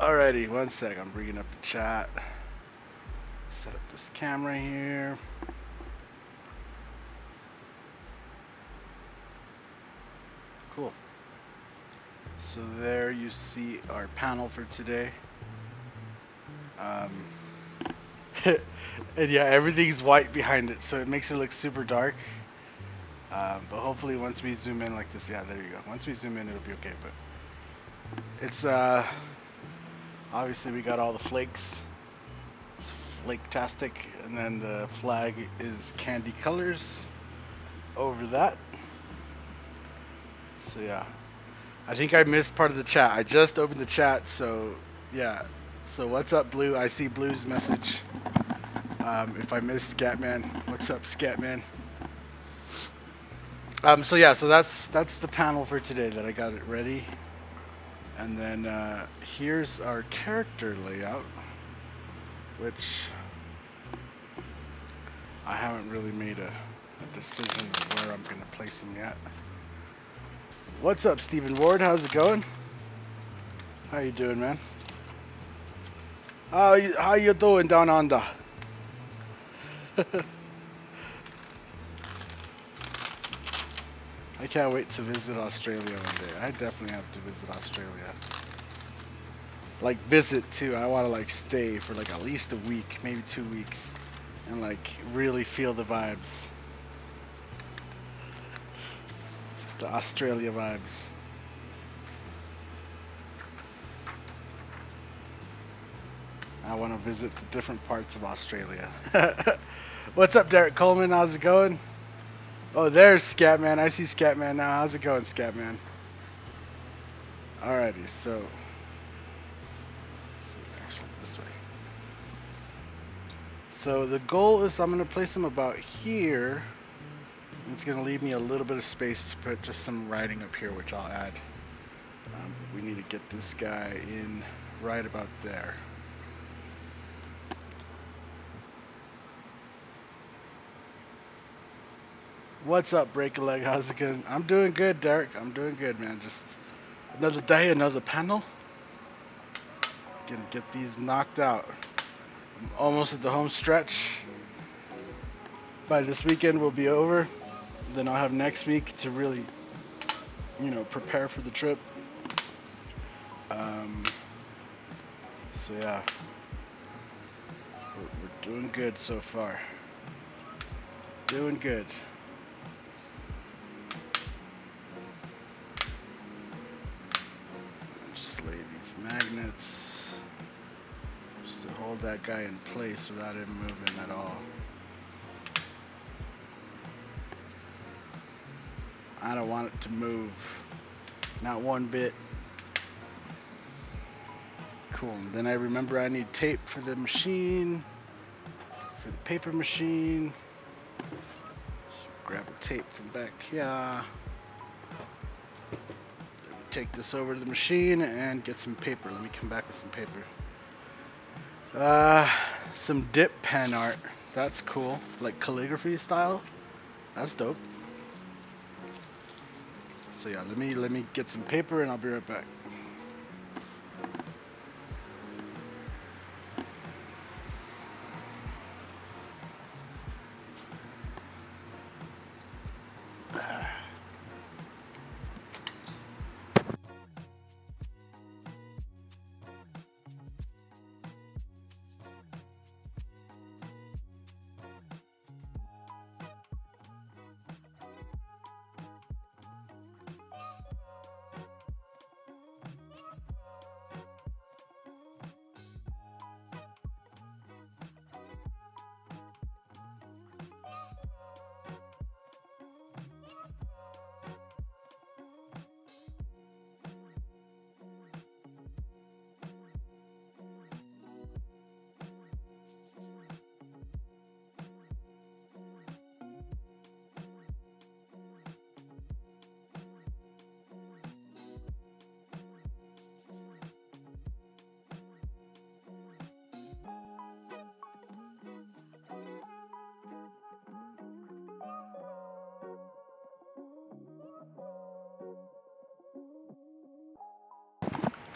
Alrighty, one sec. I'm bringing up the chat. Set up this camera here. Cool. So there you see our panel for today. Um, and yeah, everything's white behind it, so it makes it look super dark. But hopefully once we zoom in like this, yeah, there you go. Once we zoom in, it'll be okay. But it's obviously we got all the flakes. It's flake-tastic, and then the flag is candy colors over that. So yeah, I think I missed part of the chat. I just opened the chat, so yeah. So what's up, Blue? I see Blue's message. If I missed Scatman, what's up, Scatman? So yeah, so that's the panel for today that I got it ready. And then here's our character layout, which I haven't really made a decision of where I'm gonna place him yet. What's up, Stephen Ward? How's it going? How you doing, man? How you doing down under? I can't wait to visit Australia one day. I definitely have to visit Australia. Like visit too. I want to like stay for like at least a week, maybe 2 weeks, and like really feel the vibes. The Australia vibes. I want to visit the different parts of Australia. What's up, Derek Coleman? How's it going? Oh, there's Scatman. I see Scatman now. How's it going, Scatman? Alrighty, so actually this way. So the goal is I'm gonna place him about here. It's gonna leave me a little bit of space to put just some writing up here, which I'll add. We need to get this guy in right about there. What's up, Break a Leg? How's it going? I'm doing good, Derek. I'm doing good, man. Just another day, another panel. Gonna get these knocked out. I'm almost at the home stretch. By this weekend, we'll be over. Then I'll have next week to really, prepare for the trip. So yeah, we're doing good so far. Doing good. Just lay these magnets just to hold that guy in place without him moving at all. I don't want it to move, not one bit. Cool. Then I remember I need tape for the machine, for the paper machine. So grab a tape from back here. Then we take this over to the machine and get some paper. Let me come back with some paper. Some dip pen art. That's cool. Like calligraphy style. That's dope. So yeah, let me get some paper and I'll be right back.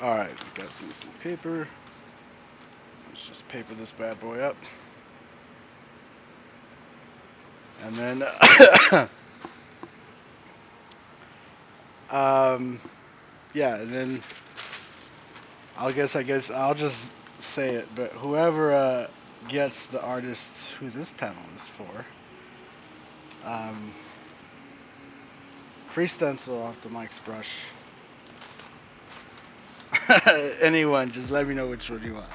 Alright, we got some paper. Let's just paper this bad boy up. And then, yeah, and then I guess I'll just say it, but whoever gets the artist who this panel is for, free stencil off the Mike's brush. Anyone, just let me know which one you want.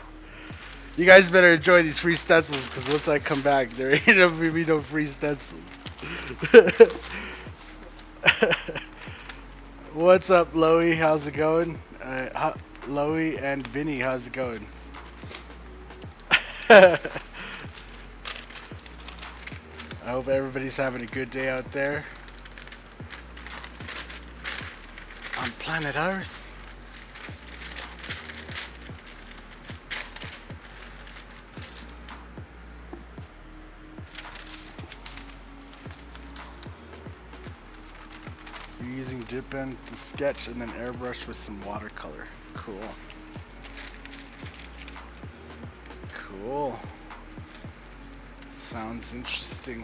You guys better enjoy these free stencils, because once I come back, there ain't gonna be no free stencils. What's up, Loey? How's it going? Loey and Vinny, how's it going? I hope everybody's having a good day out there on planet Earth. You're using dip pen to sketch and then airbrush with some watercolor. Cool. Cool. Sounds interesting.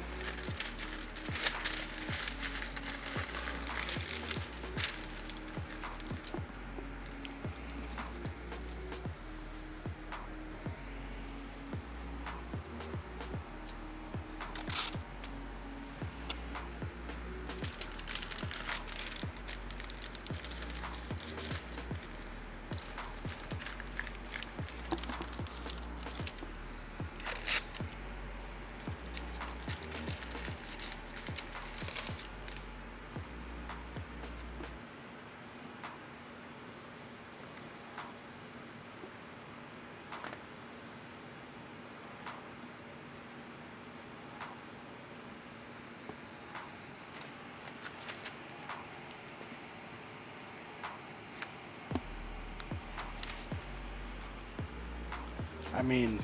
I mean,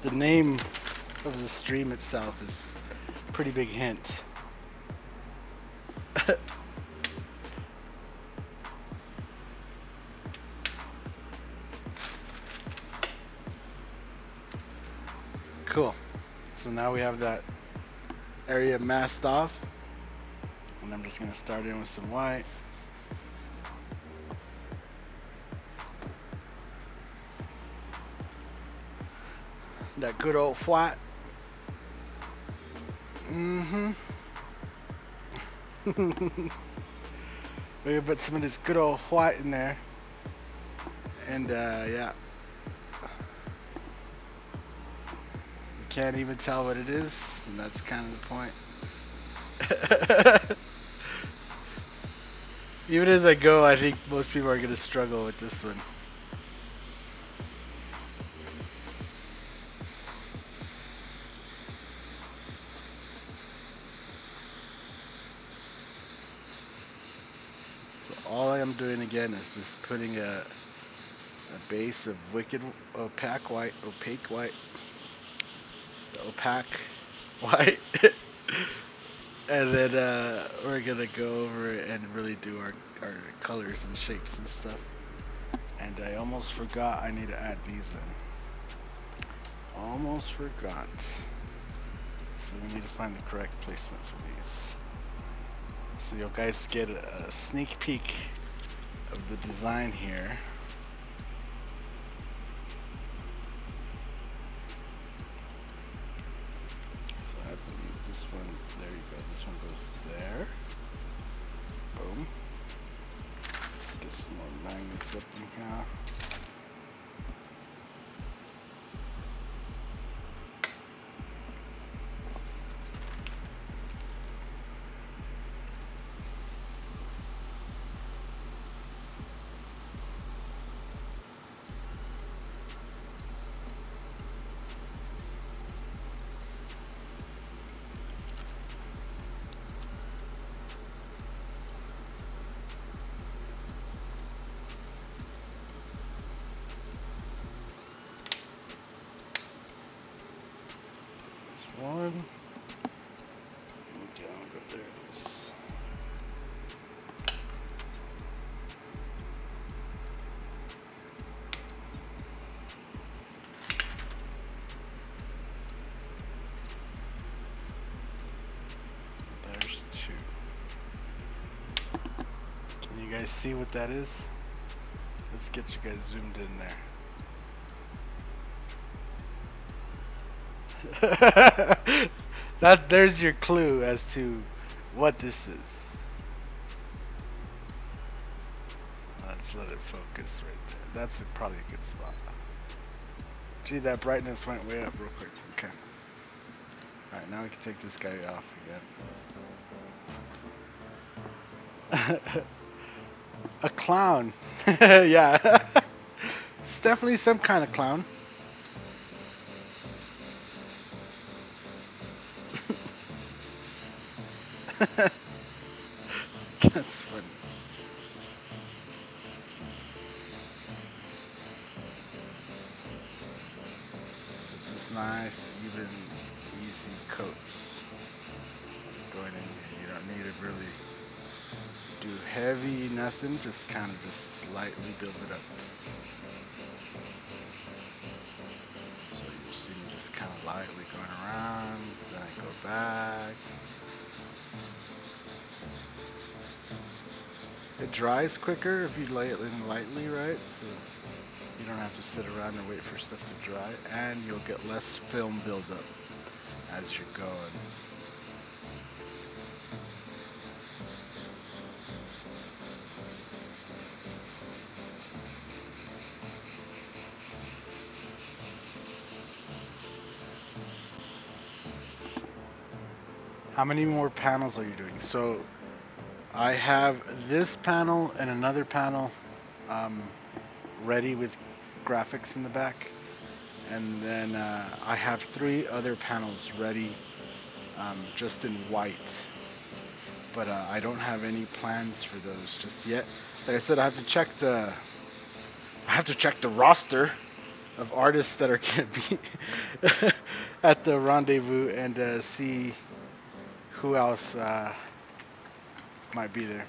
the name of the stream itself is a pretty big hint. Cool. So now we have that area masked off. And I'm just going to start in with some white. That good old white. We're gonna put some of this good old white in there. And yeah. You can't even tell what it is, and that's kind of the point. Even as I go, I think most people are gonna struggle with this one. All I'm doing again is just putting a base of opaque white, the opaque white, and then we're gonna go over and really do our colors and shapes and stuff. And I almost forgot I need to add these in. Almost forgot. So we need to find the correct placement for these. So you guys get a sneak peek of the design here. So I believe this one, there you go, this one goes there. Boom. Let's get some more magnets up in here. guys see what that is? Let's get you guys zoomed in there. There's your clue as to what this is. Let's let it focus right there. That's probably a good spot. Gee, that brightness went way up real quick. Okay. Alright, now we can take this guy off again. A clown. Yeah. It's definitely some kind of clown. That's funny. Just nice, even, easy coats going in here. You don't need to really do heavy, nothing. Just kind of just lightly build it up. So you see me just kind of lightly going around. Then I go back. It dries quicker if you lay it in lightly, right? So you don't have to sit around and wait for stuff to dry, and you'll get less film buildup as you're going. How many more panels are you doing? So I have this panel and another panel ready with graphics in the back, and then I have 3 other panels ready just in white, but I don't have any plans for those just yet. Like I said, I have to check the roster of artists that are gonna be at the rendezvous and see who else might be there.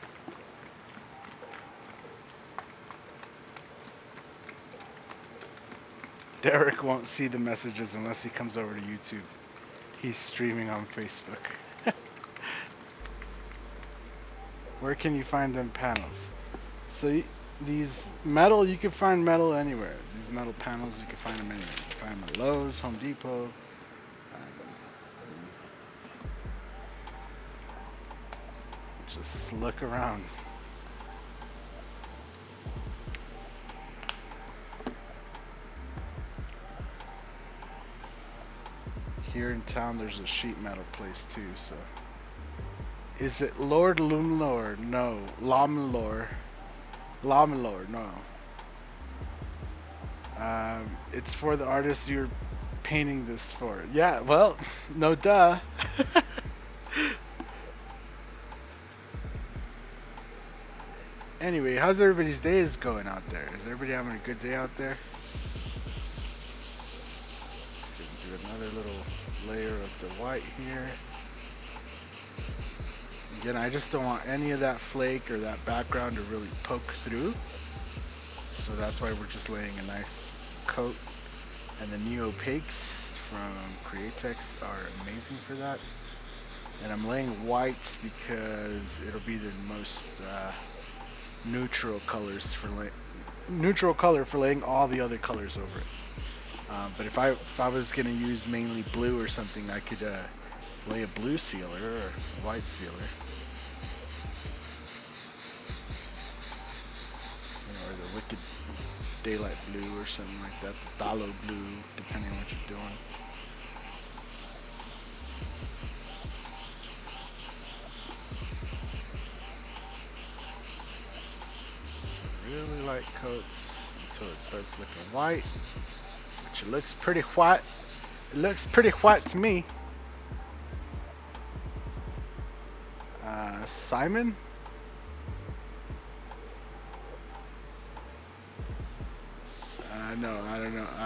Derek won't see the messages unless he comes over to YouTube. He's streaming on Facebook. Where can you find them panels? So these metal, you can find metal anywhere. These metal panels, you can find them anywhere. You can find them at Lowe's, Home Depot. Just look around. Here in town there's a sheet metal place too, so. Is it Lord Lumlord? No. Lomlor. Lomlor, no. It's for the artist you're painting this for. Yeah, well, no duh. Anyway, how's everybody's days going out there? Is everybody having a good day out there? Do another little layer of the white here. Again, I just don't want any of that flake or that background to really poke through. So that's why we're just laying a nice coat. And the neo-opaques from Createx are amazing for that. And I'm laying white because it'll be the most neutral color for laying all the other colors over it. But if I was gonna use mainly blue or something, I could lay a blue sealer or a white sealer, or the Wicked Daylight Blue or something like that, the Phthalo Blue, depending on what you're doing. Really light coats until it starts looking white, which it looks pretty white. It looks pretty white to me. Simon? No, I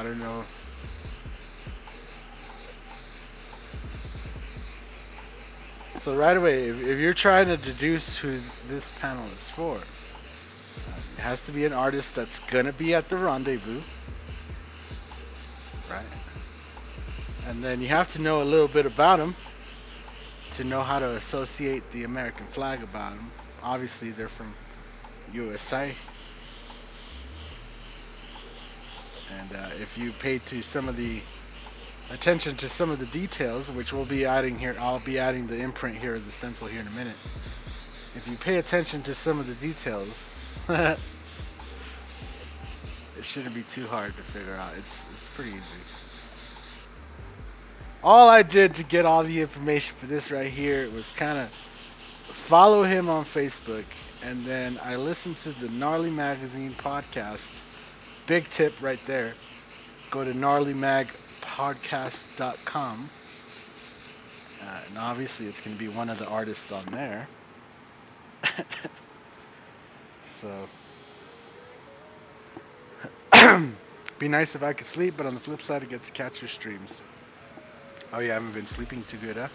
don't know. So right away, if you're trying to deduce who this panel is for, it has to be an artist that's gonna be at the rendezvous, right? And then you have to know a little bit about him to know how to associate the American flag about him. Obviously, they're from USA. And if you pay to some of the attention to some of the details, which we'll be adding here, I'll be adding the imprint here as the stencil here in a minute. If you pay attention to some of the details, it shouldn't be too hard to figure out. It's pretty easy. All I did to get all the information for this right here was kind of follow him on Facebook, and then I listened to the Gnarly Magazine podcast. Big tip right there. Go to gnarlymagpodcast.com. And obviously it's going to be one of the artists on there. So, be nice if I could sleep, but on the flip side, I get to catch your streams. Oh yeah, I haven't been sleeping too good, huh?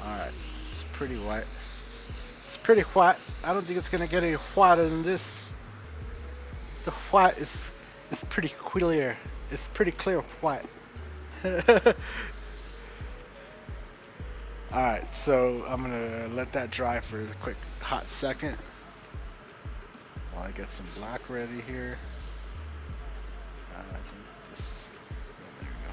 Alright, it's pretty white. It's pretty white. I don't think it's gonna get any whiter than this. The white is pretty clear. It's pretty clear white. Alright, so I'm gonna let that dry for a quick hot second while I get some black ready here. I think this, oh, there we go.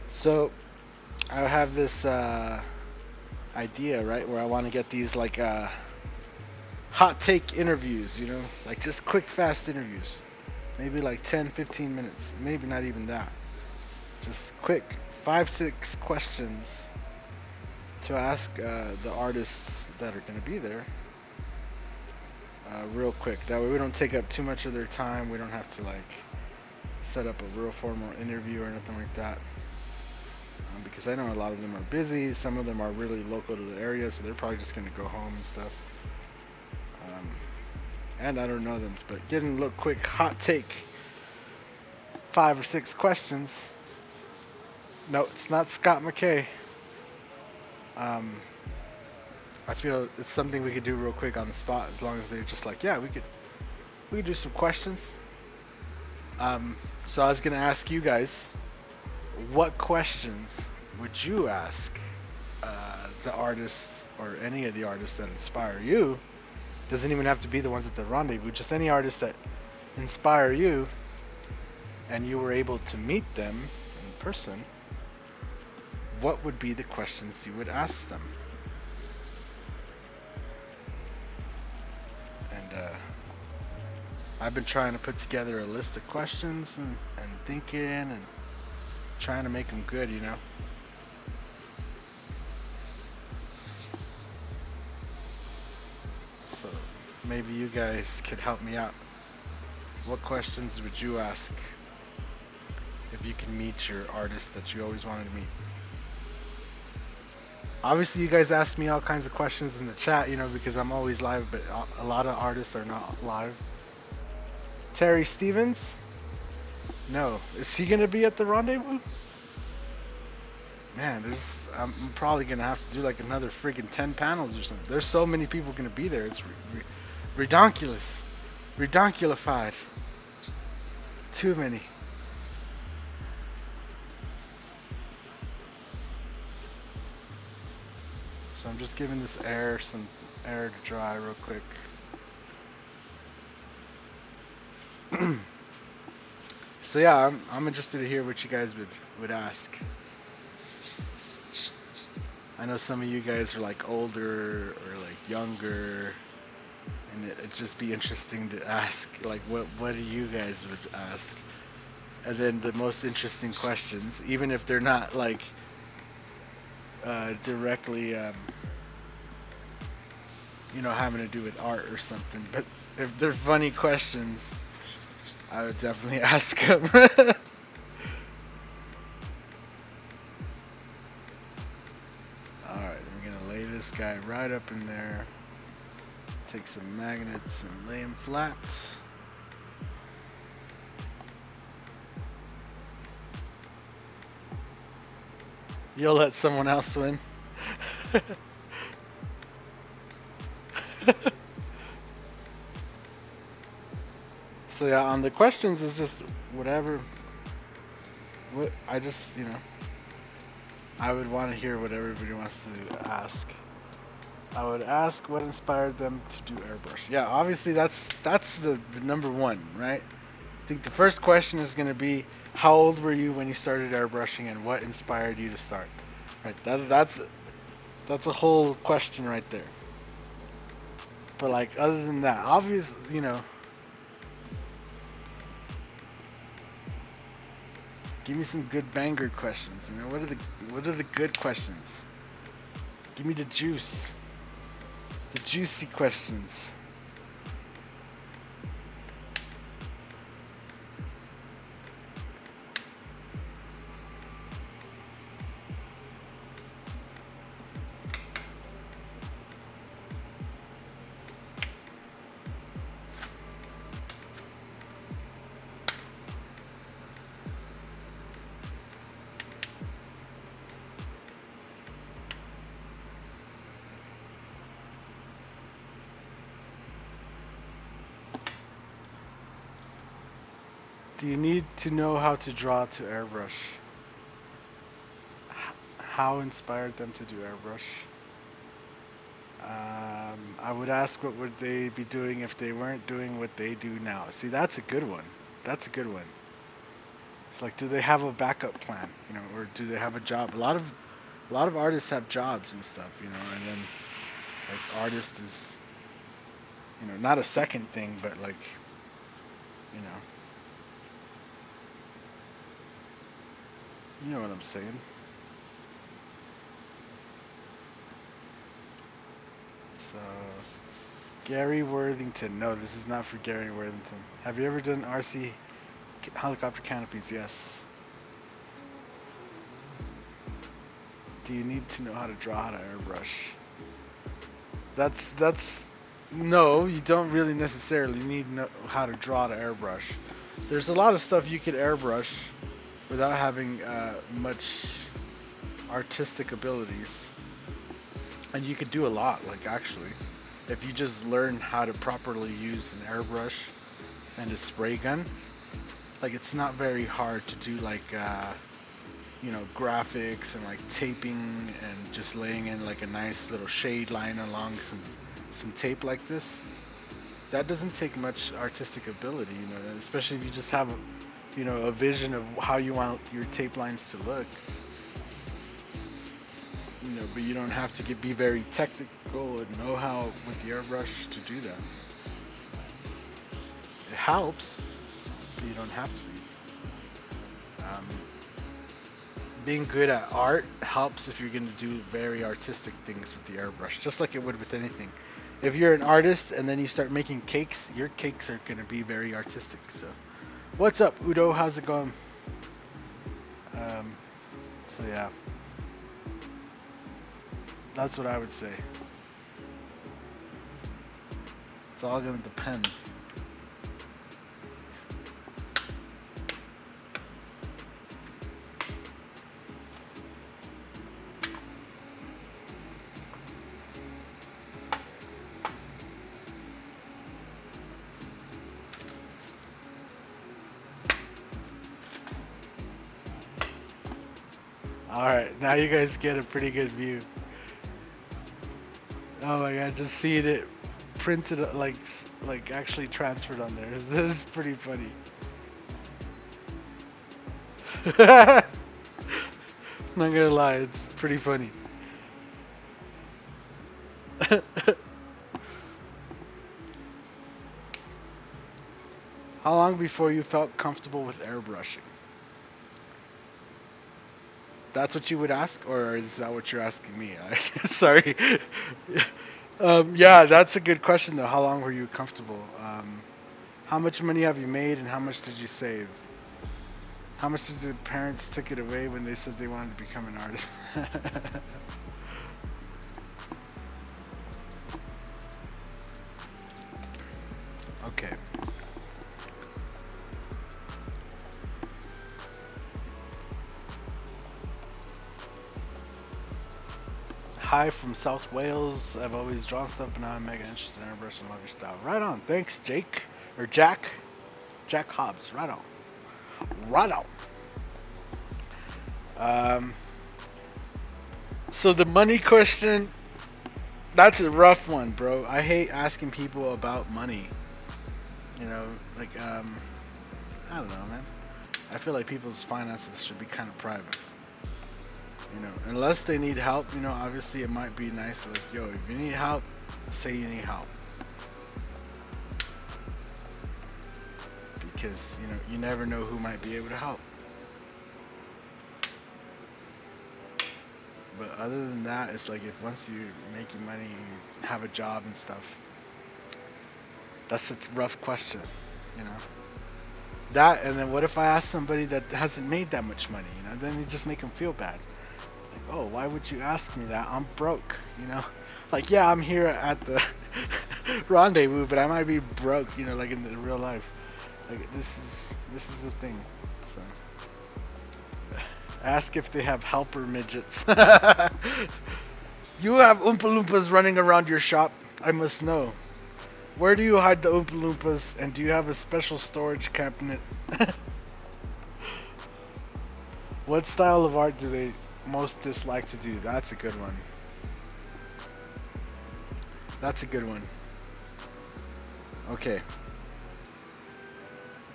So I have this idea, right, where I want to get these like hot take interviews, you know, like just quick, fast interviews, maybe like 10-15 minutes, maybe not even that, just quick 5-6 questions to ask the artists that are going to be there real quick. That way we don't take up too much of their time. We don't have to like set up a real formal interview or anything like that. Because I know a lot of them are busy, some of them are really local to the area, so they're probably just going to go home and stuff. And I don't know them, but getting a little quick hot take, 5 or 6 questions. No, it's not Scott McKay. I feel it's something we could do real quick on the spot, as long as they're just like, yeah, we could do some questions. So I was going to ask you guys, what questions would you ask the artists or any of the artists that inspire you? Doesn't even have to be the ones at the rendezvous, just any artists that inspire you and you were able to meet them in person. What would be the questions you would ask them? And I've been trying to put together a list of questions and thinking and trying to make them good, you know. So maybe you guys could help me out. What questions would you ask if you can meet your artist that you always wanted to meet? Obviously you guys ask me all kinds of questions in the chat, you know, because I'm always live, but a lot of artists are not live. Terry Stevens? No. Is he gonna be at the rendezvous? Man, I'm probably gonna have to do like another freaking 10 panels or something. There's so many people gonna be there. It's redonkulous, redonkulified. Too many. So I'm just giving this some air to dry real quick. So yeah, I'm interested to hear what you guys would ask. I know some of you guys are like older or like younger, and it'd just be interesting to ask like what do you guys would ask, and then the most interesting questions, even if they're not like directly you know, having to do with art or something, but if they're funny questions, I would definitely ask them. Alright, we're gonna lay this guy right up in there. Take some magnets and lay them flat. You'll let someone else win. So yeah, on the questions is just whatever. What I just, I would want to hear what everybody wants to ask. I would ask what inspired them to do airbrush. Yeah, obviously that's the number one, right? I think the first question is going to be, how old were you when you started airbrushing, and what inspired you to start? Right. That's a whole question right there. But like, other than that, obviously, give me some good banger questions. What are the good questions? Give me the juice. The juicy questions. Do you need to know how to draw to airbrush? How inspired them to do airbrush? I would ask what would they be doing if they weren't doing what they do now. See, that's a good one. That's a good one. It's like, do they have a backup plan, or do they have a job? A lot of artists have jobs and stuff, and then like artist is, not a second thing, but like, you know what I'm saying. So, Gary Worthington. No, this is not for Gary Worthington. Have you ever done RC helicopter canopies? Yes. Do you need to know how to draw to airbrush? That's no, you don't really necessarily need to know how to draw to airbrush. There's a lot of stuff you could airbrush without having much artistic abilities, and you could do a lot, like, actually, if you just learn how to properly use an airbrush and a spray gun. Like, it's not very hard to do, like, graphics and like taping and just laying in like a nice little shade line along some tape like this. That doesn't take much artistic ability, especially if you just have a vision of how you want your tape lines to look. But you don't have to be very technical and know how with the airbrush to do that. It helps, but you don't have to be. Being good at art helps if you're going to do very artistic things with the airbrush, just like it would with anything. If you're an artist and then you start making cakes, your cakes are going to be very artistic. So, what's up, Udo? How's it going? So yeah, that's what I would say. It's all going to depend. Alright, now you guys get a pretty good view. Oh my god, just seeing it printed, like actually transferred on there. This is pretty funny. Not gonna lie, it's pretty funny. How long before you felt comfortable with airbrushing? That's what you would ask, or is that what you're asking me? Sorry. Yeah, that's a good question though. How long were you comfortable? How much money have you made, and how much did you save? How much did your parents took it away when they said they wanted to become an artist? hi from South Wales. I've always drawn stuff, but now I'm mega interested in airbrush and love your style. Right on. Thanks, Jake. Or Jack. Jack Hobbs. Right on. Right on. So the money question, that's a rough one, bro. I hate asking people about money. You know, like, I don't know, man. I feel like people's finances should be kind of private. You know, unless they need help, you know, obviously it might be nice, like, yo, if you need help, say you need help. Because, you know, you never know who might be able to help. But other than that, it's like if once you're making money, you have a job and stuff, that's a rough question, you know. That, and then what if I ask somebody that hasn't made that much money, you know, then you just make them feel bad. Like, oh, why would you ask me that? I'm broke, you know. Like, yeah, I'm here at the rendezvous, but I might be broke, you know, like in the real life. Like, this is the thing, so. Ask if they have helper midgets. You have Oompa Loompas running around your shop? I must know. Where do you hide the Oompa Loompas, and do you have a special storage cabinet? What style of art do they most dislike to do? That's a good one. That's a good one. Okay.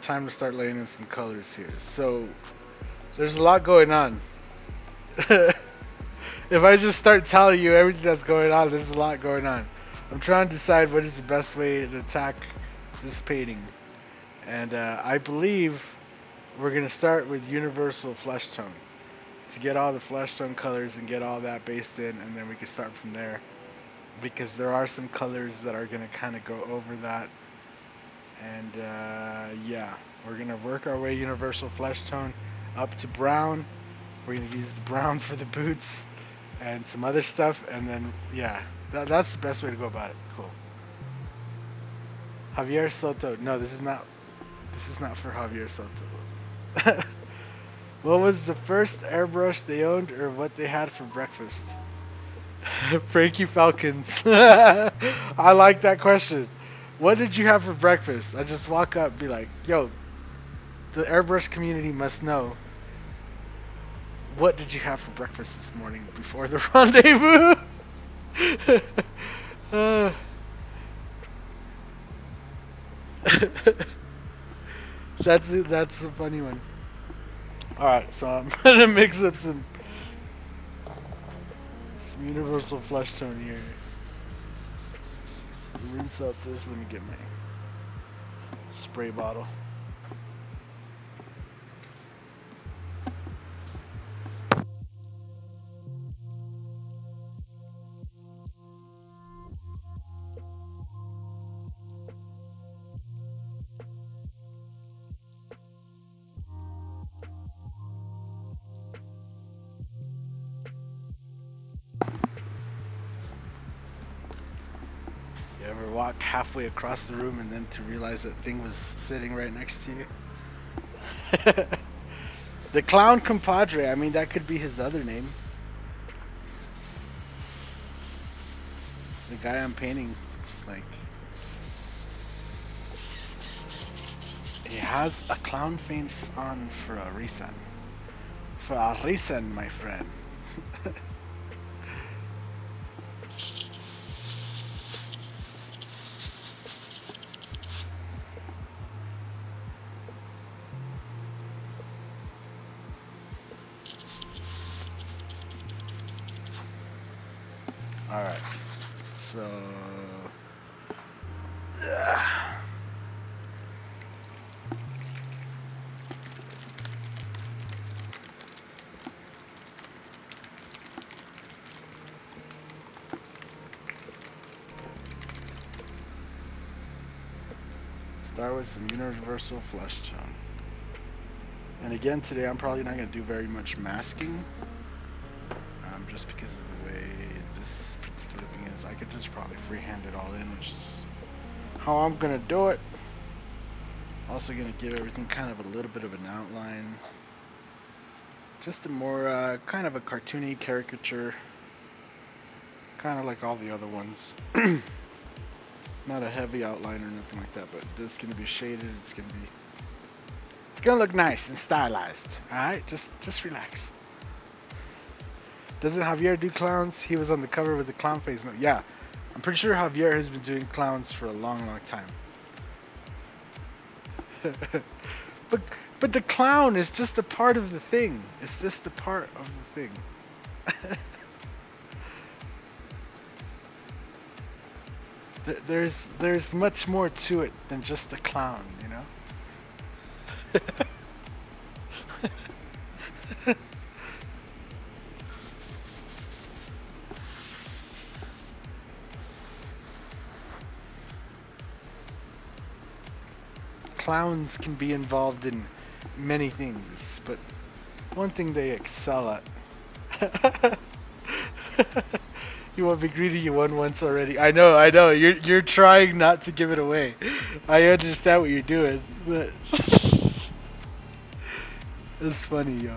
Time to start laying in some colors here. So, there's a lot going on. If I just start telling you everything that's going on, there's a lot going on. I'm trying to decide what is the best way to attack this painting. And I believe we're going to start with universal flesh tone. To get all the flesh tone colors and get all that based in, and then we can start from there. Because there are some colors that are going to kind of go over that. And yeah, we're going to work our way universal flesh tone up to brown. We're going to use the brown for the boots and some other stuff, and then yeah, that's the best way to go about it. Cool. Javier Soto. No, this is not for Javier Soto. What was the first airbrush they owned, or what they had for breakfast? Frankie Falcons. I like that question. What did you have for breakfast? I just walk up and be like, yo, the airbrush community must know. What did you have for breakfast this morning before the rendezvous? That's a funny one. Alright, so I'm gonna mix up some universal flesh tone here. Rinse out this. Let me get my spray bottle. Walk halfway across the room and then to realize that thing was sitting right next to you. The clown compadre, I mean, that could be his other name. The guy I'm painting, like, he has a clown face on for a reason. For a reason, my friend. Alright, so start with some universal flesh tone. And again, today I'm probably not going to do very much masking, just because of the way this particular thing is. I could just probably freehand it all in, which is how I'm going to do it. Also going to give everything kind of a little bit of an outline. Just a more kind of a cartoony caricature kind of like all the other ones. Not a heavy outline or nothing like that, but it's gonna be shaded. It's gonna look nice and stylized. All right, just relax. Doesn't Javier do clowns? He was on the cover with the clown face. No, yeah, I'm pretty sure Javier has been doing clowns for a long, long time. But the clown is just a part of the thing. It's just a part of the thing. There's much more to it than just a clown, you know? Clowns can be involved in many things, but one thing they excel at. You want me greedy? You won once already. I know. You're trying not to give it away. I understand what you're doing, but it's funny, yo.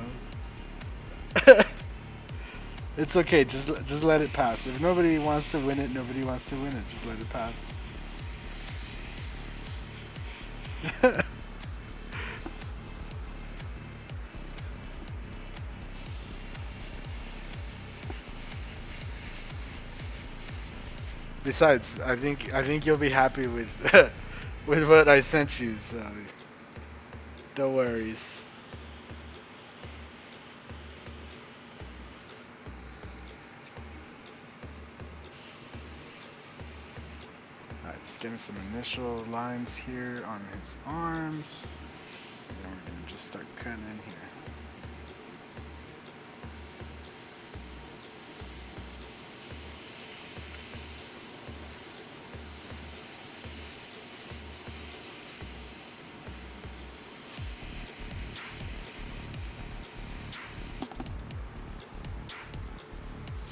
It's okay. Just let it pass. If nobody wants to win it, nobody wants to win it. Just let it pass. Besides, I think you'll be happy with with what I sent you, so no worries. Alright, just getting some initial lines here on his arms. And then we're gonna just start cutting in here.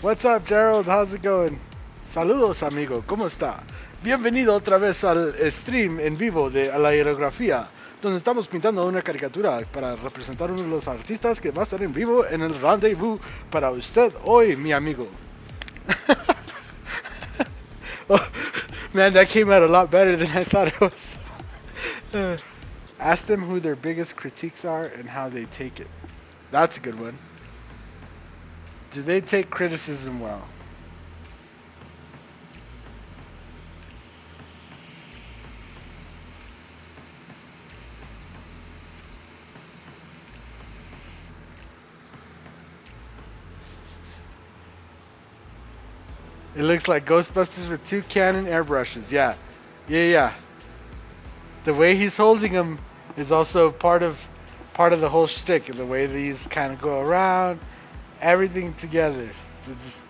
What's up, Gerald? How's it going? Saludos, amigo. ¿Cómo está? Bienvenido otra vez al stream en vivo de la aerografía, donde estamos pintando una caricatura para representar uno de los artistas que va a estar en vivo en el rendezvous para usted hoy, mi amigo. Oh, man, that came out a lot better than I thought it was. Ask them who their biggest critiques are and how they take it. That's a good one. Do they take criticism well? It looks like Ghostbusters with two Canon airbrushes. Yeah. The way he's holding them is also part of the whole shtick. The way these kind of go around, everything together. Just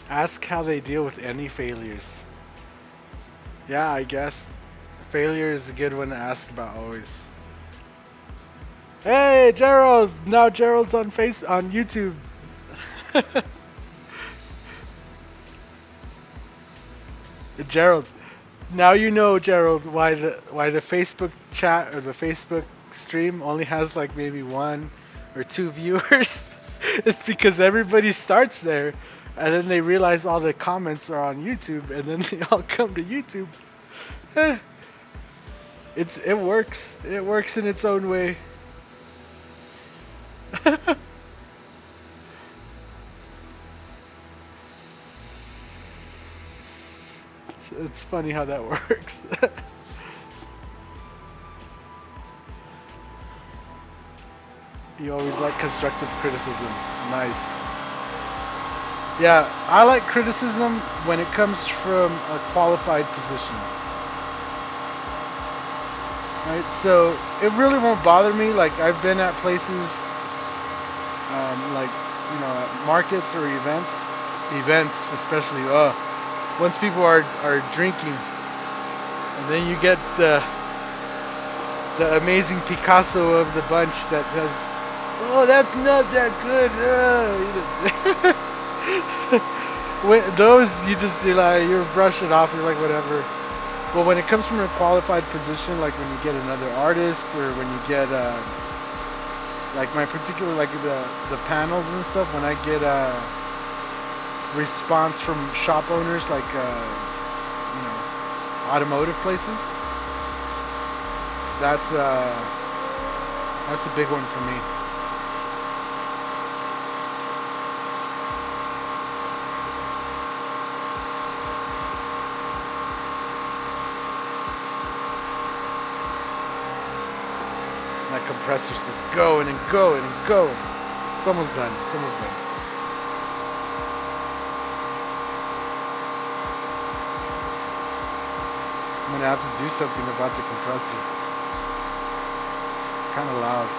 ask how they deal with any failures. Yeah, I guess. Failure is a good one to ask about always. Hey, Gerald! Now Gerald's on YouTube. Gerald, now you know, Gerald, why the Facebook chat or the Facebook stream only has like maybe 1 or 2 viewers. It's because everybody starts there, and then they realize all the comments are on YouTube, and then they all come to YouTube. It works. It works in its own way. It's funny how that works. You always like constructive criticism. Nice. Yeah, I like criticism when it comes from a qualified position. right? So it really won't bother me. Like I've been at places, like at markets or events especially. Once people are drinking, and then you get the amazing Picasso of the bunch that does. Oh, that's not that good. Those you're brushing off. You're like whatever. But when it comes from a qualified position, like when you get another artist or when you get like my particular like the panels and stuff, when I get response from shop owners like automotive places, that's a big one for me. That compressor's just going and going and going. It's almost done. I'm gonna have to do something about the compressor. It's kind of loud.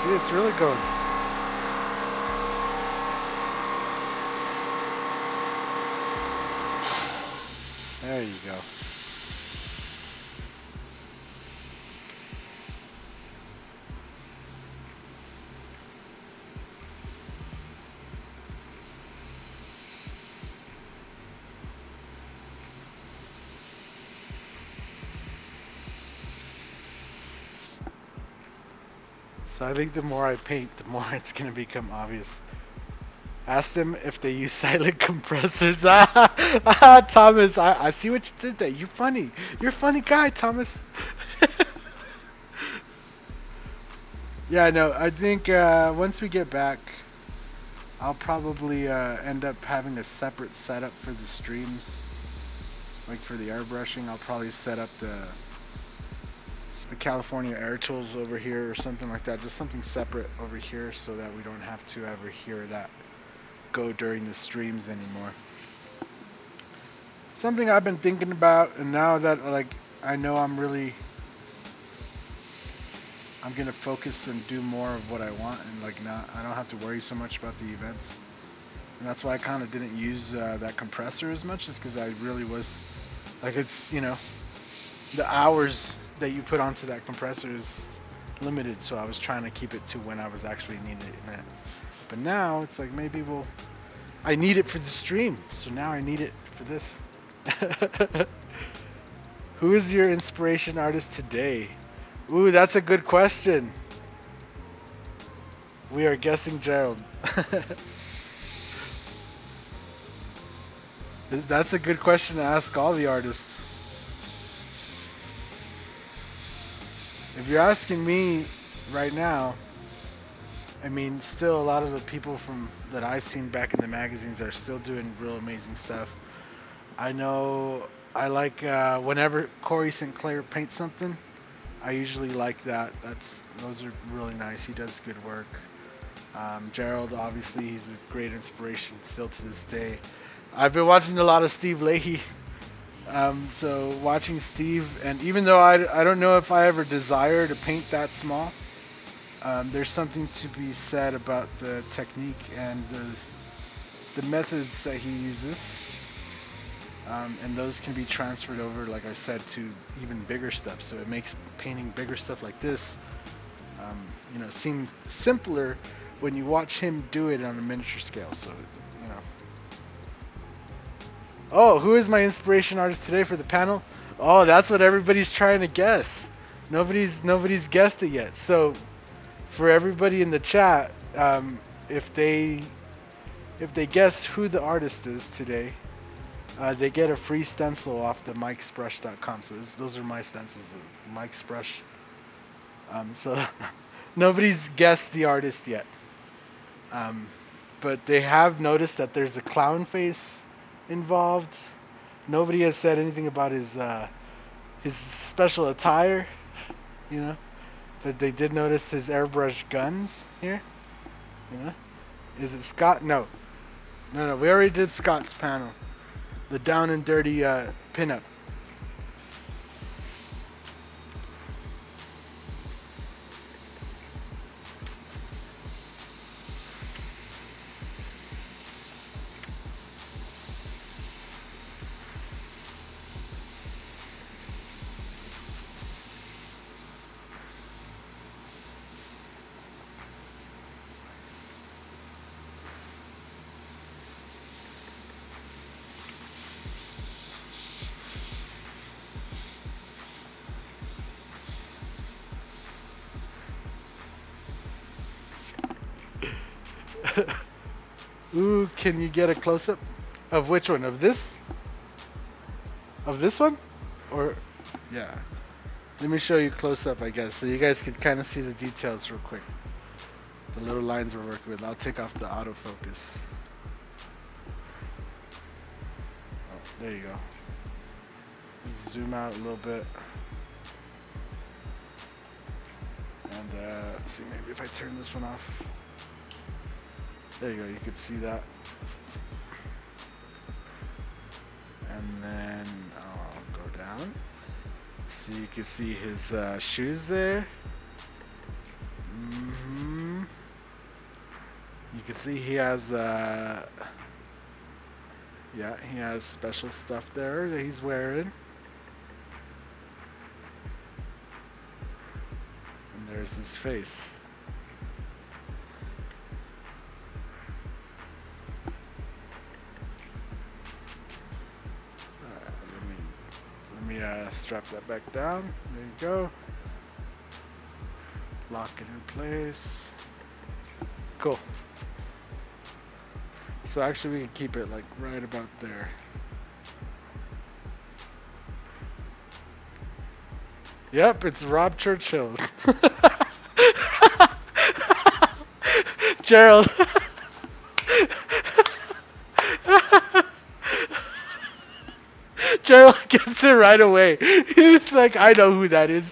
Dude, it's really going. There you go. So I think the more I paint, the more it's going to become obvious. Ask them if they use silent compressors. Thomas, I see what you did there. You're funny. You're a funny guy, Thomas. Yeah, no, I think once we get back, I'll probably end up having a separate setup for the streams. Like for the airbrushing, I'll probably set up the California Air Tools over here or something like that. Just something separate over here so that we don't have to ever hear that go during the streams anymore. Something I've been thinking about, and now that like I know I'm gonna focus and do more of what I want, and like I don't have to worry so much about the events. And that's why I kind of didn't use that compressor as much, is because I really was like, it's the hours that you put onto that compressor is limited, so I was trying to keep it to when I was actually needing it. But now it's like maybe I need it for the stream, so now I need it for this. Who is your inspiration artist today? Ooh, that's a good question. We are guessing Gerald. That's a good question to ask all the artists. If you're asking me right now, I mean, still a lot of the people that I've seen back in the magazines are still doing real amazing stuff. I know I like whenever Corey Sinclair paints something, I usually like that. Those are really nice. He does good work. Gerald, obviously, he's a great inspiration still to this day. I've been watching a lot of Steve Leahy. So watching Steve, and even though I don't know if I ever desire to paint that small, there's something to be said about the technique and the methods that he uses, and those can be transferred over, like I said, to even bigger stuff. So it makes painting bigger stuff like this, seem simpler when you watch him do it on a miniature scale. So Oh, who is my inspiration artist today for the panel? Oh, that's what everybody's trying to guess. Nobody's guessed it yet. So, for everybody in the chat, if they guess who the artist is today, they get a free stencil off the mikesbrush.com. So those are my stencils, Mikesbrush. So nobody's guessed the artist yet. But they have noticed that there's a clown face involved. Nobody has said anything about his special attire, you know. But they did notice his airbrush guns here, you know. Is it Scott? No. No, we already did Scott's panel. The down and dirty pinup. Ooh, can you get a close-up of which one? Of this? Of this one? Or, yeah. Let me show you close-up, I guess, so you guys can kind of see the details real quick. The little lines we're working with. I'll take off the autofocus. Oh, there you go. Zoom out a little bit. And, let's see, maybe if I turn this one off. There you go, you can see that. And then I'll go down. So you can see his shoes there. You can see he has, yeah, he has special stuff there that he's wearing. And there's his face. Strap that back down. There you go. Lock it in place. Cool. So actually we can keep it like right about there. Yep, it's Rob Churchill. Gerald. Gerald gets it right away. He's like, I know who that is.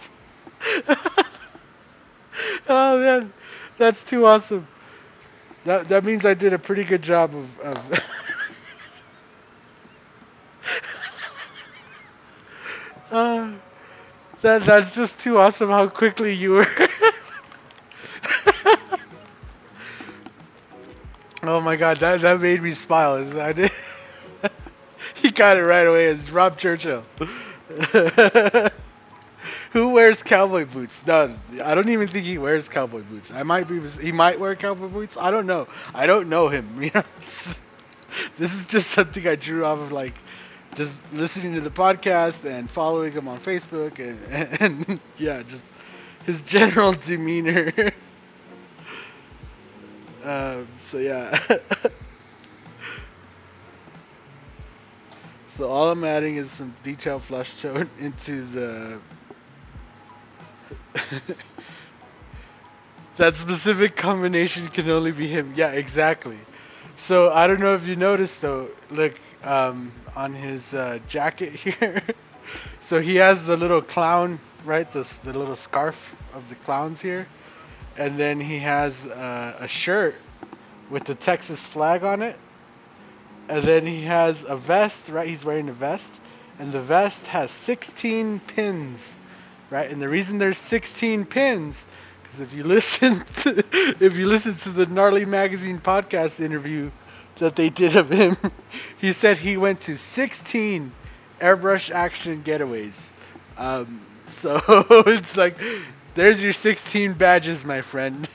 Oh man, that's too awesome. That means I did a pretty good job of that's just too awesome how quickly you were. Oh my god, that made me smile. I did. He got it right away. It's Rob Churchill. Who wears cowboy boots? No, I don't even think he wears cowboy boots. He might wear cowboy boots. I don't know. I don't know him. You know, this is just something I drew off of like just listening to the podcast and following him on Facebook and yeah, just his general demeanor. So yeah. So all I'm adding is some detail flush tone into the that specific combination can only be him. Yeah, exactly. So I don't know if you noticed though, look on his jacket here. So he has the little clown, right? The little scarf of the clowns here. And then he has a shirt with the Texas flag on it. And then he has a vest, right? He's wearing a vest. And the vest has 16 pins, right? And the reason there's 16 pins, because if you listen to the Gnarly Magazine podcast interview that they did of him, he said he went to 16 airbrush action getaways. So it's like, there's your 16 badges, my friend.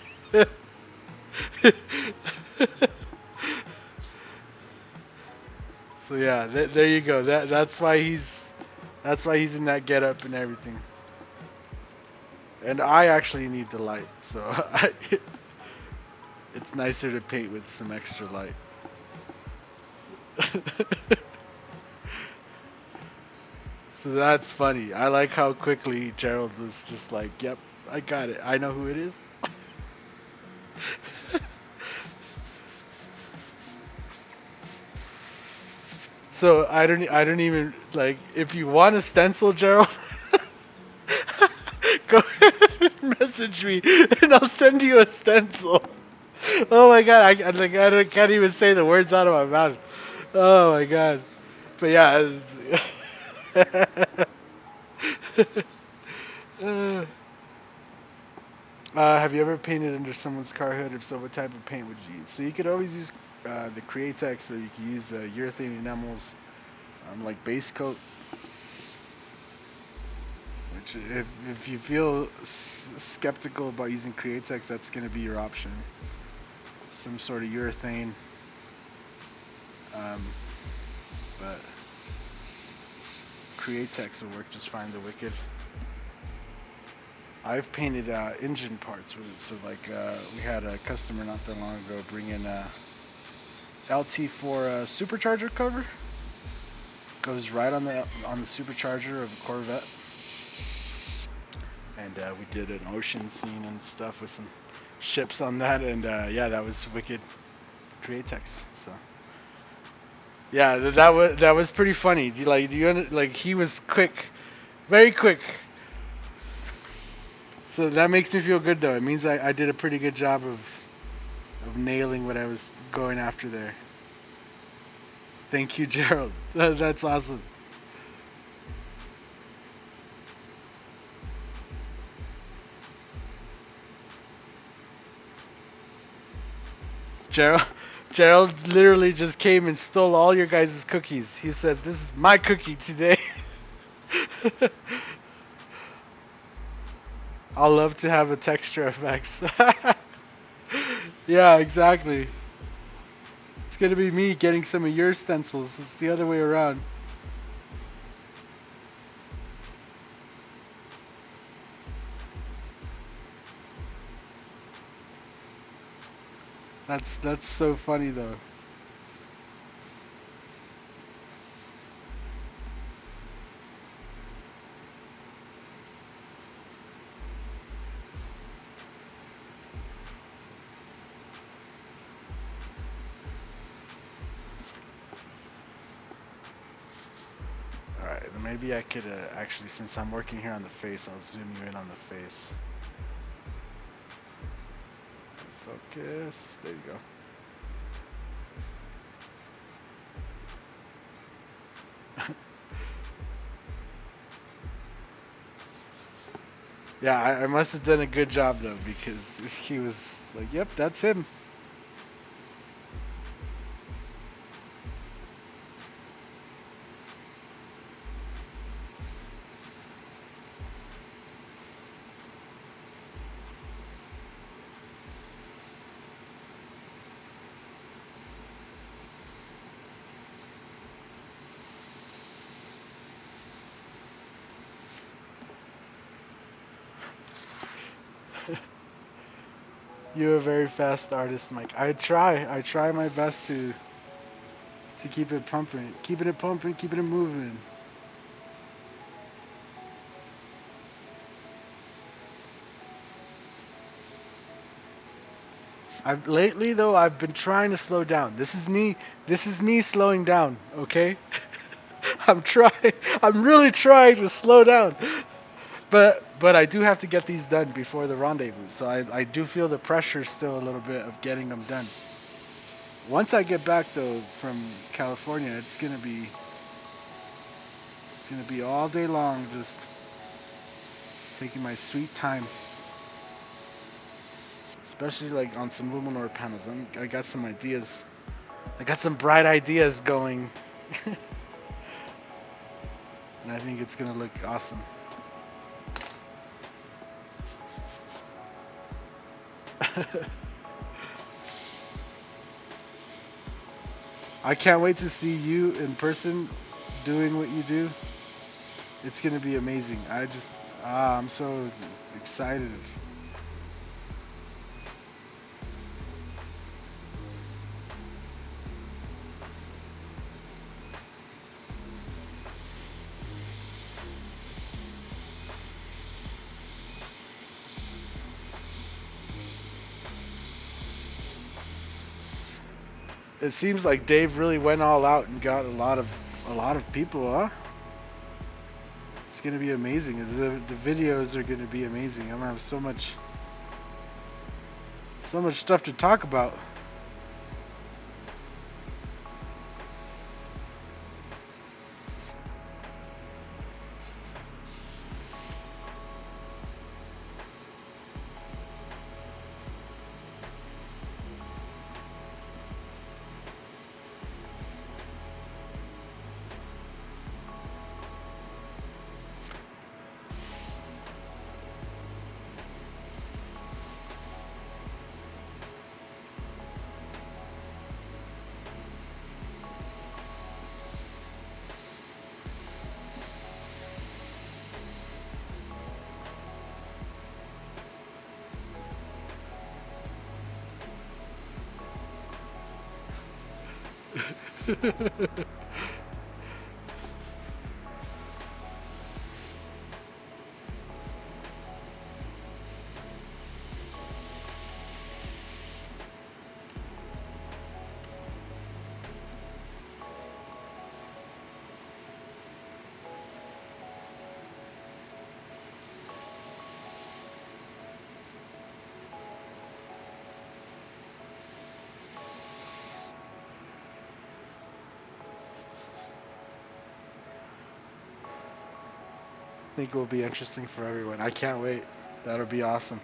So yeah, there you go. That's why he's in that getup and everything. And I actually need the light, so it's nicer to paint with some extra light. So that's funny. I like how quickly Gerald was just like, "Yep, I got it. I know who it is. So I don't even like if you want a stencil, Gerald. Go ahead and message me, and I'll send you a stencil. Oh my god, can't even say the words out of my mouth. Oh my god, but yeah. uh, have you ever painted under someone's car hood? If so, what type of paint would you use? So you could always use the Createx, or you could use urethane enamels, like base coat. Which, if you feel skeptical about using Createx, that's going to be your option. Some sort of urethane. But Createx will work just fine. The Wicked. I've painted engine parts with it. So like we had a customer not that long ago bring in LT4 supercharger cover. Goes right on the supercharger of a Corvette. And we did an ocean scene and stuff with some ships on that, and yeah, that was Wicked Createx. So yeah, that was pretty funny. He was quick, very quick. So that makes me feel good though. It means I did a pretty good job of nailing what I was going after there. Thank you, Gerald. That's awesome. Gerald literally just came and stole all your guys' cookies. He said, "This is my cookie today." I'll love to have a texture effects. Yeah, exactly. It's gonna be me getting some of your stencils. It's the other way around. That's so funny though. Alright, maybe I could actually, since I'm working here on the face, I'll zoom you in on the face. Focus. There you go. Yeah, I must have done a good job though, because he was like, "Yep, that's him." You're a very fast artist, Mike. I try my best to keep it pumping, keeping it moving. Lately though, I've been trying to slow down. This is me slowing down, okay? I'm really trying to slow down. But I do have to get these done before the rendezvous. So I do feel the pressure still a little bit of getting them done. Once I get back though from California, it's gonna be all day long, just taking my sweet time. Especially like on some Luminor panels. I got some ideas. I got some bright ideas going. And I think it's gonna look awesome. I can't wait to see you in person doing what you do. It's gonna be amazing. I'm so excited. It seems like Dave really went all out and got a lot of people, huh? It's gonna be amazing. The videos are gonna be amazing. I'm gonna have so much stuff to talk about. I think it will be interesting for everyone. I can't wait. That'll be awesome.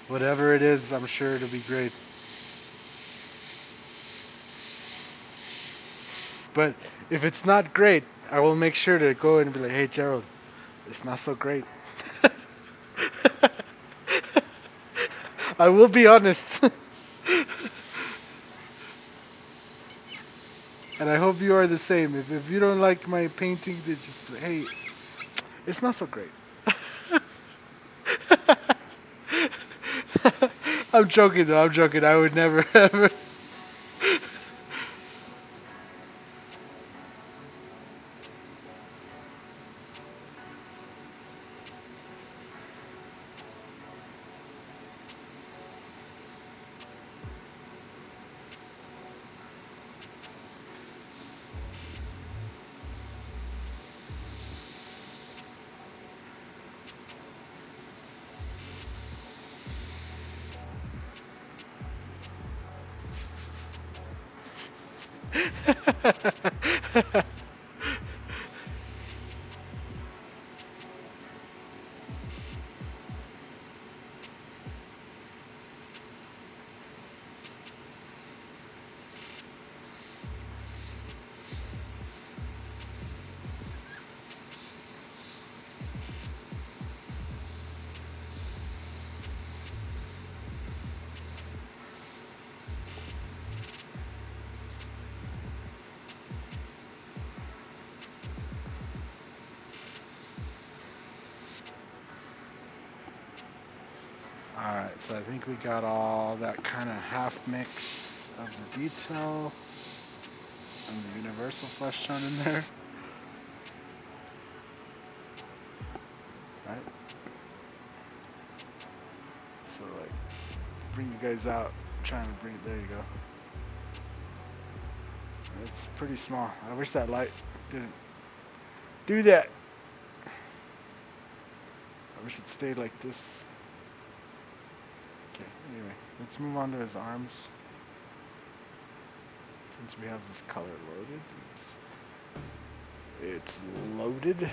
Whatever it is, I'm sure it'll be great. But if it's not great, I will make sure to go and be like, hey Gerald, it's not so great. I will be honest. And I hope you are the same. If you don't like my painting, then just hey, it's not so great. I'm joking though, I'm joking. I would never ever. Alright, so I think we got all that kind of half mix of the detail and the universal flesh tone in there. Right? So like, bring you guys out, trying to bring it, there you go. It's pretty small. I wish that light didn't do that. I wish it stayed like this. Okay, anyway, let's move on to his arms. Since we have this color loaded, it's loaded.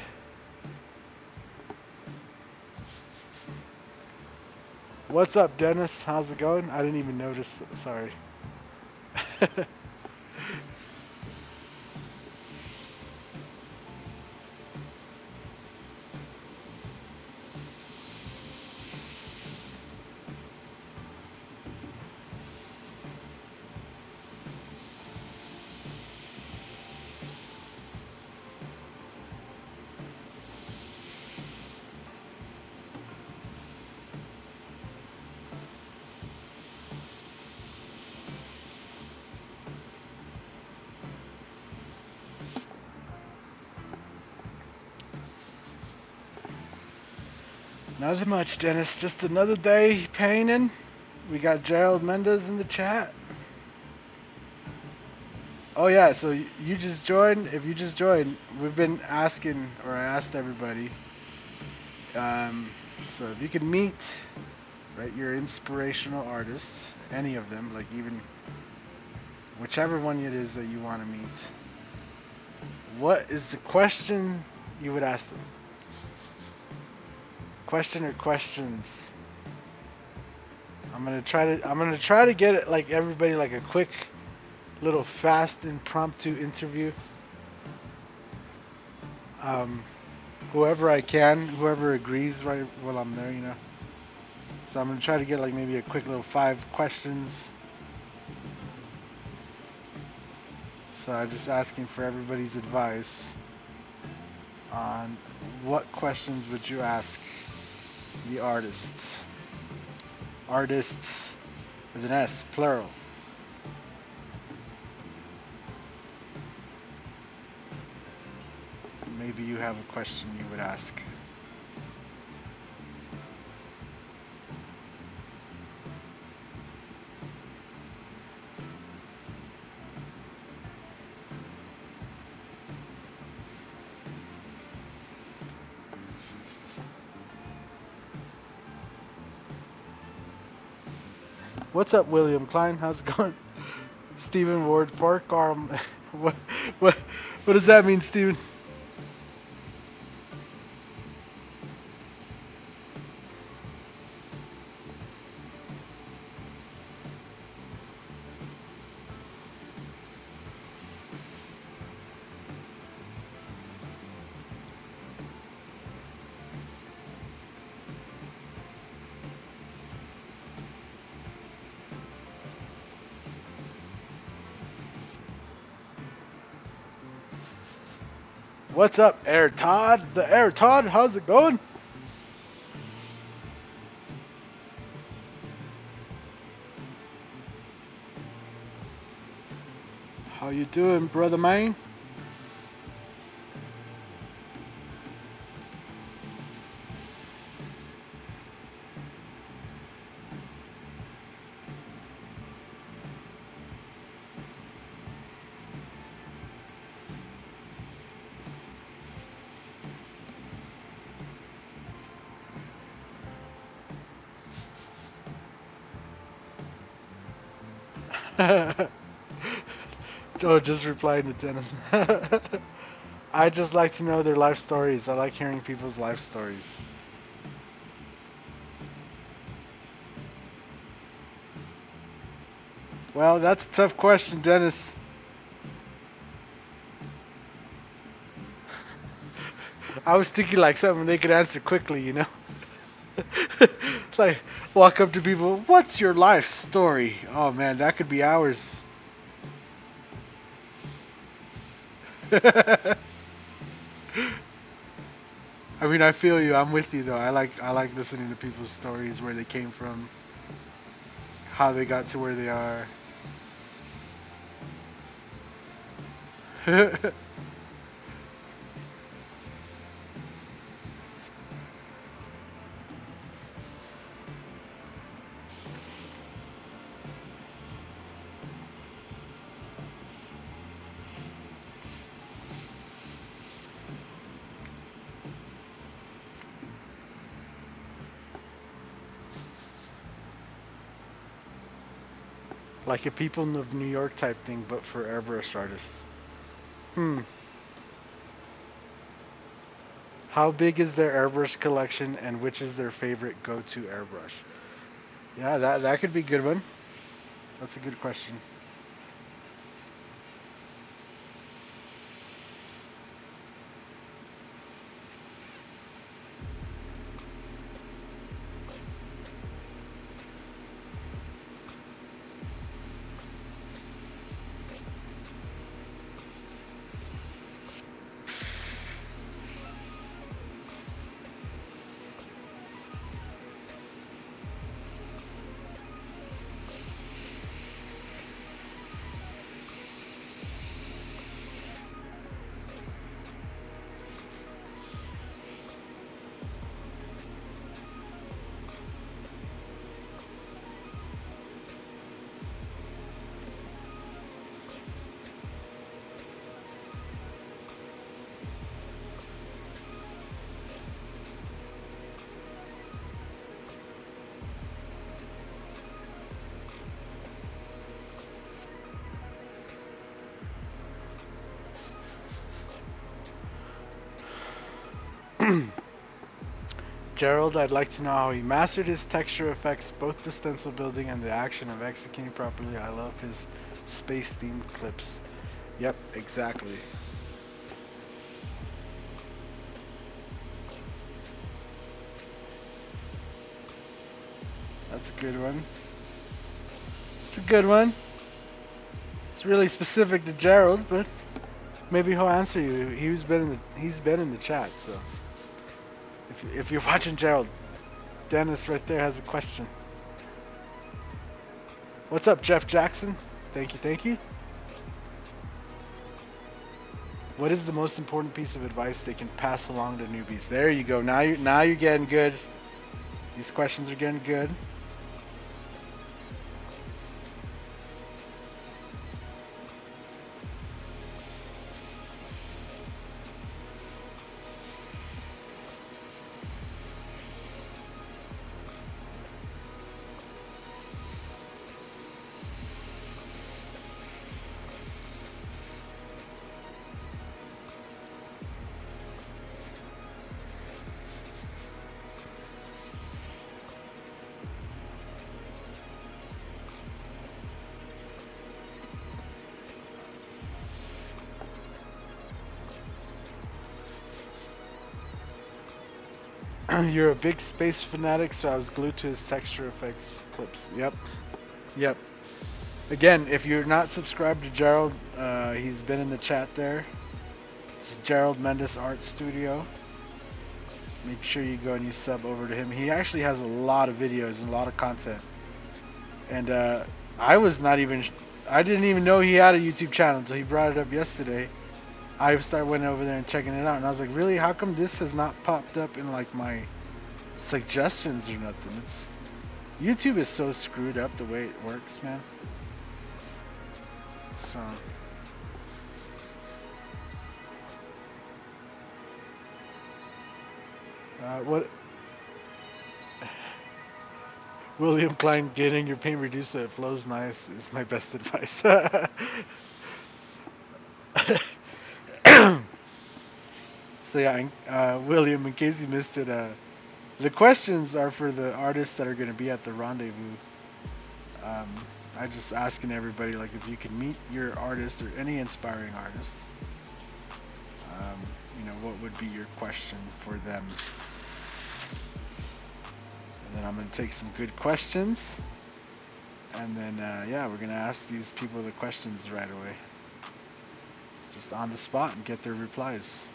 What's up, Dennis? How's it going? I didn't even notice. Sorry. Not as much, Dennis. Just another day painting. We got Gerald Mendez in the chat. Oh yeah, so you just joined. If you just joined, we've been asking, or I asked everybody. So if you can meet, right, your inspirational artists, any of them, like even whichever one it is that you want to meet, what is the question you would ask them? Question or questions? I'm gonna try to get it like everybody like a quick, little fast impromptu interview. Whoever I can, whoever agrees right while I'm there, you know. So I'm gonna try to get like maybe a quick little 5 questions. So I'm just asking for everybody's advice on what questions would you ask the artists. Artists with an S, plural. Maybe you have a question you would ask. What's up, William Klein? How's it going? Stephen Ward Park. What does that mean, Stephen? What's up, Air Todd? The Air Todd, how's it going? How you doing, brother man? Joe just replied to Dennis. I just like to know their life stories. I like hearing people's life stories. Well, that's a tough question, Dennis. I was thinking like something they could answer quickly, you know? It's like, walk up to people, what's your life story? Oh man, that could be hours. I mean, I feel you. I'm with you though. I like listening to people's stories, where they came from, how they got to where they are. Like a People of New York type thing, but for airbrush artists. How big is their airbrush collection, and which is their favorite go-to airbrush? Yeah, that could be a good one. That's a good question. Gerald, I'd like to know how he mastered his texture effects, both the stencil building and the action of executing properly. I love his space-themed clips. Yep, exactly. That's a good one. It's a good one. It's really specific to Gerald, but maybe he'll answer you. He's been in the chat, so if you're watching Gerald, Dennis right there has a question. What's up, Jeff Jackson? Thank you, thank you. What is the most important piece of advice they can pass along to newbies? There you go. Now you're getting good. These questions are getting good. You're a big space fanatic, so I was glued to his texture effects clips. Yep. Yep. Again, if you're not subscribed to Gerald, he's been in the chat there. This is Gerald Mendes Art Studio. Make sure you go and you sub over to him. He actually has a lot of videos and a lot of content. And I didn't even know he had a YouTube channel until he brought it up yesterday. I went over there and checking it out, and I was like, really, how come this has not popped up in like my suggestions or nothing? YouTube is so screwed up the way it works, man. So what William Klein, getting your paint reduced so it flows nice is my best advice. So yeah, William, in case you missed it, the questions are for the artists that are going to be at the rendezvous. I just asking everybody, like, if you can meet your artist or any inspiring artist, you know, what would be your question for them? And then I'm going to take some good questions, and then yeah, we're going to ask these people the questions right away, just on the spot, and get their replies.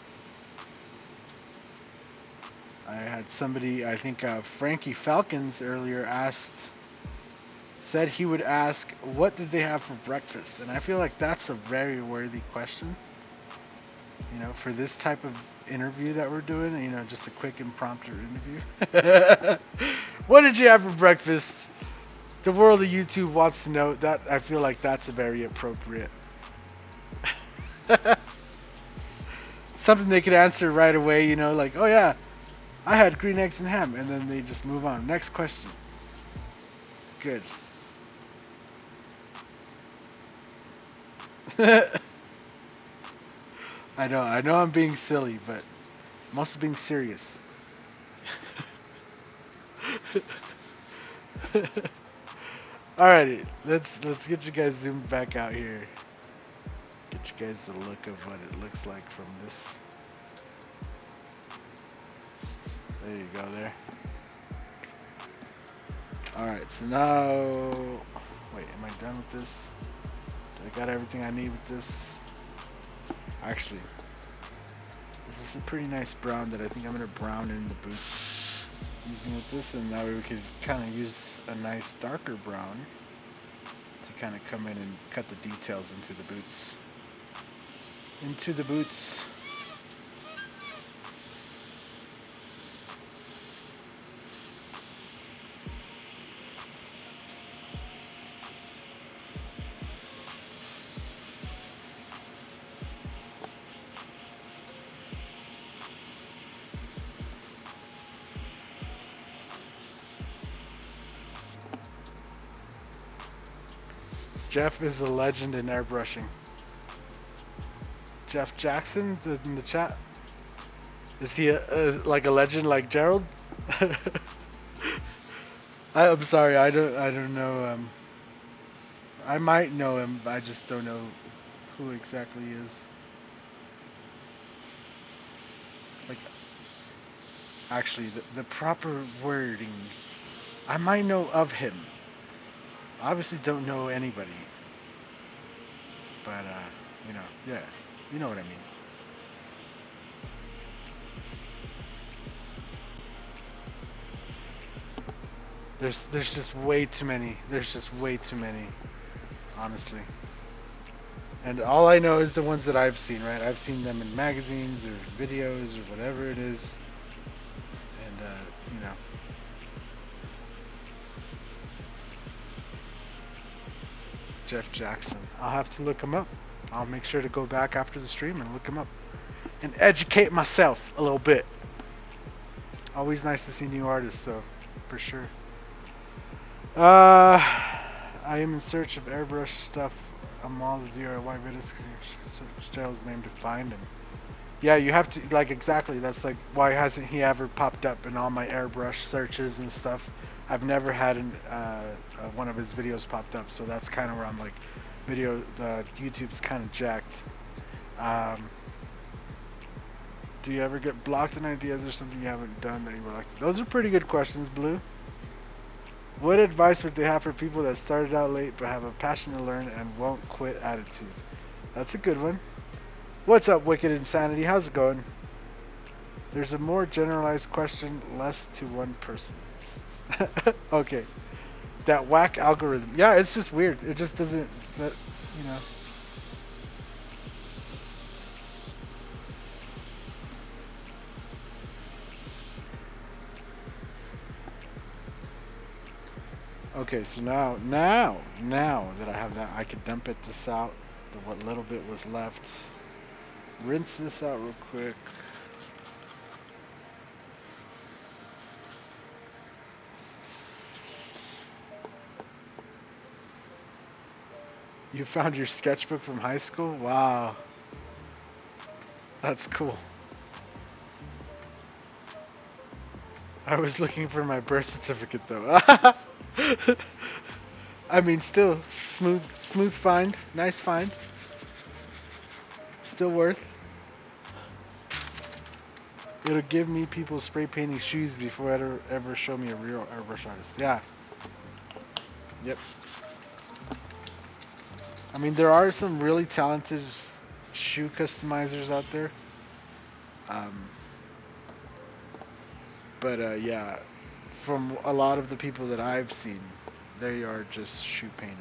I had somebody, I think Frankie Falcons earlier said he would ask, what did they have for breakfast? And I feel like that's a very worthy question, you know, for this type of interview that we're doing, you know, just a quick impromptu interview. What did you have for breakfast? The world of YouTube wants to know that. I feel like that's a very appropriate something they could answer right away, you know, like, oh yeah, I had green eggs and ham, and then they just move on. Next question. Good. I know I'm being silly, but I'm also being serious. Alrighty, let's get you guys zoomed back out here. Get you guys a look of what it looks like from this. There you go there. Alright, so now, wait, am I done with this? Do I got everything I need with this? Actually, this is a pretty nice brown that I think I'm going to brown in the boots using with this, and that way we could kind of use a nice darker brown to kind of come in and cut the details into the boots. Jeff is a legend in airbrushing. Jeff Jackson in the chat. Is he like a legend like Gerald? I'm sorry, I don't know. I might know him, but I just don't know who exactly he is. Like, actually, the proper wording. I might know of him. Obviously, don't know anybody, but yeah, you know what I mean. There's just way too many. There's just way too many, honestly. And all I know is the ones that I've seen, right? I've seen them in magazines or videos or whatever it is. And, Jeff Jackson. I'll have to look him up. I'll make sure to go back after the stream and look him up. And educate myself a little bit. Always nice to see new artists, so, for sure. I am in search of airbrush stuff. I'm all the DIY videos. Style's name to find him. Yeah, you have to, like, exactly. That's like, why hasn't he ever popped up in all my airbrush searches and stuff? I've never had one of his videos popped up, so that's kind of where I'm like, YouTube's kind of jacked. Do you ever get blocked on ideas or something you haven't done that you would like to? Those are pretty good questions, Blue. What advice would they have for people that started out late but have a passion to learn and won't quit attitude? That's a good one. What's up, Wicked Insanity? How's it going? There's a more generalized question, less to one person. Okay. That whack algorithm. Yeah, it's just weird. It just doesn't, you know. Okay, so now that I have that, I could dump this out, what little bit was left. Rinse this out real quick. You found your sketchbook from high school? Wow. That's cool. I was looking for my birth certificate though. I mean, still smooth find, nice find. Still worth. It'll give me people spray painting shoes before it ever show me a real airbrush artist. Yeah. Yep. I mean, there are some really talented shoe customizers out there. But yeah, from a lot of the people that I've seen, they are just shoe painters.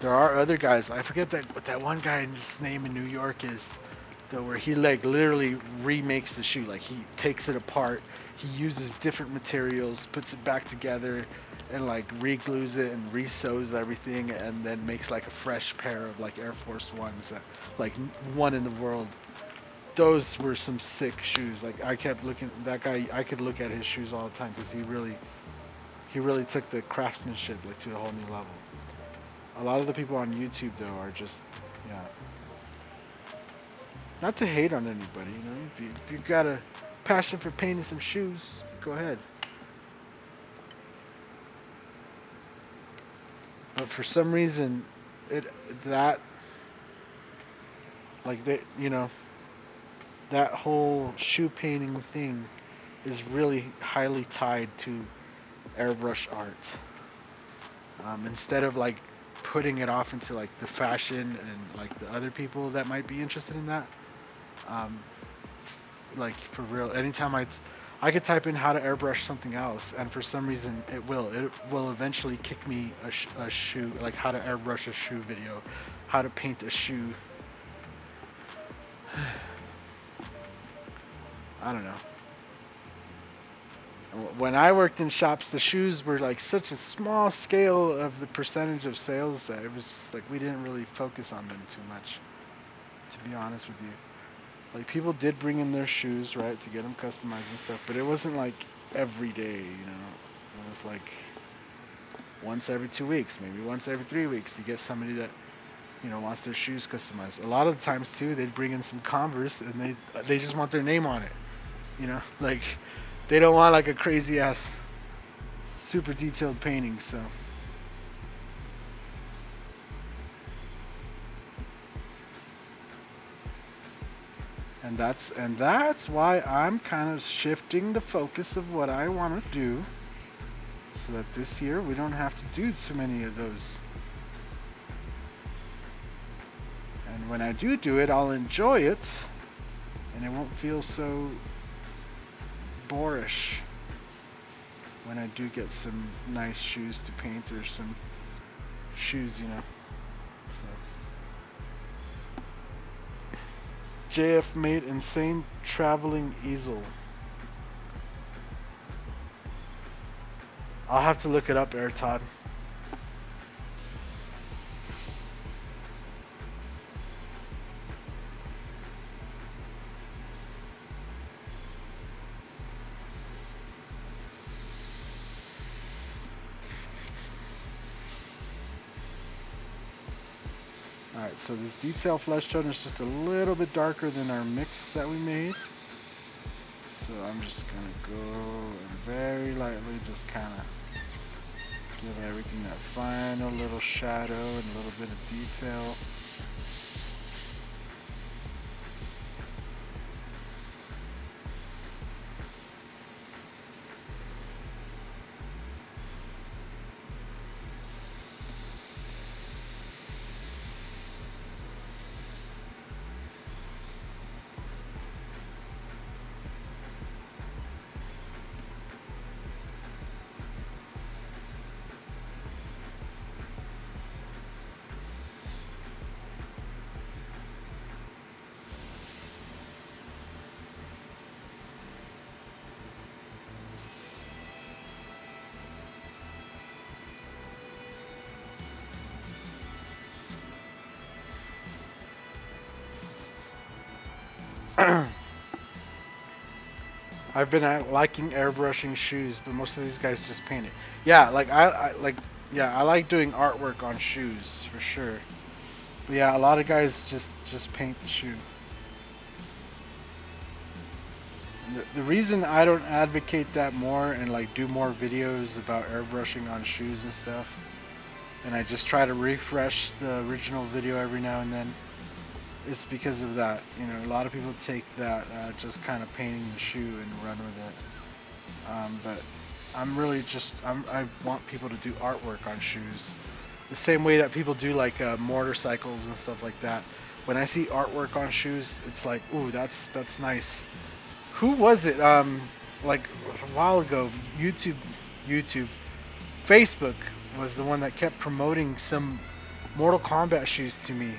There are other guys. I forget what that one guy's name in New York is, though, where he like literally remakes the shoe. Like he takes it apart, he uses different materials, puts it back together, and like re-glues it and re-sews everything, and then makes like a fresh pair of like Air Force Ones, like one in the world. Those were some sick shoes. Like I kept looking, that guy, I could look at his shoes all the time because he really took the craftsmanship like to a whole new level. A lot of the people on YouTube though are just, yeah. Not to hate on anybody, you know. If you got a passion for painting some shoes, go ahead. But for some reason, that whole shoe painting thing is really highly tied to airbrush art. Instead of like putting it off into like the fashion and like the other people that might be interested in that, like for real, anytime I could type in how to airbrush something else, and for some reason it will eventually kick me a shoe, like how to airbrush a shoe video, how to paint a shoe. I don't know. When I worked in shops, the shoes were like such a small scale of the percentage of sales that it was just like we didn't really focus on them too much, to be honest with you. Like people did bring in their shoes, right, to get them customized and stuff, but it wasn't like every day, you know. It was like once every 2 weeks, maybe once every 3 weeks, you get somebody that, you know, wants their shoes customized. A lot of the times too, they'd bring in some Converse and they just want their name on it. You know, like they don't want like a crazy ass, super detailed painting. So. And that's why I'm kind of shifting the focus of what I want to do, so that this year we don't have to do so many of those. And when I do it, I'll enjoy it, and it won't feel so boorish when I do get some nice shoes to paint, or some shoes, you know. So JF made insane traveling easel. I'll have to look it up, Air Todd. Alright, so this detail flesh tone is just a little bit darker than our mix that we made. So I'm just gonna go and very lightly just kind of give everything that final little shadow and a little bit of detail. I've been liking airbrushing shoes, but most of these guys just paint it. Yeah, like I like doing artwork on shoes for sure. But yeah, a lot of guys just paint the shoe. The reason I don't advocate that more and like do more videos about airbrushing on shoes and stuff, and I just try to refresh the original video every now and then, is because of that. You know, a lot of people take that just kind of painting the shoe and run with it. But I'm really I want people to do artwork on shoes, the same way that people do like motorcycles and stuff like that. When I see artwork on shoes, it's like, ooh, that's nice. Who was it? Like a while ago, YouTube, Facebook was the one that kept promoting some Mortal Kombat shoes to me.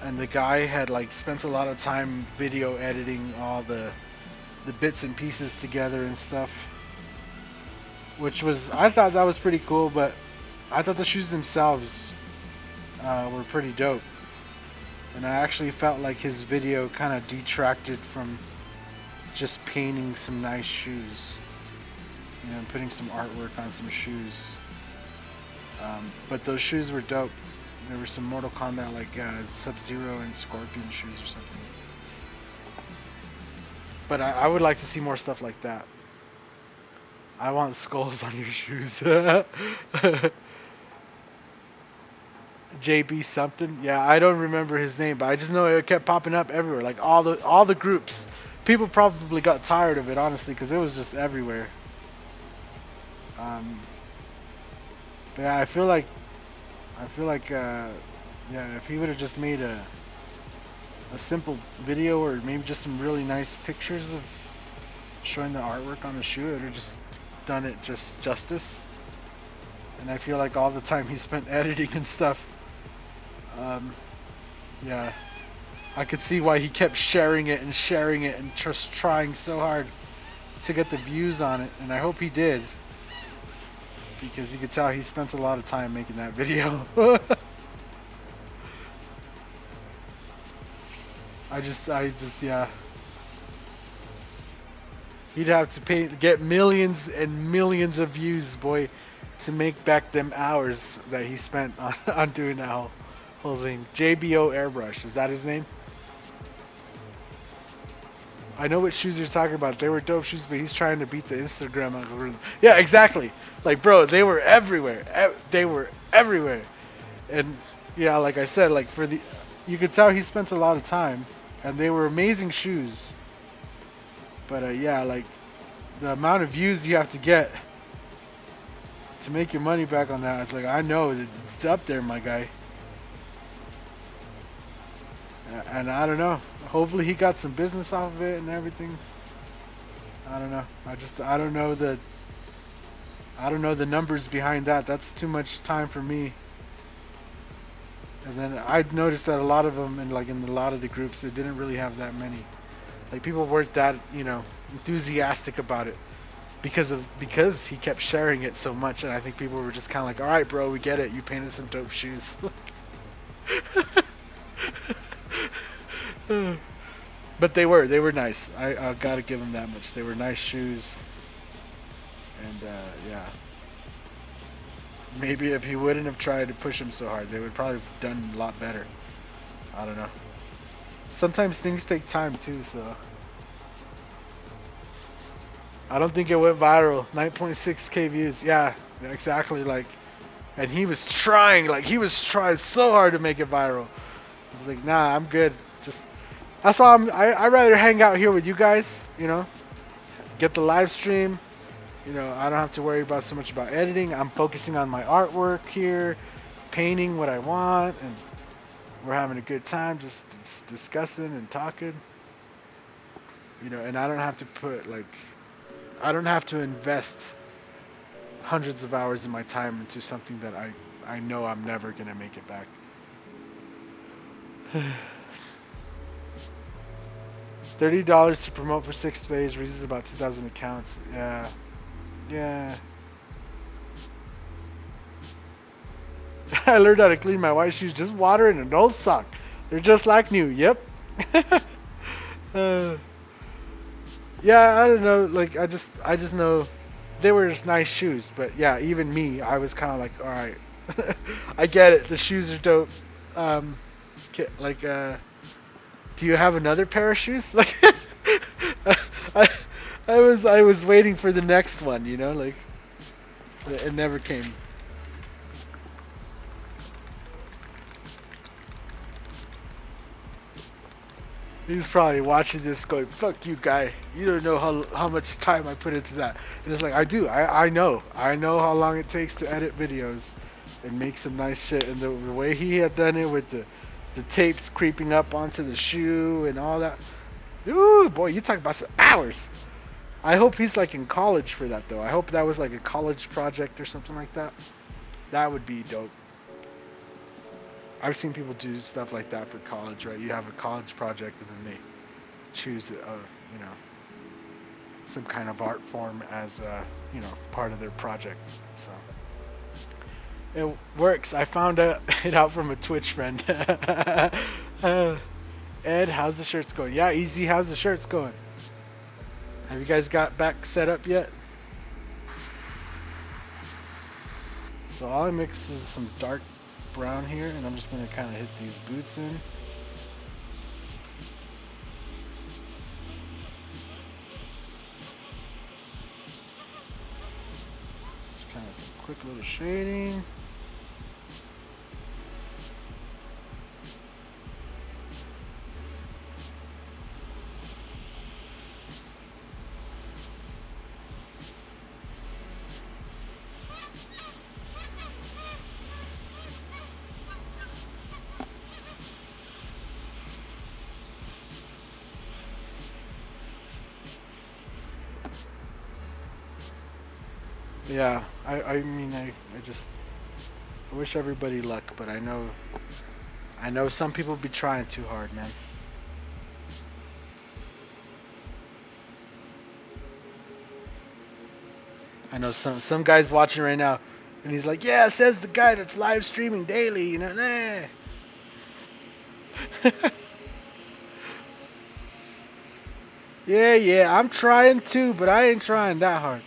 And the guy had like spent a lot of time video editing all the bits and pieces together and stuff, which was, I thought that was pretty cool, but I thought the shoes themselves were pretty dope. And I actually felt like his video kind of detracted from just painting some nice shoes, you know, putting some artwork on some shoes. But those shoes were dope. There were some Mortal Kombat like Sub-Zero and Scorpion shoes or something. But I would like to see more stuff like that. I want skulls on your shoes. JB something. Yeah, I don't remember his name, but I just know it kept popping up everywhere. Like all the groups. People probably got tired of it, honestly, because it was just everywhere. But yeah, I feel like yeah, if he would have just made a simple video, or maybe just some really nice pictures of showing the artwork on the shoe, it would have just done it justice. And I feel like all the time he spent editing and stuff, yeah, I could see why he kept sharing it and just trying so hard to get the views on it, and I hope he did, because you could tell he spent a lot of time making that video. I just, yeah. He'd have to get millions and millions of views, boy, to make back them hours that he spent on doing that whole thing. JBO Airbrush, is that his name? I know what shoes you're talking about. They were dope shoes, but he's trying to beat the Instagram algorithm. Yeah, exactly. Like, bro, they were everywhere. They were everywhere. And yeah, like I said, like you could tell he spent a lot of time, and they were amazing shoes. But yeah, like the amount of views you have to get to make your money back on that, it's like I know it's up there, my guy. And I don't know. Hopefully he got some business off of it and everything. I don't know. I don't know the numbers behind that. That's too much time for me. And then I noticed that a lot of them, in a lot of the groups, they didn't really have that many. Like people weren't that, enthusiastic about it because he kept sharing it so much, and I think people were just kind of like, all right, bro, we get it. You painted some dope shoes. But they were nice. I gotta give them that much. They were nice shoes, and yeah. Maybe if he wouldn't have tried to push them so hard, they would probably have done a lot better. I don't know. Sometimes things take time too, so. I don't think it went viral. 9.6k views. Yeah, exactly. And he was trying so hard to make it viral. I was like, nah, I'm good. That's why I'd rather hang out here with you guys, get the live stream. I don't have to worry about so much about editing. I'm focusing on my artwork here, painting what I want, and we're having a good time just discussing and talking. And I don't have to I don't have to invest hundreds of hours of my time into something that I know I'm never going to make it back. $30 to promote for 6 days raises about 2,000 accounts. Yeah. I learned how to clean my white shoes. Just water and an old sock. They're just like new. Yep. Yeah, I don't know. I just know they were just nice shoes. But yeah, even me, I was kind of like, all right, I get it. The shoes are dope. Do you have another pair of shoes? I was waiting for the next one, it never came. He's probably watching this going, fuck you, guy. You don't know how much time I put into that. And it's like, I do. I know. I know how long it takes to edit videos and make some nice shit. And the way he had done it with the tapes creeping up onto the shoe and all that. Ooh, boy, you talk about some hours. I hope he's in college for that, though. I hope that was a college project or something like that. That would be dope. I've seen people do stuff like that for college, right? You have a college project and then they choose, some kind of art form as, part of their project. So it works. I found it out from a Twitch friend. Ed, how's the shirts going? Yeah, easy. How's the shirts going? Have you guys got back set up yet? So all I mix is some dark brown here, and I'm just going to kind of hit these boots in. Just kind of some quick little shading. Yeah, I mean, I wish everybody luck, but I know some people be trying too hard, man. I know some guy's watching right now, and he's like, yeah, says the guy that's live streaming daily, nah. Yeah, I'm trying too, but I ain't trying that hard.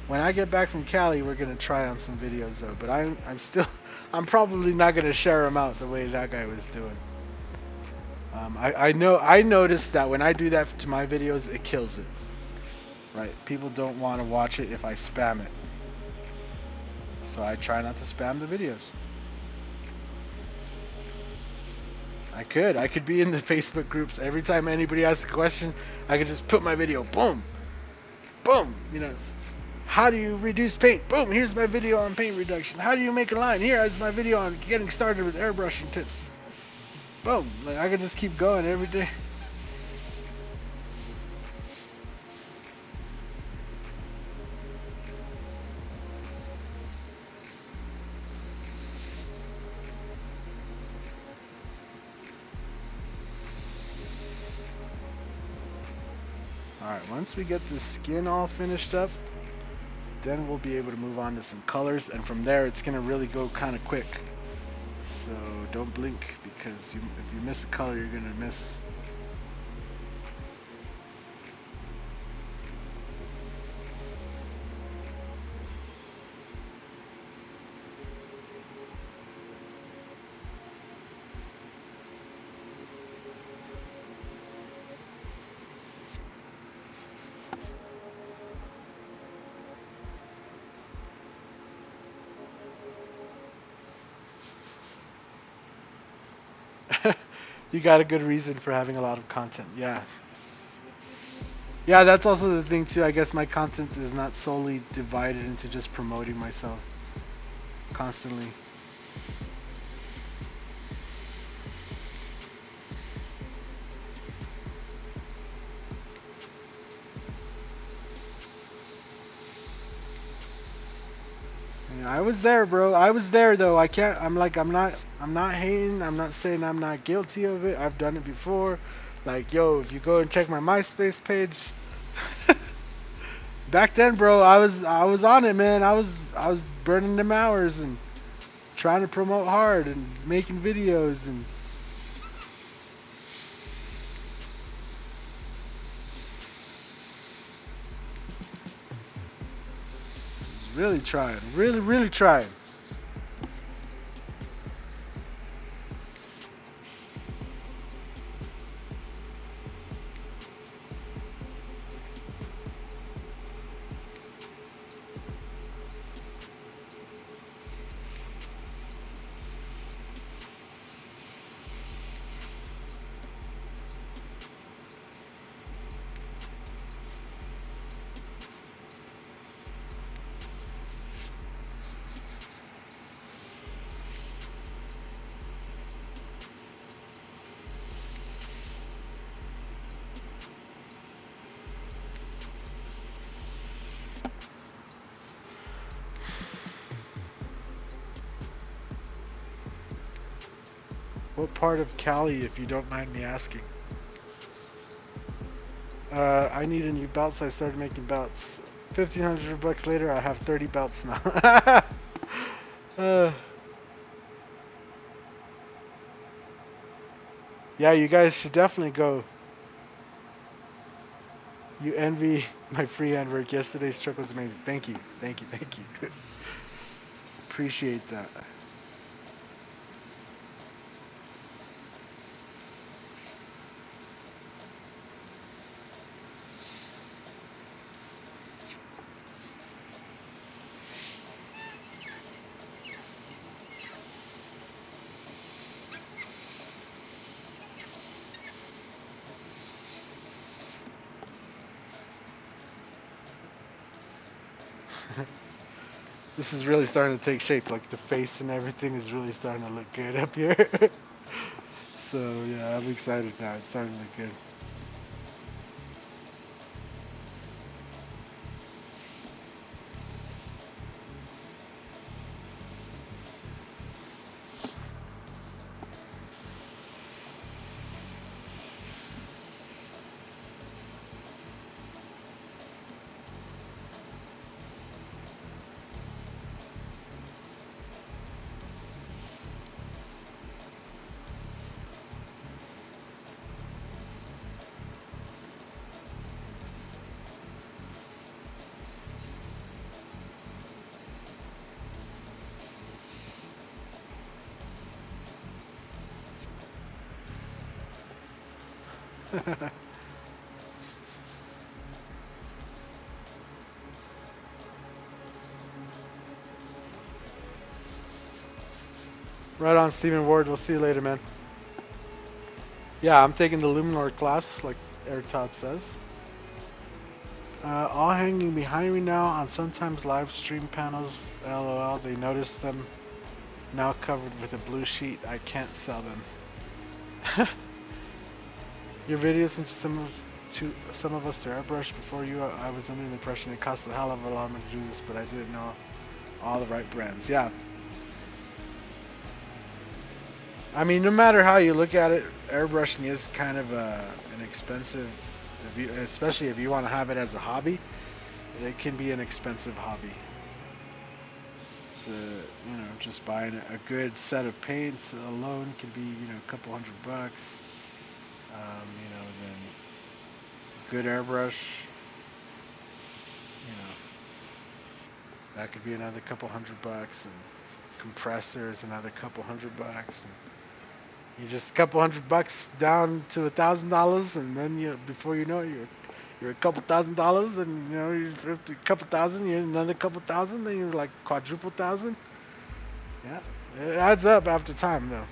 When I get back from Cali, we're gonna try on some videos though. But I'm probably not gonna share them out the way that guy was doing. I noticed that when I do that to my videos, it kills it. Right? People don't want to watch it if I spam it. So I try not to spam the videos. I could be in the Facebook groups. Every time anybody asks a question, I could just put my video, boom, boom, how do you reduce paint? Boom, here's my video on paint reduction. How do you make a line? Here is my video on getting started with airbrushing tips. Boom, like I could just keep going every day. Alright, once we get the skin all finished up, then we'll be able to move on to some colors, and from there it's going to really go kind of quick. So don't blink, because if you miss a color, you're going to miss. You got a good reason for having a lot of content, yeah. Yeah, that's also the thing too. I guess my content is not solely divided into just promoting myself constantly. Yeah, I was there, bro. I was there though. I'm not hating. I'm not saying I'm not guilty of it. I've done it before. Like, yo, if you go and check my MySpace page, back then, bro, I was on it, man. I was burning them hours and trying to promote hard and making videos and really trying, really trying. What part of Cali, if you don't mind me asking? I need a new belt, so I started making belts. $1,500 later, I have 30 belts now. Yeah, you guys should definitely go. You envy my freehand work. Yesterday's truck was amazing. Thank you. Appreciate that. This is really starting to take shape. Like the face and everything is really starting to look good up here. So yeah, I'm excited now. It's starting to look good. Right on, Stephen Ward. We'll see you later, man. Yeah, I'm taking the Luminor class, like Eric Todd says. All hanging behind me now on sometimes live stream panels. LOL. They notice them now covered with a blue sheet. I can't sell them. Your videos into some of us to airbrush before you. I was under the impression it cost a hell of a lot of money to do this, but I didn't know all the right brands. Yeah. I mean, no matter how you look at it, airbrushing is kind of an expensive, especially if you want to have it as a hobby. It can be an expensive hobby. So, you know, just buying a good set of paints alone can be, you know, a couple $100. You know, then good airbrush, you know, that could be another couple $100, and compressor is another couple $100, and you just a couple $100 down to $1,000, and then you, before you know it, you're a couple $1,000, and you know you're a couple thousand, you're another couple thousand, then you're like quadruple thousand. Yeah, it adds up after time, though.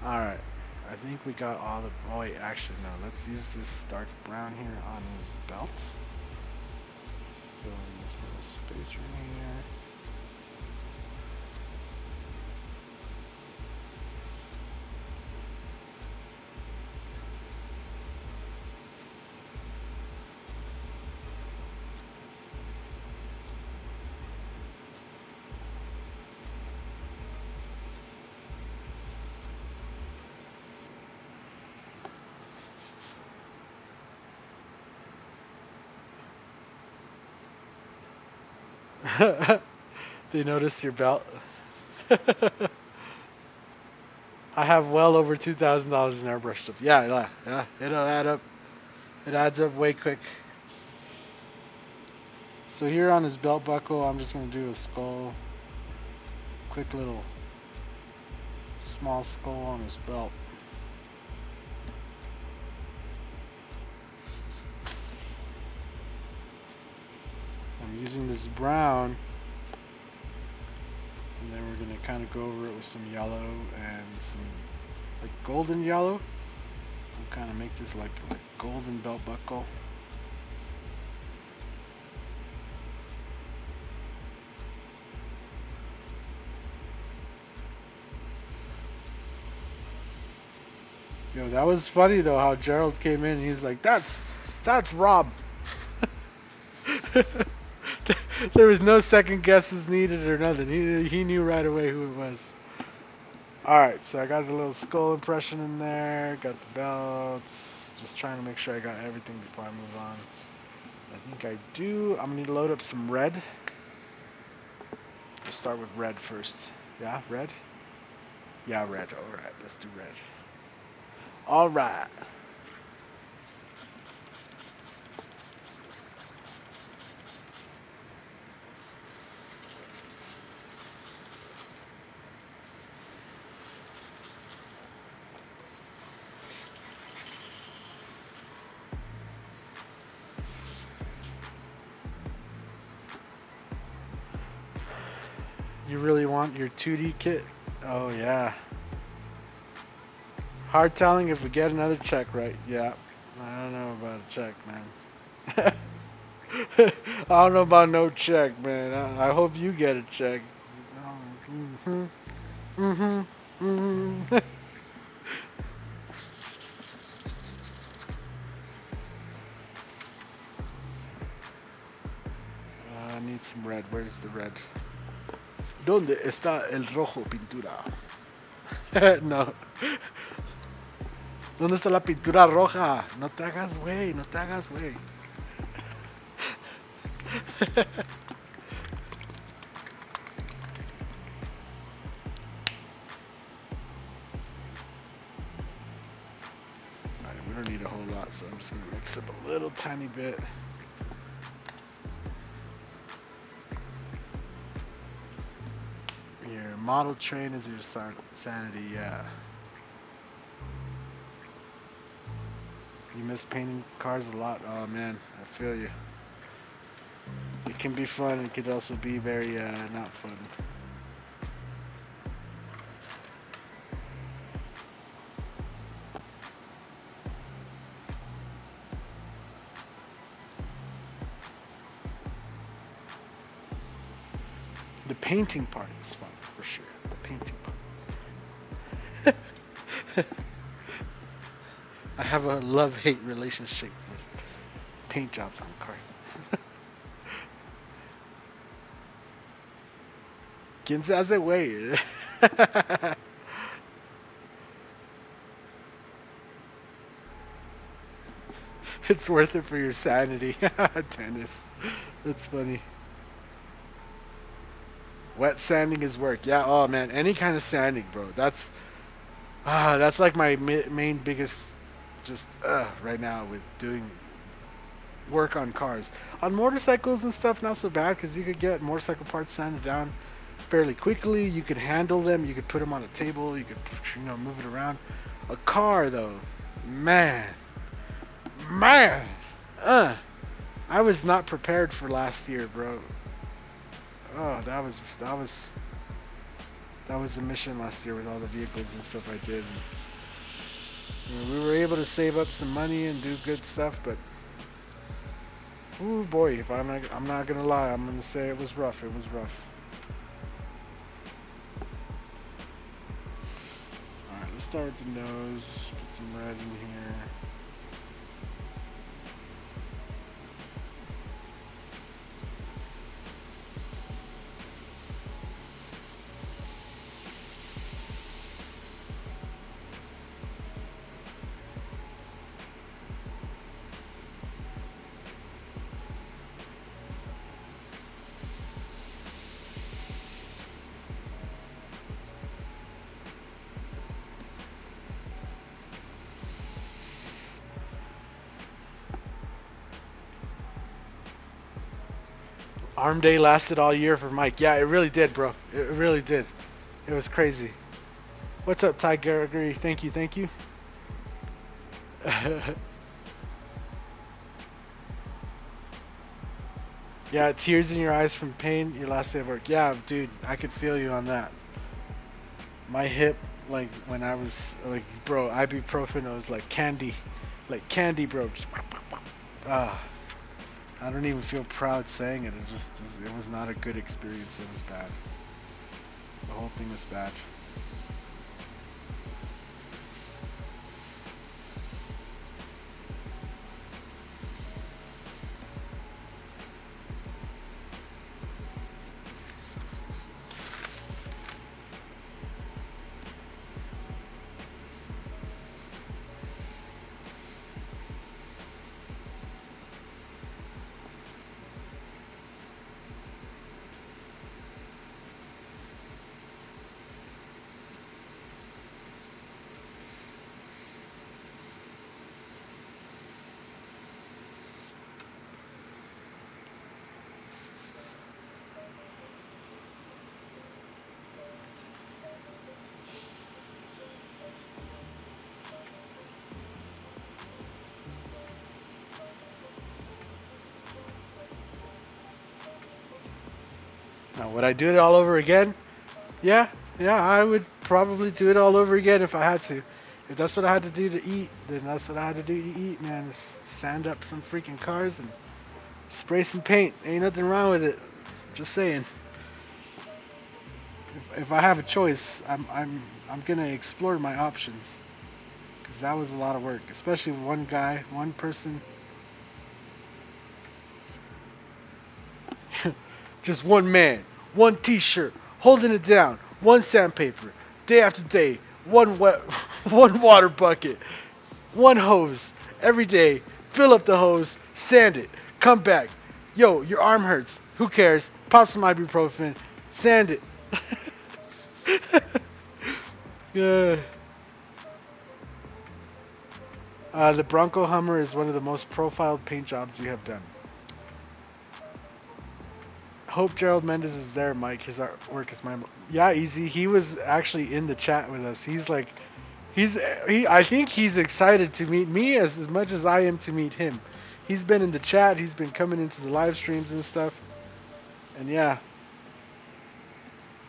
Alright, I think we got all the, oh wait, actually no, let's use this dark brown here on his belt. Fill in this little space right here. Do you notice your belt? I have well over $2,000 in airbrush stuff. Yeah, it'll add up. It adds up way quick. So here on his belt buckle, I'm just gonna do a skull. Quick little small skull on his belt. I'm using this brown, and then we're gonna kind of go over it with some yellow and some like golden yellow. We'll kind of make this like golden belt buckle. Yo, that was funny though how Gerald came in. He's like, that's Rob. There was no second guesses needed or nothing. He knew right away who it was. Alright, so I got the little skull impression in there, got the belts, just trying to make sure I got everything before I move on. I think I do. I'm gonna need to load up some red. We'll start with red first. Yeah, red? Yeah, red. Alright, let's do red. Alright. You really want your 2D kit? Oh yeah. Hard telling if we get another check right. Yeah. I don't know about a check, man. I don't know about no check, man. I hope you get a check. Mm-hmm. Mm-hmm. Mm-hmm. I need some red. Where's the red? ¿Dónde está el rojo pintura? No. ¿Dónde está la pintura roja? No te hagas güey, no te hagas güey. Alright, we don't need a whole lot, so I'm just gonna mix up a little tiny bit. Your model train is your sanity, yeah. You miss painting cars a lot? Oh man, I feel you. It can be fun, it could also be very not fun. The painting part is fun, for sure. The painting part. I have a love-hate relationship with paint jobs on cars. ¿Quién se hace güey? It's worth it for your sanity. Tennis. That's funny. Wet sanding is work. Yeah, oh man, any kind of sanding, bro. That's like my main biggest just right now with doing work on cars. On motorcycles and stuff, not so bad because you could get motorcycle parts sanded down fairly quickly. You could handle them. You could put them on a table. You could, move it around. A car, though, man, I was not prepared for last year, bro. Oh, that was a mission last year with all the vehicles and stuff I did. And, we were able to save up some money and do good stuff, but oh boy, if I'm not gonna lie, I'm gonna say it was rough. It was rough. All right, let's start with the nose. Put some red in here. Arm day lasted all year for Mike. Yeah, it really did, bro. It really did. It was crazy. What's up, Ty Gregory? Thank you, thank you. Yeah, tears in your eyes from pain your last day of work. Yeah, dude, I could feel you on that. My hip, like when I was like, bro, ibuprofen, it was like candy, bro. Just, I don't even feel proud saying it. It was not a good experience. It was bad. The whole thing was bad. Now, would I do it all over again? Yeah, I would probably do it all over again if I had to. If that's what I had to do to eat, then that's what I had to do to eat, man. Is sand up some freaking cars and spray some paint. Ain't nothing wrong with it. Just saying. If I have a choice, I'm gonna explore my options. Cause that was a lot of work, especially with one guy, one person. Just one man, one t-shirt, holding it down, one sandpaper, day after day, one water bucket, one hose, every day, fill up the hose, sand it, come back. Yo, your arm hurts. Who cares? Pop some ibuprofen, sand it. Yeah. The Bronco Hummer is one of the most profiled paint jobs you have done. Hope Gerald Mendez is there, Mike. His artwork is my. Yeah, easy. He was actually in the chat with us. He's like, I think he's excited to meet me as much as I am to meet him. He's been in the chat. He's been coming into the live streams and stuff. And yeah.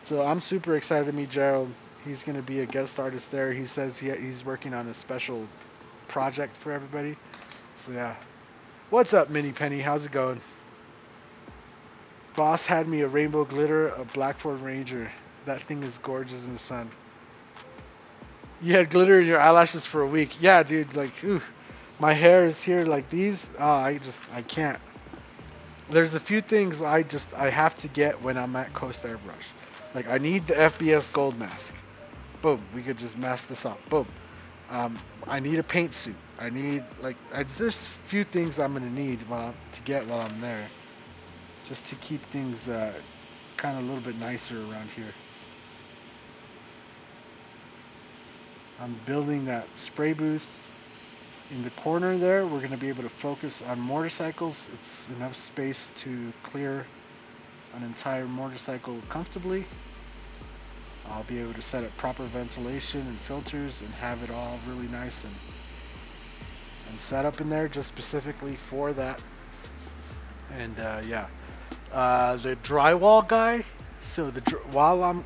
So I'm super excited to meet Gerald. He's going to be a guest artist there. He says he's working on a special project for everybody. So yeah. What's up, Mini Penny? How's it going? Boss had me a rainbow glitter, a Black Ford Ranger. That thing is gorgeous in the sun. You had glitter in your eyelashes for a week. Yeah, dude, like, ooh, my hair is here like these. I can't. There's a few things I have to get when I'm at Coast Airbrush. Like, I need the FBS gold mask. Boom, we could just mask this up. Boom. I need a paint suit. I need, like, there's a few things I'm gonna need to get while I'm there, just to keep things kind of a little bit nicer around here. I'm building that spray booth in the corner there. We're going to be able to focus on motorcycles. It's enough space to clear an entire motorcycle comfortably. I'll be able to set up proper ventilation and filters and have it all really nice and set up in there just specifically for that. And yeah, the drywall guy. So while I'm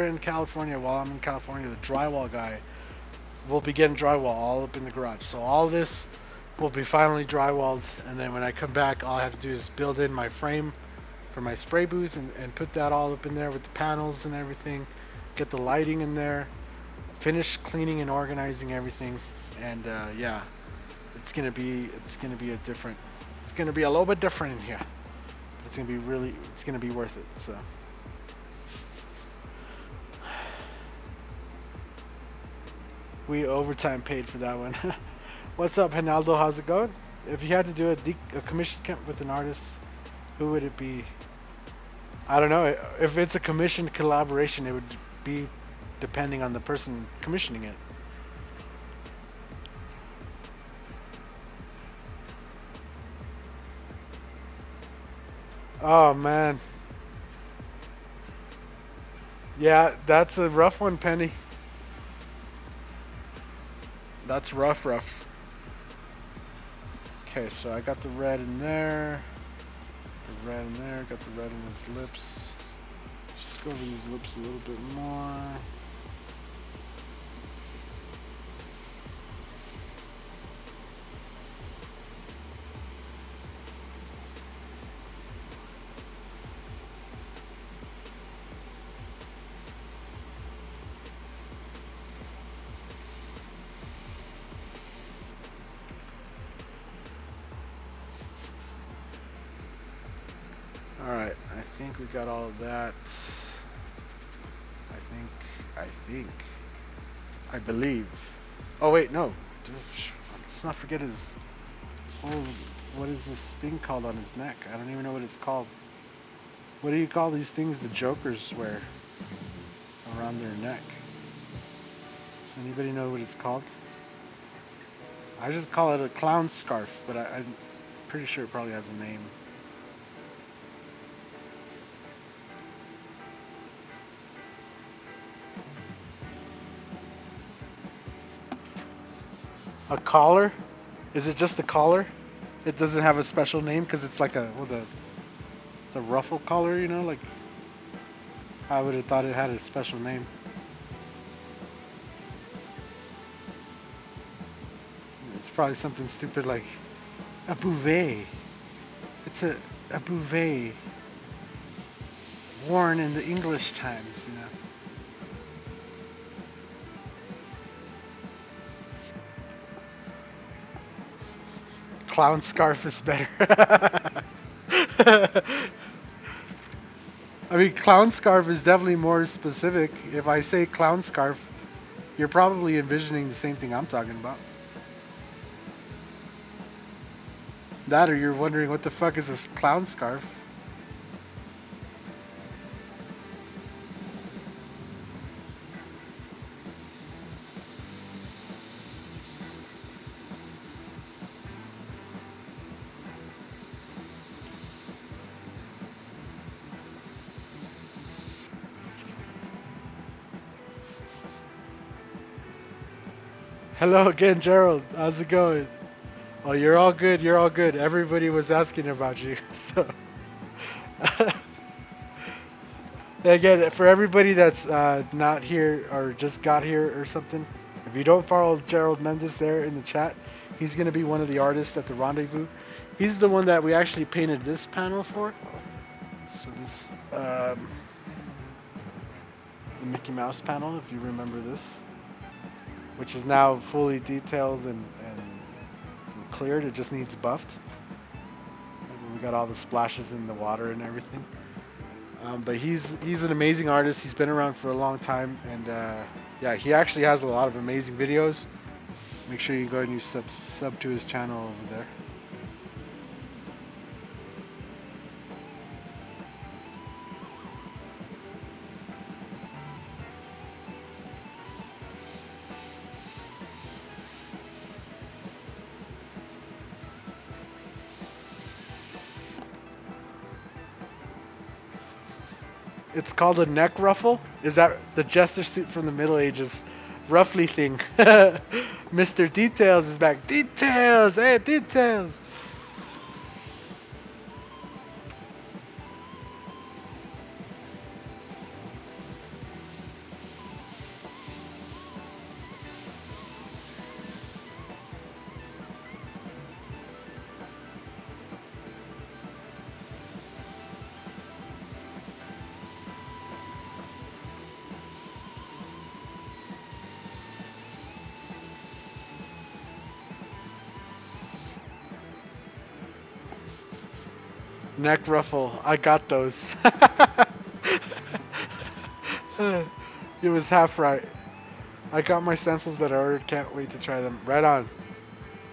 in California, the drywall guy will be getting drywall all up in the garage. So all this will be finally drywalled, and then when I come back, all I have to do is build in my frame for my spray booth and put that all up in there with the panels and everything. Get the lighting in there. Finish cleaning and organizing everything, and yeah, it's gonna be a little bit different in here. It's gonna be worth it. So. We overtime paid for that one. What's up, Hinaldo? How's it going? If you had to do a commission camp with an artist, who would it be? I don't know. If it's a commissioned collaboration, it would be depending on the person commissioning it. Oh, man. Yeah, that's a rough one, Penny. That's rough. Okay, so I got the red in there. Got the red in his lips. Let's just go over these lips a little bit more. Alright, I think we got all of that. I believe. Oh wait, no. Let's not forget his... Oh, what is this thing called on his neck? I don't even know what it's called. What do you call these things the Jokers wear around their neck? Does anybody know what it's called? I just call it a clown scarf, but I'm pretty sure it probably has a name. A collar? Is it just the collar? It doesn't have a special name because it's like the ruffle collar, you know? Like, I would have thought it had a special name. It's probably something stupid like a bouvet. It's a bouvet worn in the English times, you know? Clown scarf is better. I mean, clown scarf is definitely more specific. If I say clown scarf, you're probably envisioning the same thing I'm talking about. That, or you're wondering what the fuck is this clown scarf? Hello again, Gerald. How's it going? Oh, you're all good. You're all good. Everybody was asking about you. So, again, for everybody that's not here or just got here or something, if you don't follow Gerald Mendes there in the chat, he's going to be one of the artists at the Rendezvous. He's the one that we actually painted this panel for. So this, the Mickey Mouse panel, if you remember this, which is now fully detailed and cleared. It just needs buffed. We got all the splashes in the water and everything. But he's an amazing artist. He's been around for a long time, and yeah, he actually has a lot of amazing videos. Make sure you go and you sub to his channel over there. It's called a neck ruffle. Is that the jester suit from the Middle Ages? Roughly thing. Mr. Details is back. Details! Hey, Details! Neck ruffle. I got those. It was half right. I got my stencils that I ordered. Can't wait to try them. Right on.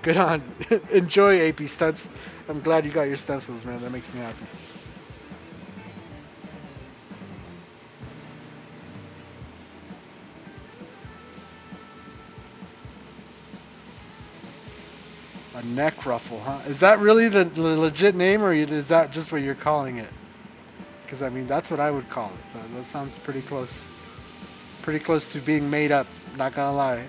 Good on. Enjoy, AP Stunts. I'm glad you got your stencils, man. That makes me happy. A neck ruffle, huh? Is that really the legit name, or is that just what you're calling it? Because, I mean, that's what I would call it. That sounds pretty close. Pretty close to being made up, not gonna lie.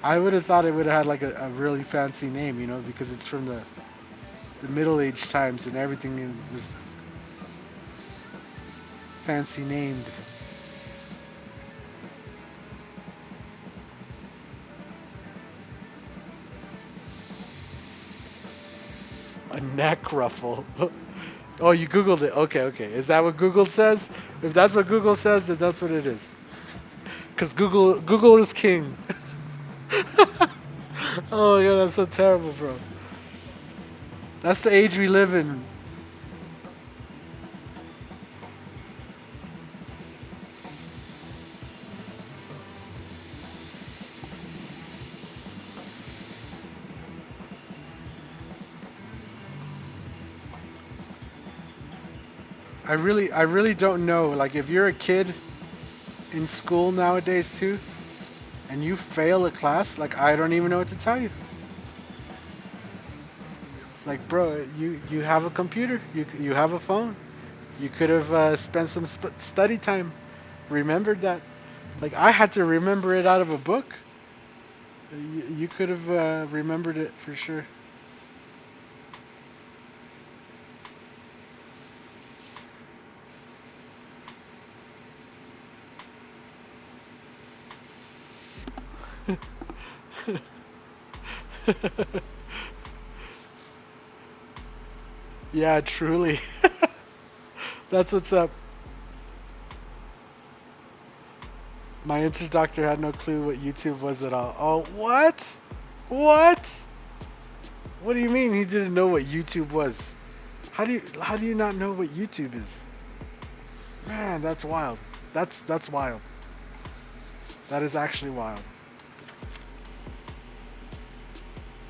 I would have thought it would have had like a really fancy name, you know, because it's from the Middle Age times and everything was fancy named. A neck ruffle. Oh, you Googled it. Okay, okay. Is that what Google says? If that's what Google says, then that's what it is. Because Google is king. Oh, yeah, that's so terrible, bro. That's the age we live in. I really don't know. Like, if you're a kid in school nowadays too, and you fail a class, like, I don't even know what to tell you. It's like, bro, you have a computer, you have a phone, you could have spent some study time, remembered that. Like, I had to remember it out of a book. You could have remembered it for sure. Yeah, truly. That's what's up. My interdoctor had no clue what YouTube was at all. Oh, what? What? What do you mean he didn't know what YouTube was? How do you not know what YouTube is? Man, that's wild. That's wild. That is actually wild.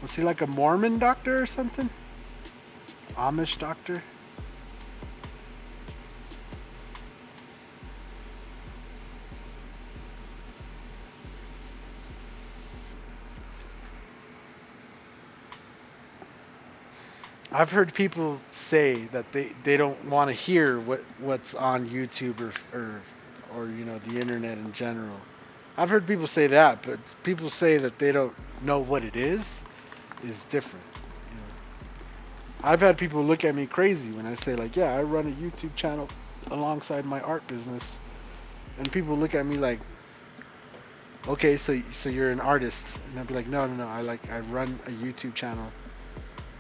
Was he like a Mormon doctor or something? Amish doctor? I've heard people say that they don't want to hear what's on YouTube or the internet in general. I've heard people say that, but people say that they don't know what it is different. You know, I've had people look at me crazy when I say like, yeah, I run a YouTube channel alongside my art business, and people look at me like, okay, so you're an artist, and I'd be like, no, I run a YouTube channel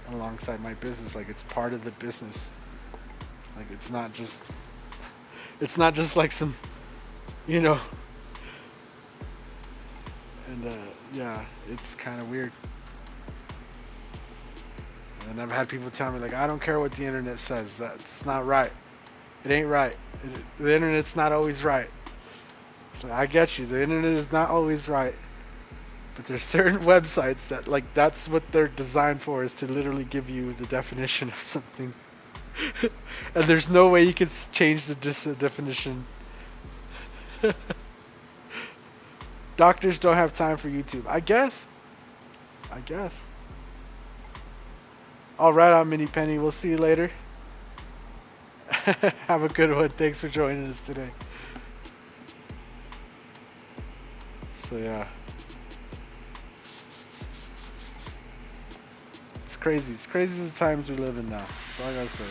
alongside my business, like it's part of the business, like it's not just like some, you know, and yeah, it's kind of weird. And I've had people tell me like, I don't care what the internet says, that's not right, it ain't right, the internet's not always right. So I get you, the internet is not always right. But there's certain websites that, like, that's what they're designed for, is to literally give you the definition of something. And there's no way you can change the definition. Doctors don't have time for YouTube. I guess. All right, I'm Mini Penny. We'll see you later. Have a good one. Thanks for joining us today. So, yeah. It's crazy. It's crazy the times we live in now. That's all I gotta say.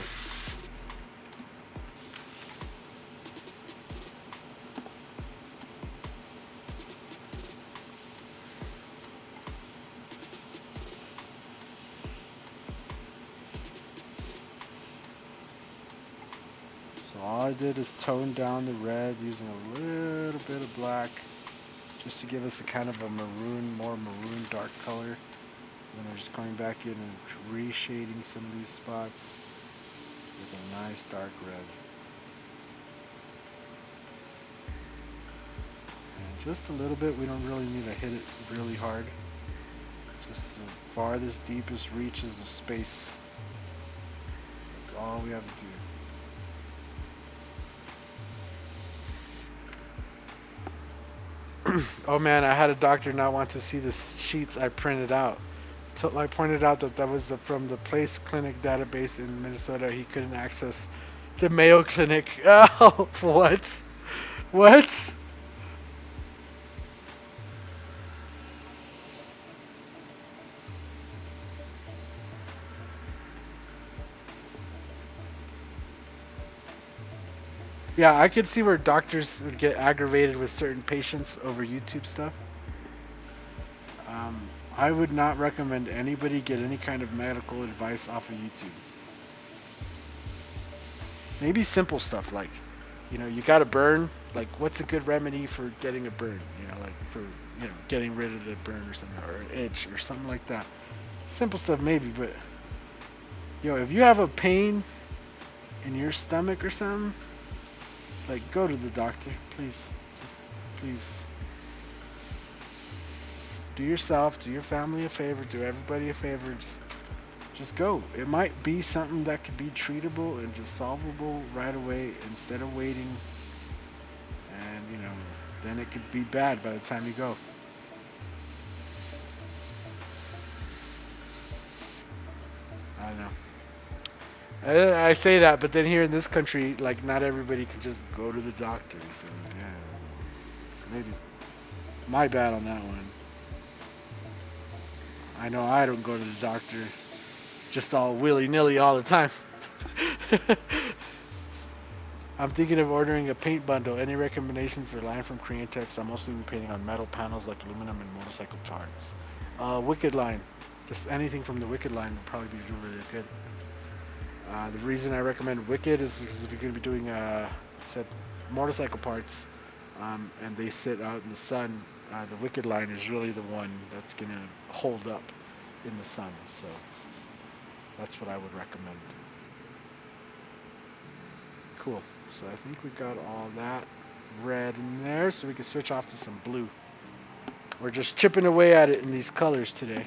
So all I did is tone down the red using a little bit of black, just to give us a kind of a maroon, more maroon dark color. Then I'm just going back in and reshading some of these spots with a nice dark red. And just a little bit, we don't really need to hit it really hard. Just the farthest, deepest reaches of space. That's all we have to do. Oh man, I had a doctor not want to see the sheets I printed out. So I pointed out that was from the Place Clinic database in Minnesota. He couldn't access the Mayo Clinic. Oh, what? What? Yeah, I could see where doctors would get aggravated with certain patients over YouTube stuff. I would not recommend anybody get any kind of medical advice off of YouTube. Maybe simple stuff like, you got a burn, like what's a good remedy for getting a burn? Like for, getting rid of the burn or something, or an itch or something like that. Simple stuff maybe, but, if you have a pain in your stomach or something, like go to the doctor, please. Just please. Do yourself, do your family a favor, do everybody a favor, just go. It might be something that could be treatable and just solvable right away instead of waiting, and then it could be bad by the time you go. I know. I say that, but then here in this country, like, not everybody can just go to the doctors, and yeah, it's maybe my bad on that one. I know I don't go to the doctor just all willy-nilly all the time. I'm thinking of ordering a paint bundle. Any recommendations? Or line from Createx. I'm mostly painting on metal panels like aluminum and motorcycle parts. Wicked line. Just anything from the Wicked line would probably be really good. The reason I recommend Wicked is because if you're going to be doing motorcycle parts, and they sit out in the sun, the Wicked line is really the one that's going to hold up in the sun. So that's what I would recommend. Cool. So I think we got all that red in there, so we can switch off to some blue. We're just chipping away at it in these colors today.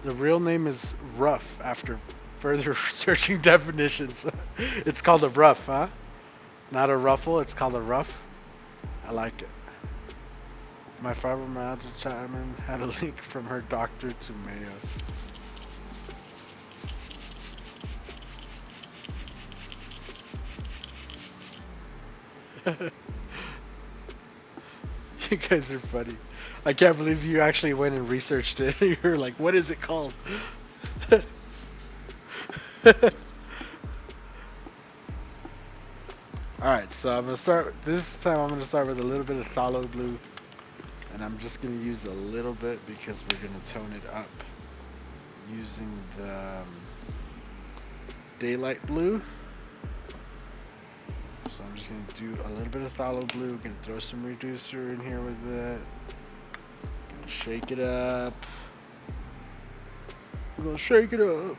The real name is rough after further searching definitions. It's called a rough, huh? Not a ruffle, it's called a rough. I like it. My fibromyalgia Chapman had a link from her doctor to Mayo's. You guys are funny. I can't believe you actually went and researched it. You're like, what is it called? Alright, so I'm gonna start this time I'm gonna start with a little bit of phthalo blue. And I'm just gonna use a little bit because we're gonna tone it up using the daylight blue. So I'm just gonna do a little bit of phthalo blue, gonna throw some reducer in here with it. Shake it up. We're gonna shake it up.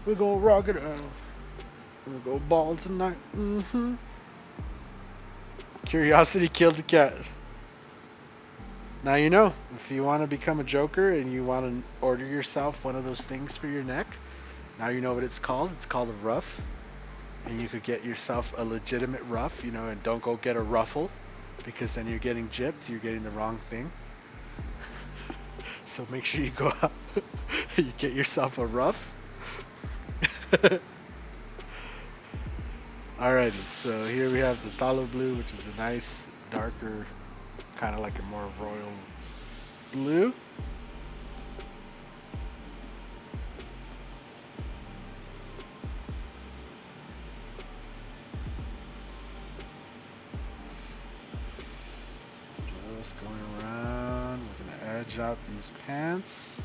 We're gonna rock it out. We're gonna go ball tonight. Curiosity killed the cat. Now you know, if you want to become a Joker and you want to order yourself one of those things for your neck, now you know what it's called. It's called a ruff. And you could get yourself a legitimate ruff, you know, and don't go get a ruffle, because then you're getting gypped, you're getting the wrong thing. So make sure you go out, you get yourself a ruff. Alrighty, so here we have the phthalo blue, which is a nice, darker, kind of like a more royal blue. Just going around, we're going to edge out these pants.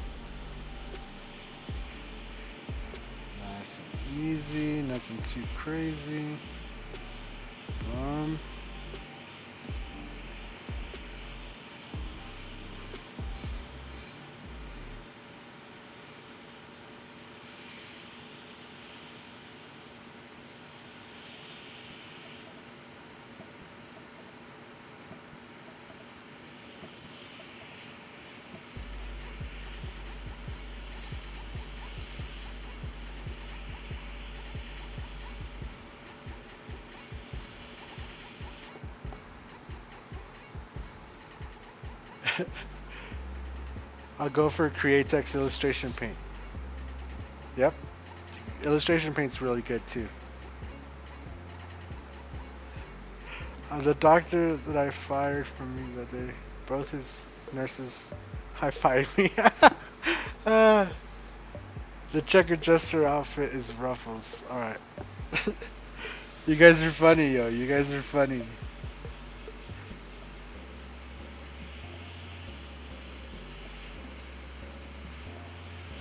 Nice and easy, nothing too crazy. Boom. I'll go for Createx illustration paint. Yep. Illustration paint's really good too. The doctor that I fired from me that day, both his nurses high-fived me. The checkered jester outfit is ruffles. Alright. You guys are funny, yo. You guys are funny.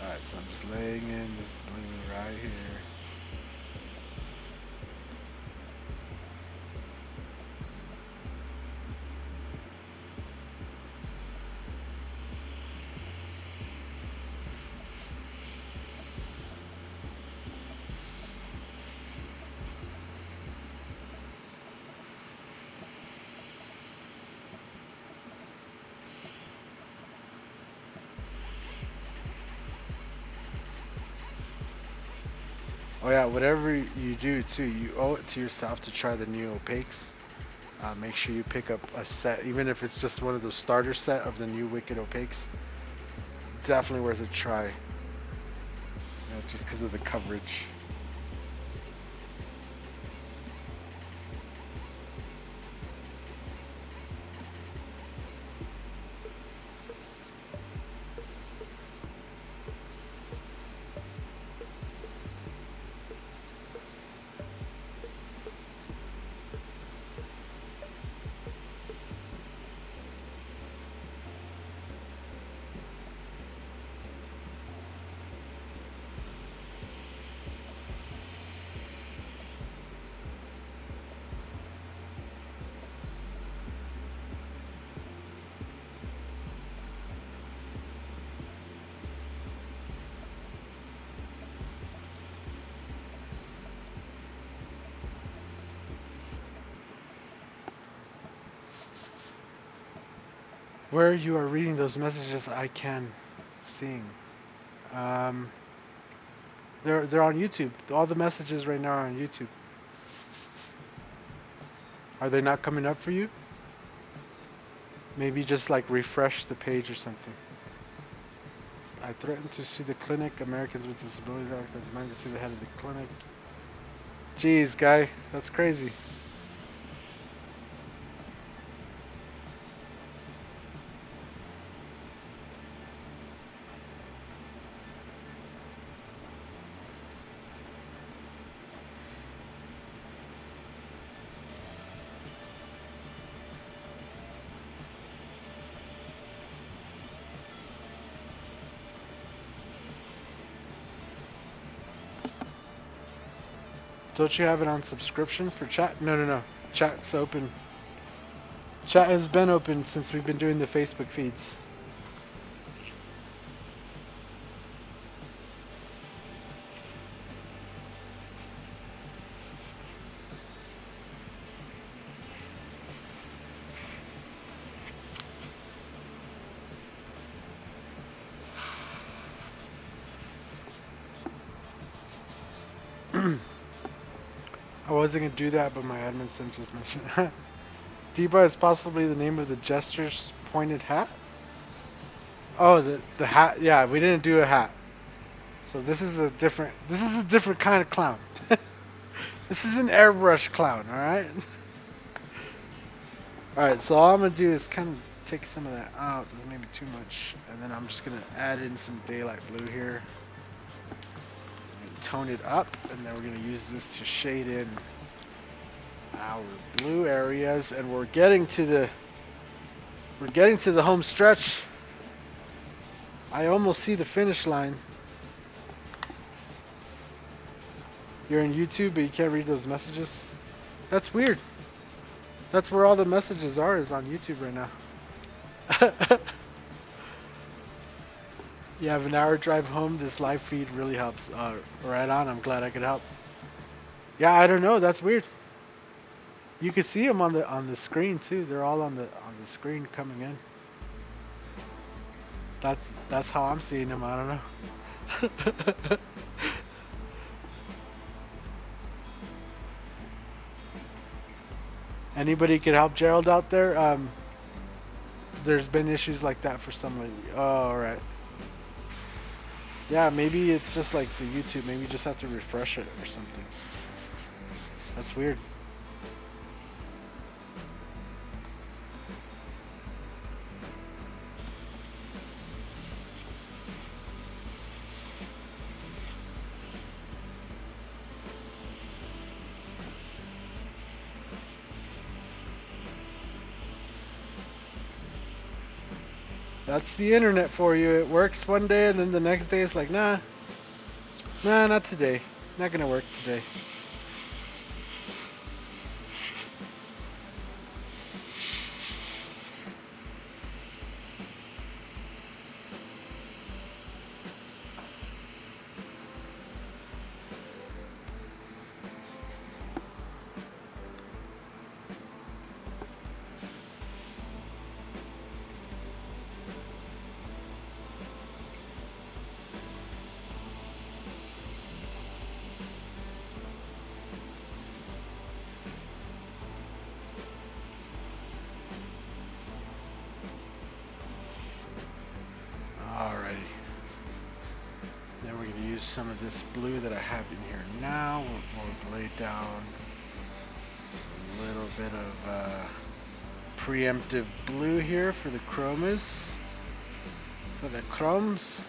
Alright, so I'm just laying in this blue right here. Oh yeah, whatever you do too, you owe it to yourself to try the new opaques. Make sure you pick up a set, even if it's just one of those starter set of the new Wicked opaques. Definitely worth a try. Just because of the coverage. Where you are reading those messages, I can sing. Um, they're on YouTube. All the messages right now are on YouTube. Are they not coming up for you? Maybe just like refresh the page or something. I threatened to sue the clinic. Americans with Disabilities Act. I demand to sue the head of the clinic. Jeez, guy, that's crazy. Don't you have it on subscription for chat? No. Chat's open. Chat has been open since we've been doing the Facebook feeds. I wasn't going to do that, but my admin sim just mentioned it. Diba is possibly the name of the gestures pointed hat? Oh, the hat. Yeah, we didn't do a hat. So this is a different kind of clown. This is an airbrush clown, alright? Alright, so all I'm going to do is kind of take some of that out. There's maybe too much. And then I'm just going to add in some daylight blue here. Tone it up, and then we're going to use this to shade in our blue areas, and we're getting to the home stretch. I almost see the finish line. You're in YouTube, but you can't read those messages. That's weird. That's where all the messages are, is on YouTube right now. You have an hour drive home. This live feed really helps. Right on. I'm glad I could help. Yeah, I don't know. That's weird. You can see them on the screen too. They're all on the screen coming in. That's how I'm seeing them. I don't know. Anybody could help Gerald out there? There's been issues like that for some lately. Oh, alright. Yeah, maybe it's just like the YouTube. Maybe you just have to refresh it or something. That's weird. That's the internet for you. It works one day and then the next day it's like, nah, not today. Not gonna work today. Some of this blue that I have in here now. We'll lay down a little bit of preemptive blue here for the chromas. For the chromes.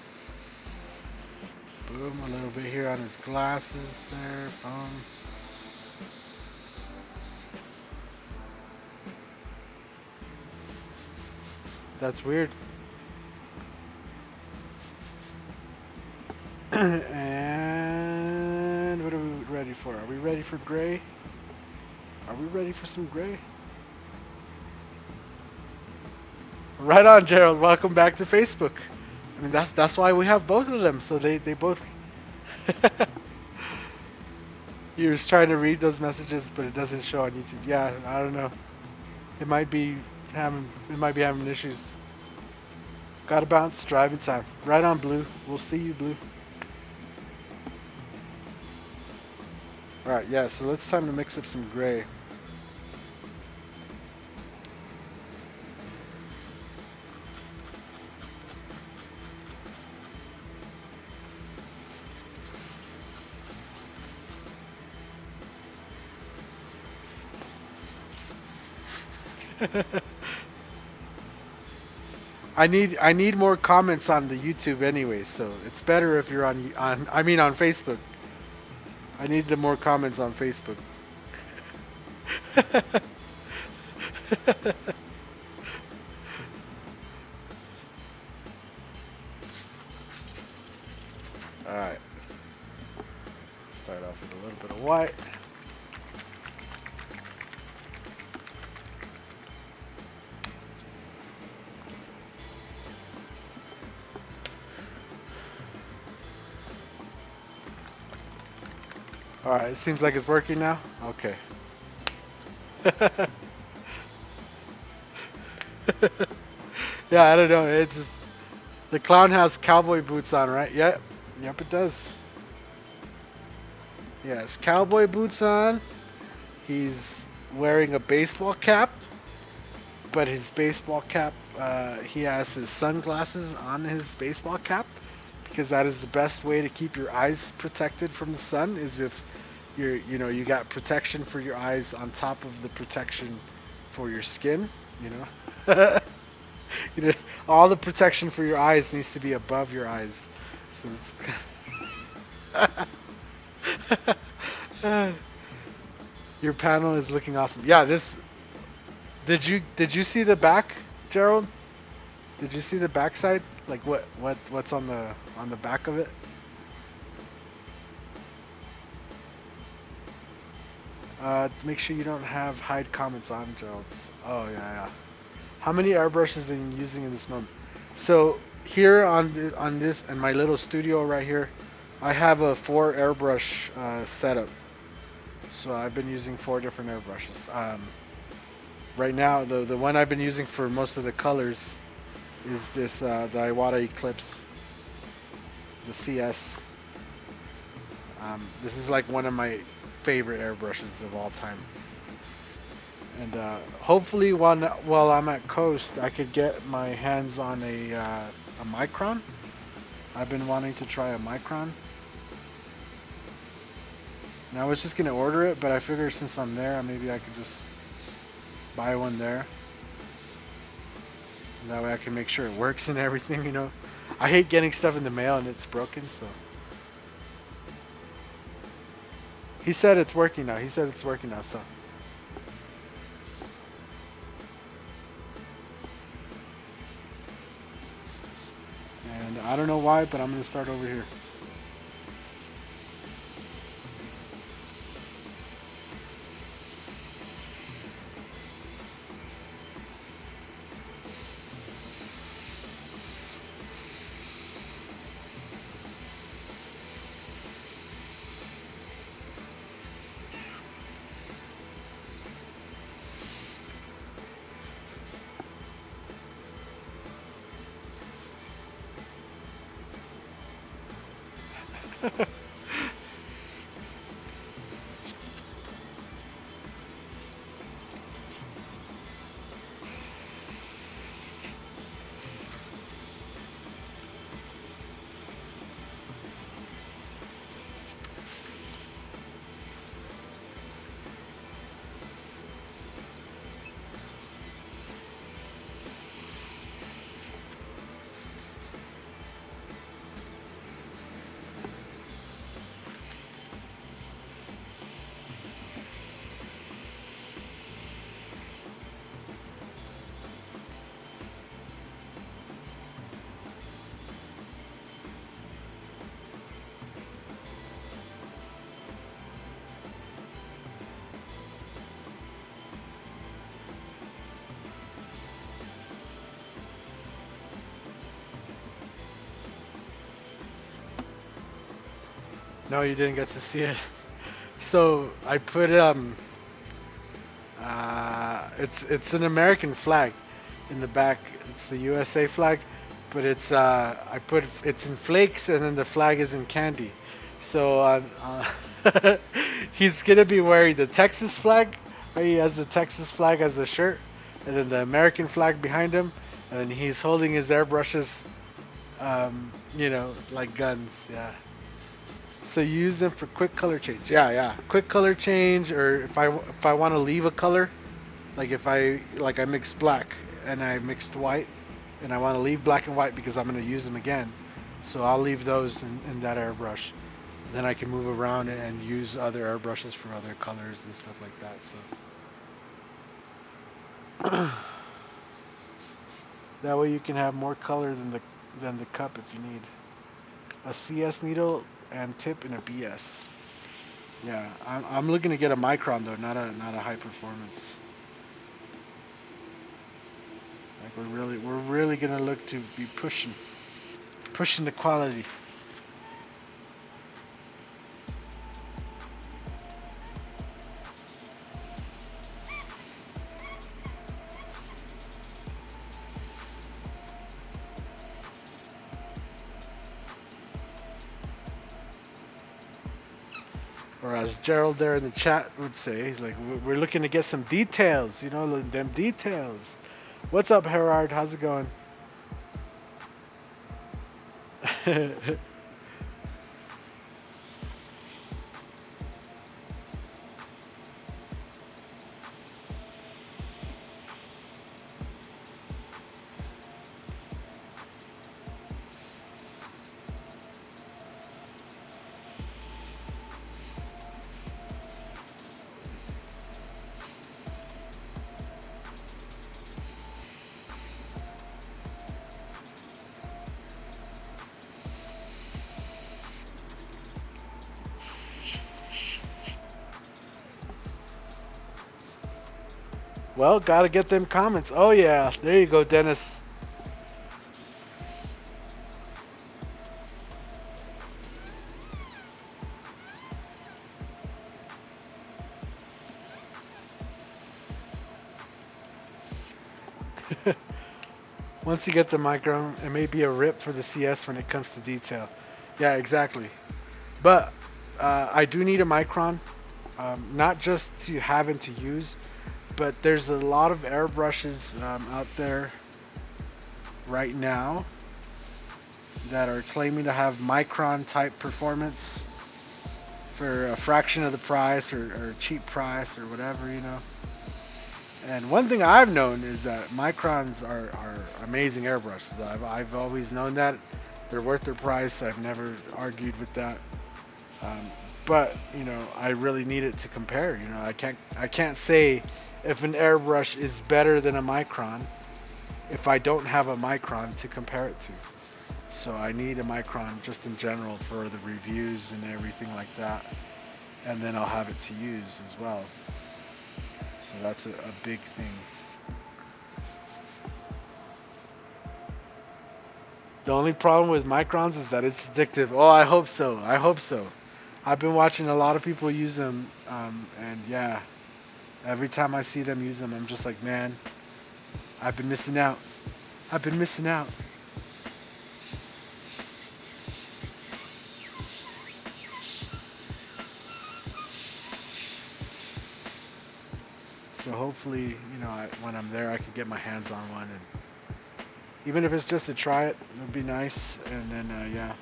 Boom, a little bit here on his glasses there. Boom. That's weird. And what are we ready for? Are we ready for gray? Are we ready for some gray? Right on, Gerald. Welcome back to Facebook. I mean, that's why we have both of them, so they both. He was trying to read those messages, but it doesn't show on YouTube. Yeah, I don't know. It might be having issues. Gotta bounce. Driving time. Right on, Blue. We'll see you, Blue. Alright, yeah, so it's time to mix up some gray. I need more comments on the YouTube anyway, so it's better if you're on on Facebook. I need the more comments on Facebook. Alright. Start off with a little bit of white. Alright, it seems like it's working now. Okay. Yeah, I don't know. It's just, the clown has cowboy boots on, right? Yep. Yep, it does. Yes, cowboy boots on. He's wearing a baseball cap, but his baseball cap, he has his sunglasses on his baseball cap, because that is the best way to keep your eyes protected from the sun, is if you got protection for your eyes on top of the protection for your skin, all the protection for your eyes needs to be above your eyes. So it's your panel is looking awesome. Yeah, this. Did you see the back, Gerald? Did you see the back side? Like what's on the back of it? Make sure you don't have hide comments on, Gerald. Oh yeah. How many airbrushes are you using in this month? So here on this and my little studio right here, I have a 4 airbrush setup. So I've been using 4 different airbrushes. Right now, the one I've been using for most of the colors is this the Iwata Eclipse, the CS. This is like one of my favorite airbrushes of all time. And hopefully while I'm at Coast, I could get my hands on a Micron. I've been wanting to try a Micron. And I was just gonna order it, but I figured since I'm there, maybe I could just buy one there. And that way I can make sure it works and everything, I hate getting stuff in the mail and it's broken, so. He said it's working now. So. And I don't know why, but I'm gonna start over here. No, you didn't get to see it. So I put it's an American flag in the back. It's the USA flag, but it's in flakes, and then the flag is in candy. So he's gonna be wearing the Texas flag. Right? He has the Texas flag as a shirt, and then the American flag behind him, and then he's holding his airbrushes, like guns. Yeah. So you use them for quick color change. Yeah, yeah. Quick color change, or if I want to leave a color, like if I mixed black and I mixed white, and I want to leave black and white because I'm going to use them again. So I'll leave those in that airbrush. Then I can move around and use other airbrushes for other colors and stuff like that. So that way you can have more color than the cup if you need. A CS needle and tip and a BS. Yeah, I'm looking to get a micron though, not a high performance. Like we're really gonna look to be pushing the quality. Or as Gerald there in the chat would say, he's like, we're looking to get some details, them details. What's up, Gerard? How's it going? Well, gotta get them comments. Oh yeah, there you go, Dennis. Once you get the micron, it may be a rip for the CS when it comes to detail. Yeah, exactly. But I do need a micron, not just to have and to use, but there's a lot of airbrushes out there right now that are claiming to have micron type performance for a fraction of the price or cheap price or whatever. And one thing I've known is that microns are amazing airbrushes. I've always known that. They're worth their price. I've never argued with that. But I really need it to compare. I can't say if an airbrush is better than a micron if I don't have a micron to compare it to. So I need a micron just in general for the reviews and everything like that. And then I'll have it to use as well. So that's a big thing. The only problem with microns is that it's addictive. Oh, I hope so. I hope so. I've been watching a lot of people use them, and yeah, every time I see them use them, I'm just like, man, I've been missing out. I've been missing out. So hopefully, when I'm there, I can get my hands on one, and even if it's just to try it, it would be nice. And then, yeah.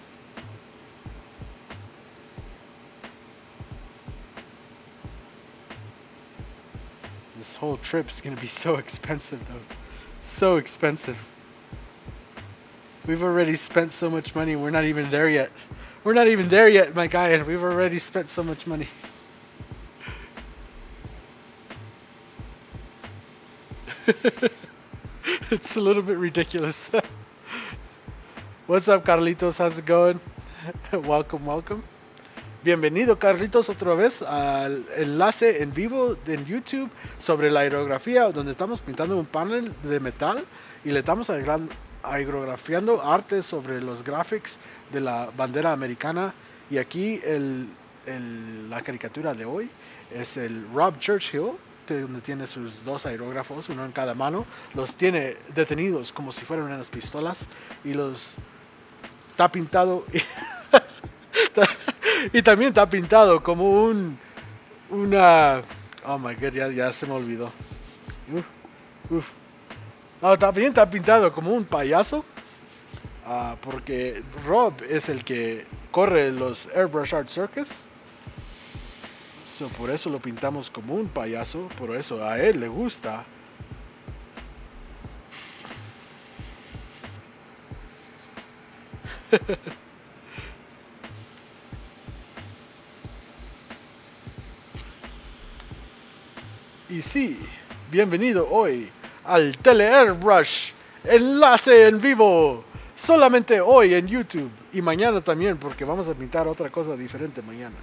This whole trip is gonna be so expensive, though. So expensive. We've already spent so much money. We're not even there yet. We're not even there yet, my guy, and we've already spent so much money. It's a little bit ridiculous. What's up, Carlitos? How's it going? Welcome. Bienvenido, Carlitos, otra vez al enlace en vivo en YouTube sobre la aerografía, donde estamos pintando un panel de metal y le estamos aerografiando arte sobre los graphics de la bandera americana. Y aquí la caricatura de hoy es el Rob Churchill, donde tiene sus dos aerógrafos, uno en cada mano, los tiene detenidos como si fueran unas pistolas y los está pintado y también está pintado como una oh my god, ya se me olvidó. Uf. No, también está pintado como un payaso. Porque Rob es el que corre los Airbrush Art Circus. So, por eso lo pintamos como un payaso. Por eso a él le gusta. Y sí, bienvenido hoy al Tele Airbrush enlace en vivo. Solamente hoy en YouTube. Y mañana también, porque vamos a pintar otra cosa diferente mañana.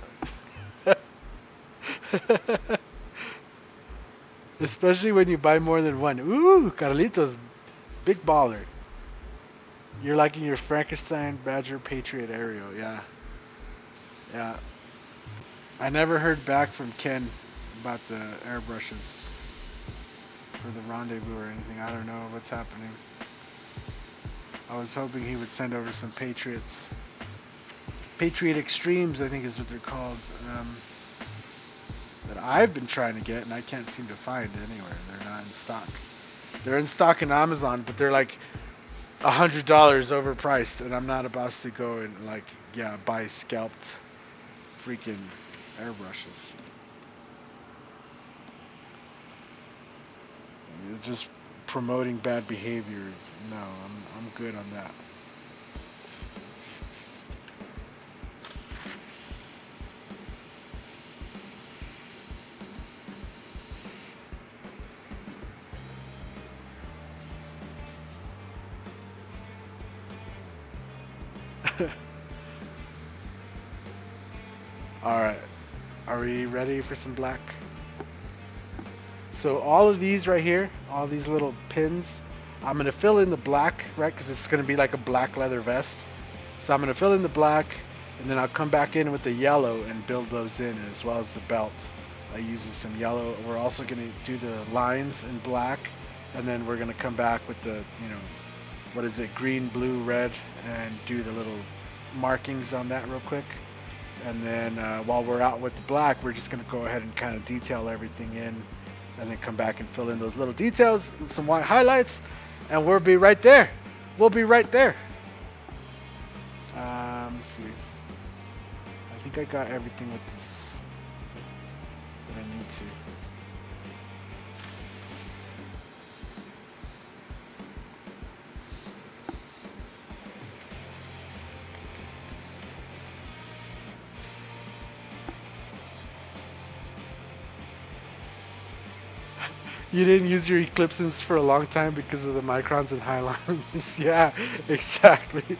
Especially when you buy more than one. Ooh, Carlitos, big baller. You're liking your Frankenstein Badger Patriot Aerial, yeah. Yeah. I never heard back from Ken about the airbrushes for the rendezvous or anything. I don't know what's happening. I was hoping he would send over some Patriots. Patriot Extremes, I think is what they're called. That I've been trying to get and I can't seem to find anywhere. They're not in stock. They're in stock in Amazon, but they're like $100 overpriced, and I'm not about to go and buy scalped freaking airbrushes. Just promoting bad behavior. No, I'm good on that. Alright, are we ready for some black? So all of these right here, all these little pins, I'm going to fill in the black, right, because it's going to be like a black leather vest. So I'm going to fill in the black, and then I'll come back in with the yellow and build those in, as well as the belt. I use some yellow. We're also going to do the lines in black, and then we're going to come back with the, green, blue, red, and do the little markings on that real quick. And then while we're out with the black, we're just going to go ahead and kind of detail everything in, and then come back and fill in those little details and some white highlights, and we'll be right there. We'll be right there. Let's see. I think I got everything with this that I need to. You didn't use your eclipsants for a long time because of the microns and highlines. Yeah, exactly.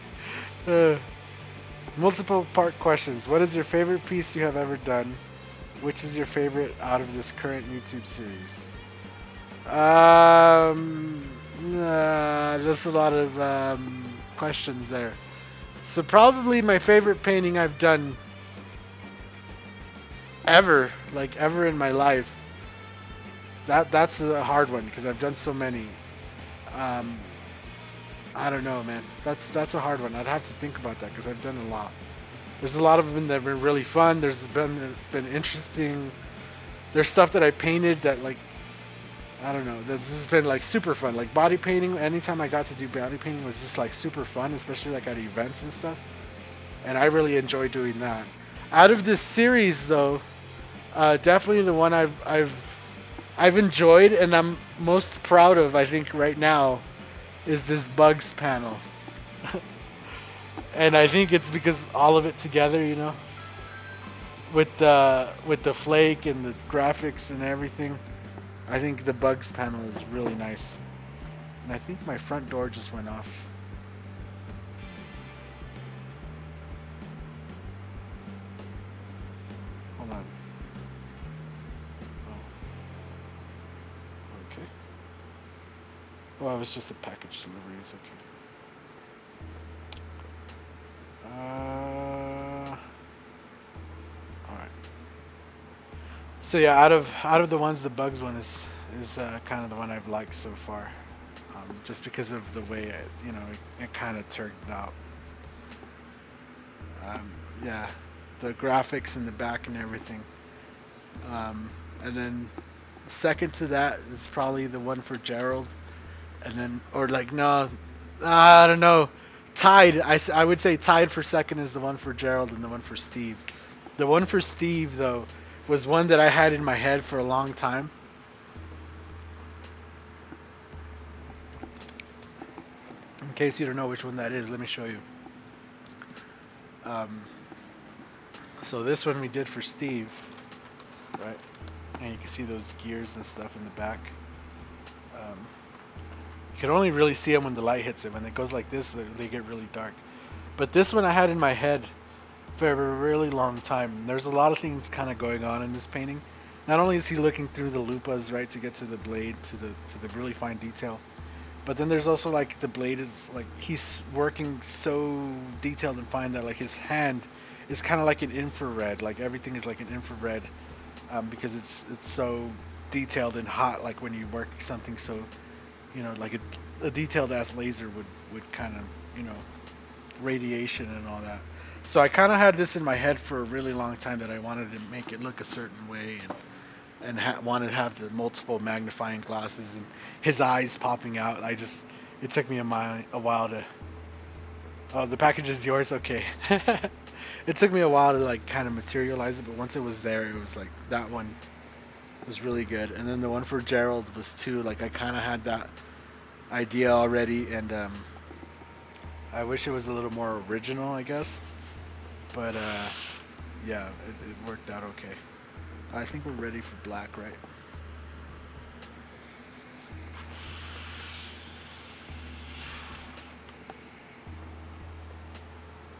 Multiple part questions. What is your favorite piece you have ever done? Which is your favorite out of this current YouTube series? There's a lot of questions there. So probably my favorite painting I've done ever in my life. That's a hard one because I've done so many. I don't know, man. That's a hard one. I'd have to think about that because I've done a lot. There's a lot of them that have been really fun. There's been interesting. There's stuff that I painted that I don't know. This has been super fun. Like body painting. Anytime I got to do body painting was just super fun, especially at events and stuff. And I really enjoy doing that. Out of this series, though, definitely the one I've enjoyed and I'm most proud of, I think, right now, is this bugs panel. And I think it's because all of it together, with the flake and the graphics and everything. I think the bugs panel is really nice. And I think my front door just went off. Hold on. Oh, it was just a package delivery. It's okay. Alright. So yeah, out of the ones, the bugs one is kind of the one I've liked so far, just because of the way it kind of turned out. Um, yeah, the graphics in the back and everything. And then second to that is probably the one for Gerald, and then or like no, I don't know. Tied, I would say tied for second is the one for Gerald and the one for Steve. The one for Steve though was one that I had in my head for a long time. In case you don't know which one that is, let me show you. Um, so this one we did for Steve, right? And you can see those gears and stuff in the back. You can only really see them when the light hits it. When it goes like this, they get really dark. But this one I had in my head for a really long time. There's a lot of things kind of going on in this painting. Not only is he looking through the lupas, right, to get to the blade, to the really fine detail, but then there's also like the blade is like he's working so detailed and fine that like his hand is kind of like an infrared. Like everything is like an infrared, because it's so detailed and hot. Like when you work something so, like a detailed ass laser would kind of, radiation and all that. So I kind of had this in my head for a really long time that I wanted to make it look a certain way, and wanted to have the multiple magnifying glasses and his eyes popping out. It took me a while to. Oh, the package is yours. Okay. It took me a while to like kind of materialize it, but once it was there, it was like that one was really good. And then the one for Gerald was too. Like I kind of had that idea already, and I wish it was a little more original, I guess. But yeah, it worked out okay. I think we're ready for black, right?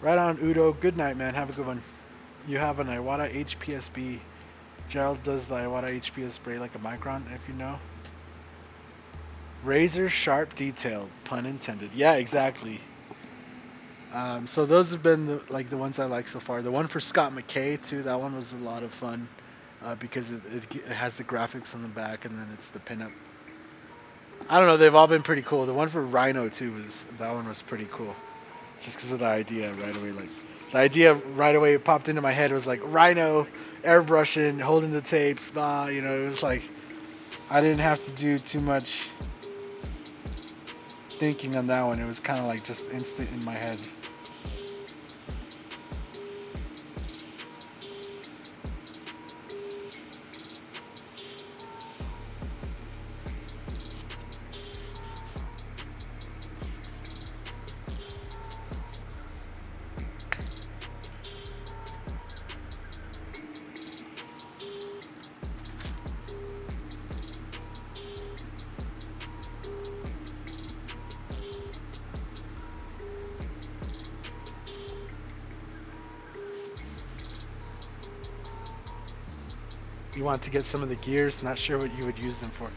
Right on, Udo. Good night, man. Have a good one. You have an Iwata HPSB. Gerald does the Iwata HPS spray like a micron, if you know. Razor sharp detail, pun intended. Yeah, exactly. So those have been the ones I like so far. The one for Scott McKay too. That one was a lot of fun, because it has the graphics on the back, and then it's the pinup. I don't know. They've all been pretty cool. The one for Rhino too that one was pretty cool, just because of the idea right away. Like the idea right away popped into my head was like Rhino airbrushing, holding the tapes. It was like I didn't have to do too much thinking on that one. It was kind of like just instant in my head. You want to get some of the gears, not sure what you would use them for.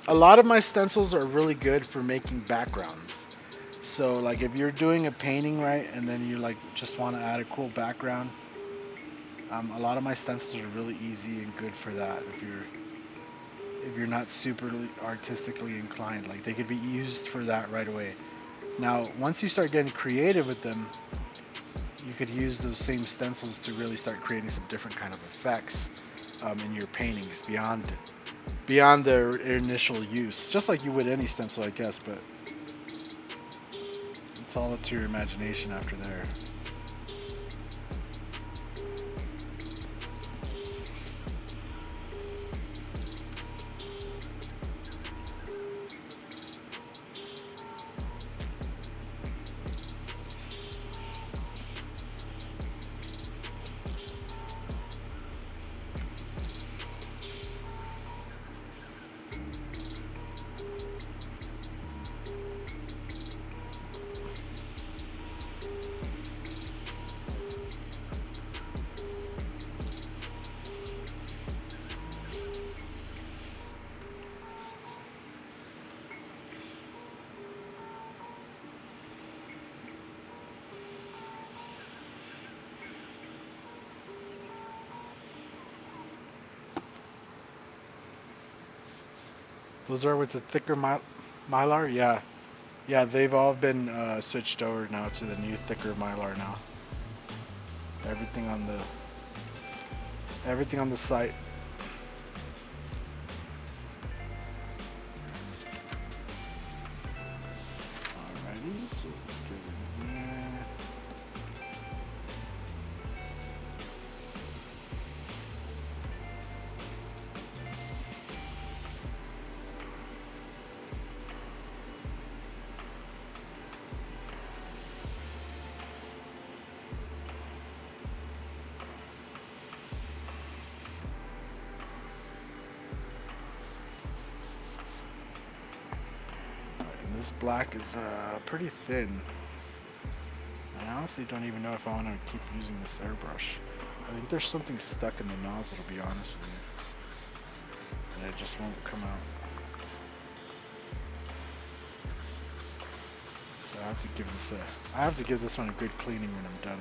A lot of my stencils are really good for making backgrounds. So like if you're doing a painting, right, and then you like just want to add a cool background, a lot of my stencils are really easy and good for that. If you're not super artistically inclined, like they could be used for that right away. Now, once you start getting creative with them, you could use those same stencils to really start creating some different kind of effects in your paintings beyond their initial use, just like you would any stencil, I guess, but it's all up to your imagination after there. Those are with the thicker mylar. Yeah, yeah. They've all been switched over now to the new thicker mylar now. Everything on the site. Alrighty, so let's get it in there. This black is pretty thin. I honestly don't even know if I want to keep using this airbrush. I think there's something stuck in the nozzle, to be honest with you. And it just won't come out. So I have to give this one a good cleaning when I'm done.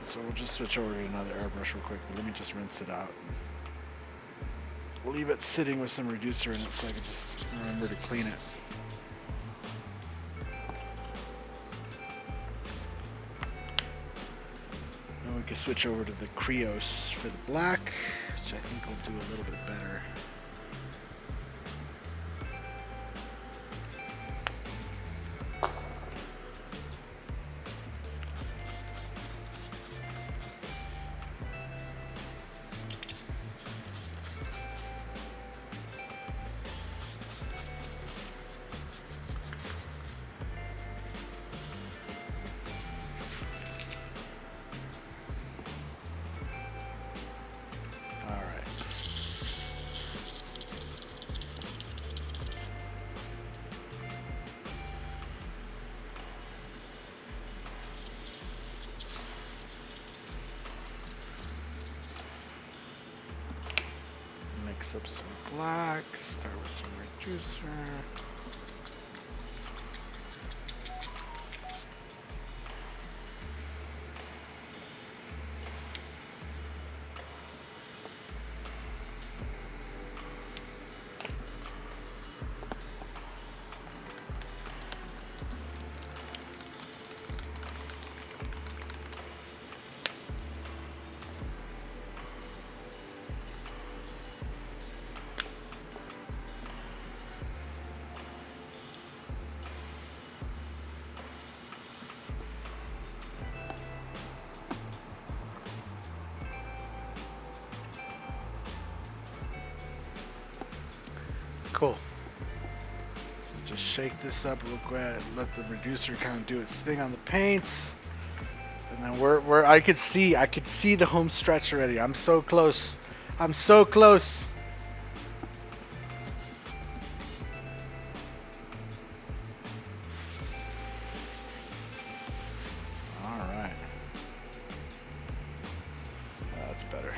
So we'll just switch over to another airbrush real quick, but let me just rinse it out. Leave it sitting with some reducer in it so I can just remember to clean it. Then we can switch over to the Creos for the black, which I think will do a little bit better. Mix up some black, start with some reducer. Cool. So just shake this up real quick, let the reducer kind of do its thing on the paint. And then I could see the home stretch already. I'm so close. I'm so close. All right. That's better.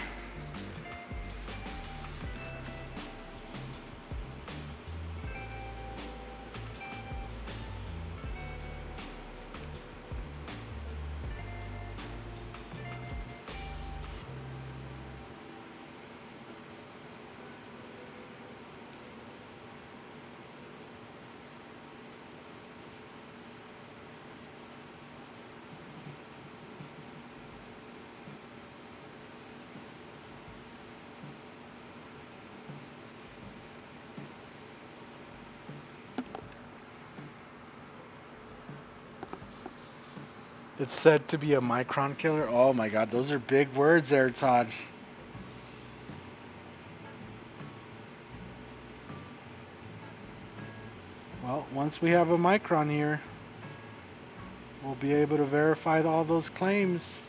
It's said to be a micron killer. Oh my god, those are big words there, Todd. Well, once we have a micron here, we'll be able to verify all those claims.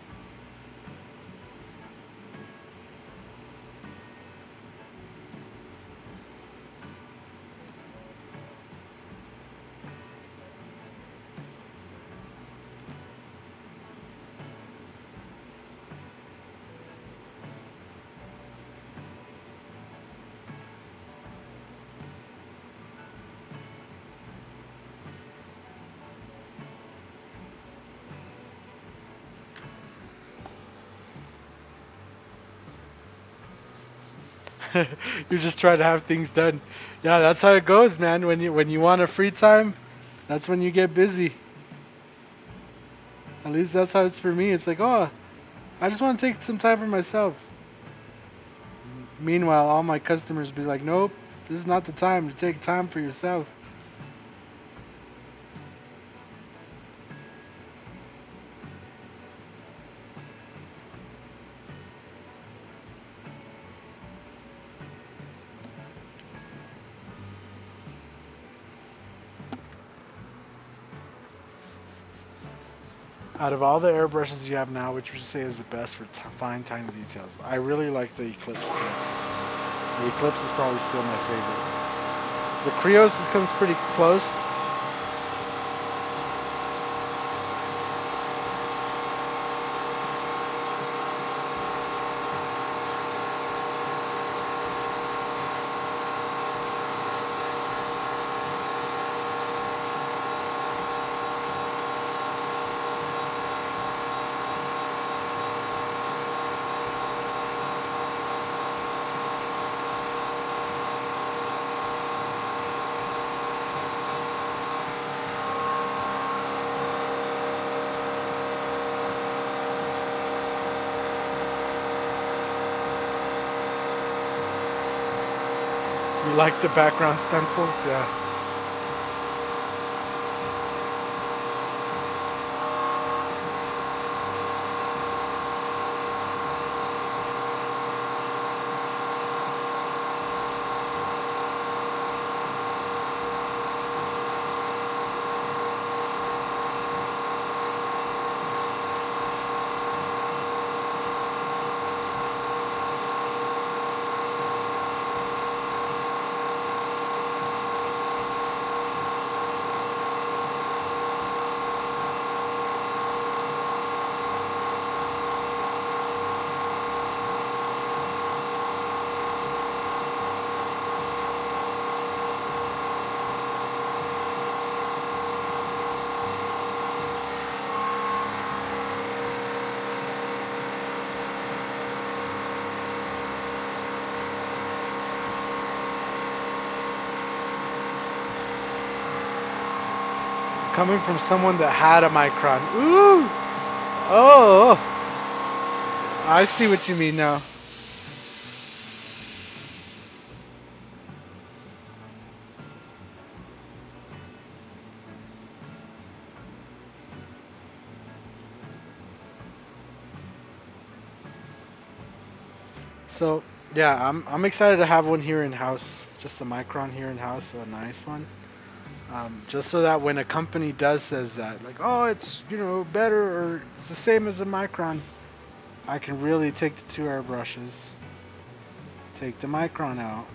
You're just trying to have things done. Yeah, that's how it goes, man. When you want a free time, that's when you get busy. At least that's how it's for me. It's like, oh, I just want to take some time for myself. Meanwhile, all my customers be like, nope, this is not the time to take time for yourself. Out of all the airbrushes you have now, which would you say is the best for fine, tiny details? I really like the Eclipse still. The Eclipse is probably still my favorite. The Krios comes pretty close. You like the background stencils? Yeah. Coming from someone that had a micron. Ooh! Oh! I see what you mean now. So, yeah, I'm excited to have one here in house. Just a micron here in house, so a nice one. Just so that when a company does says that, like, oh, it's, better or it's the same as a micron, I can really take the two airbrushes, take the micron out,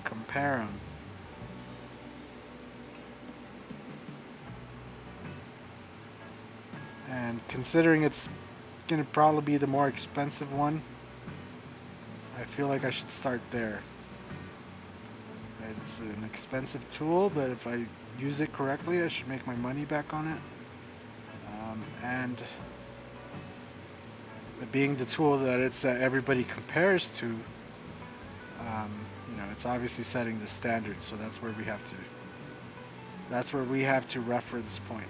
compare them. And considering it's going to probably be the more expensive one, I feel like I should start there. It's an expensive tool, but if I use it correctly, I should make my money back on it. And being the tool that everybody compares to, it's obviously setting the standard. So that's where we have to reference point.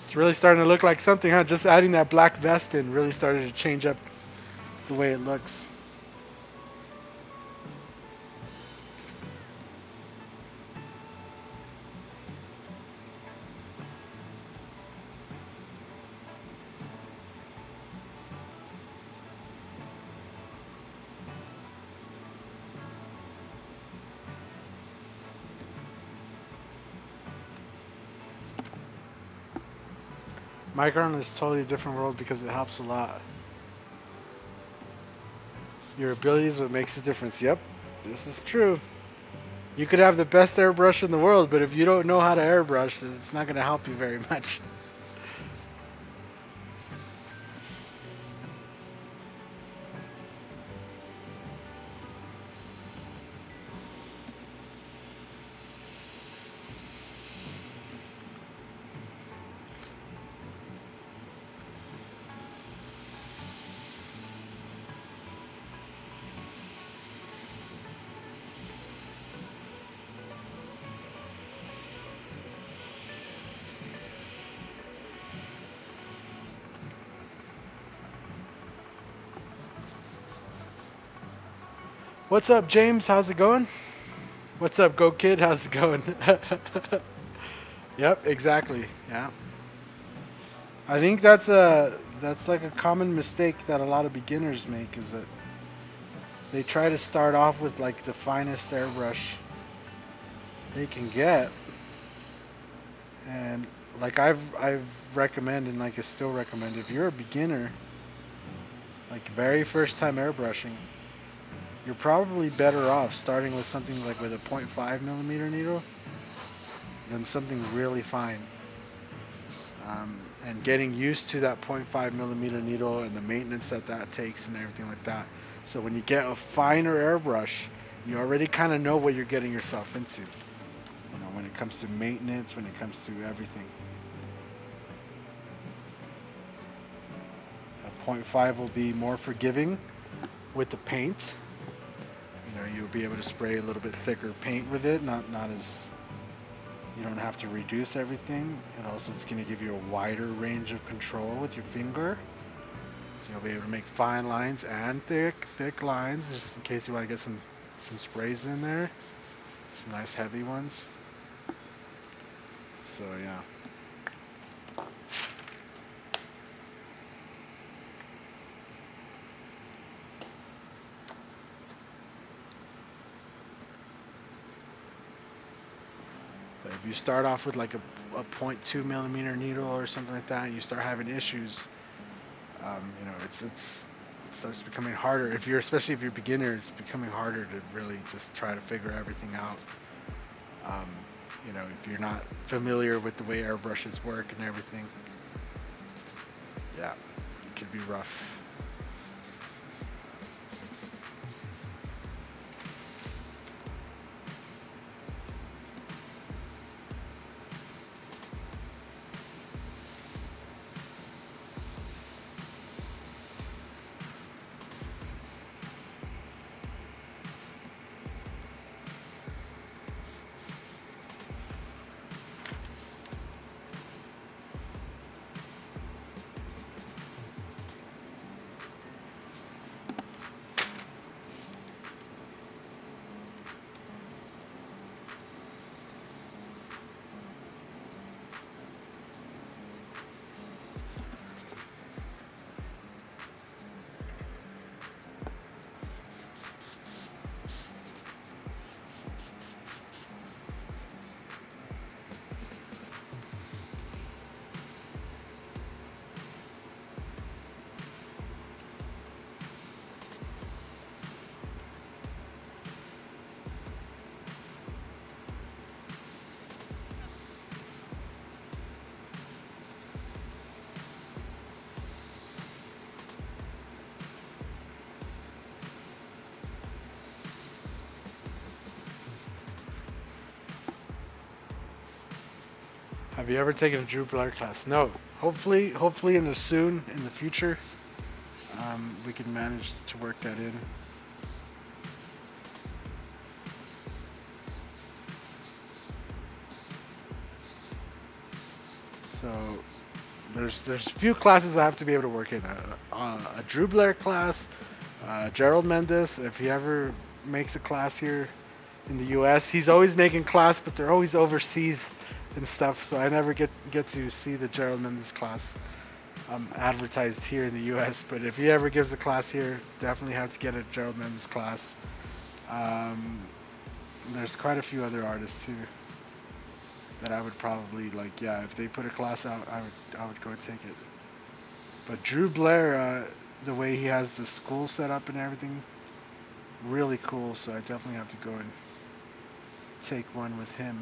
It's really starting to look like something, huh? Just adding that black vest in really started to change up the way it looks. Micron is totally a different world because it helps a lot. Your ability is what makes the difference. Yep, this is true. You could have the best airbrush in the world, but if you don't know how to airbrush, it's not going to help you very much. What's up, James? How's it going? What's up, Go Kid? How's it going? Yep, exactly. Yeah. I think that's like a common mistake that a lot of beginners make, is that they try to start off with like the finest airbrush they can get, and like I've recommended, and like I still recommend, if you're a beginner, like very first time airbrushing, you're probably better off starting with something like with a 0.5 millimeter needle than something really fine. And getting used to that 0.5 millimeter needle and the maintenance that takes and everything like that. So when you get a finer airbrush, you already kind of know what you're getting yourself into. You know, when it comes to maintenance, when it comes to everything. A 0.5 will be more forgiving with the paint. You know, you'll be able to spray a little bit thicker paint with it, not as, you don't have to reduce everything. And also it's going to give you a wider range of control with your finger. So you'll be able to make fine lines and thick lines, just in case you want to get some sprays in there. Some nice heavy ones. So yeah. But if you start off with like a 0.2 millimeter needle or something like that, and you start having issues, you know, it starts becoming harder. Especially if you're a beginner, it's becoming harder to really just try to figure everything out. You know, if you're not familiar with the way airbrushes work and everything, yeah, it could be rough. Have you ever taken a Drew Blair class? No. Hopefully in the future, we can manage to work that in. So there's a few classes I have to be able to work in. A Drew Blair class, Gerald Mendes, if he ever makes a class here in the U.S. He's always making class, but they're always overseas and stuff, so I never get to see the Gerald Mendes class advertised here in the U.S. But if he ever gives a class here, definitely have to get a Gerald Mendes class. There's quite a few other artists too that I would probably like. Yeah, if they put a class out, I would go and take it. But Drew Blair, the way he has the school set up and everything, really cool. So I definitely have to go and take one with him.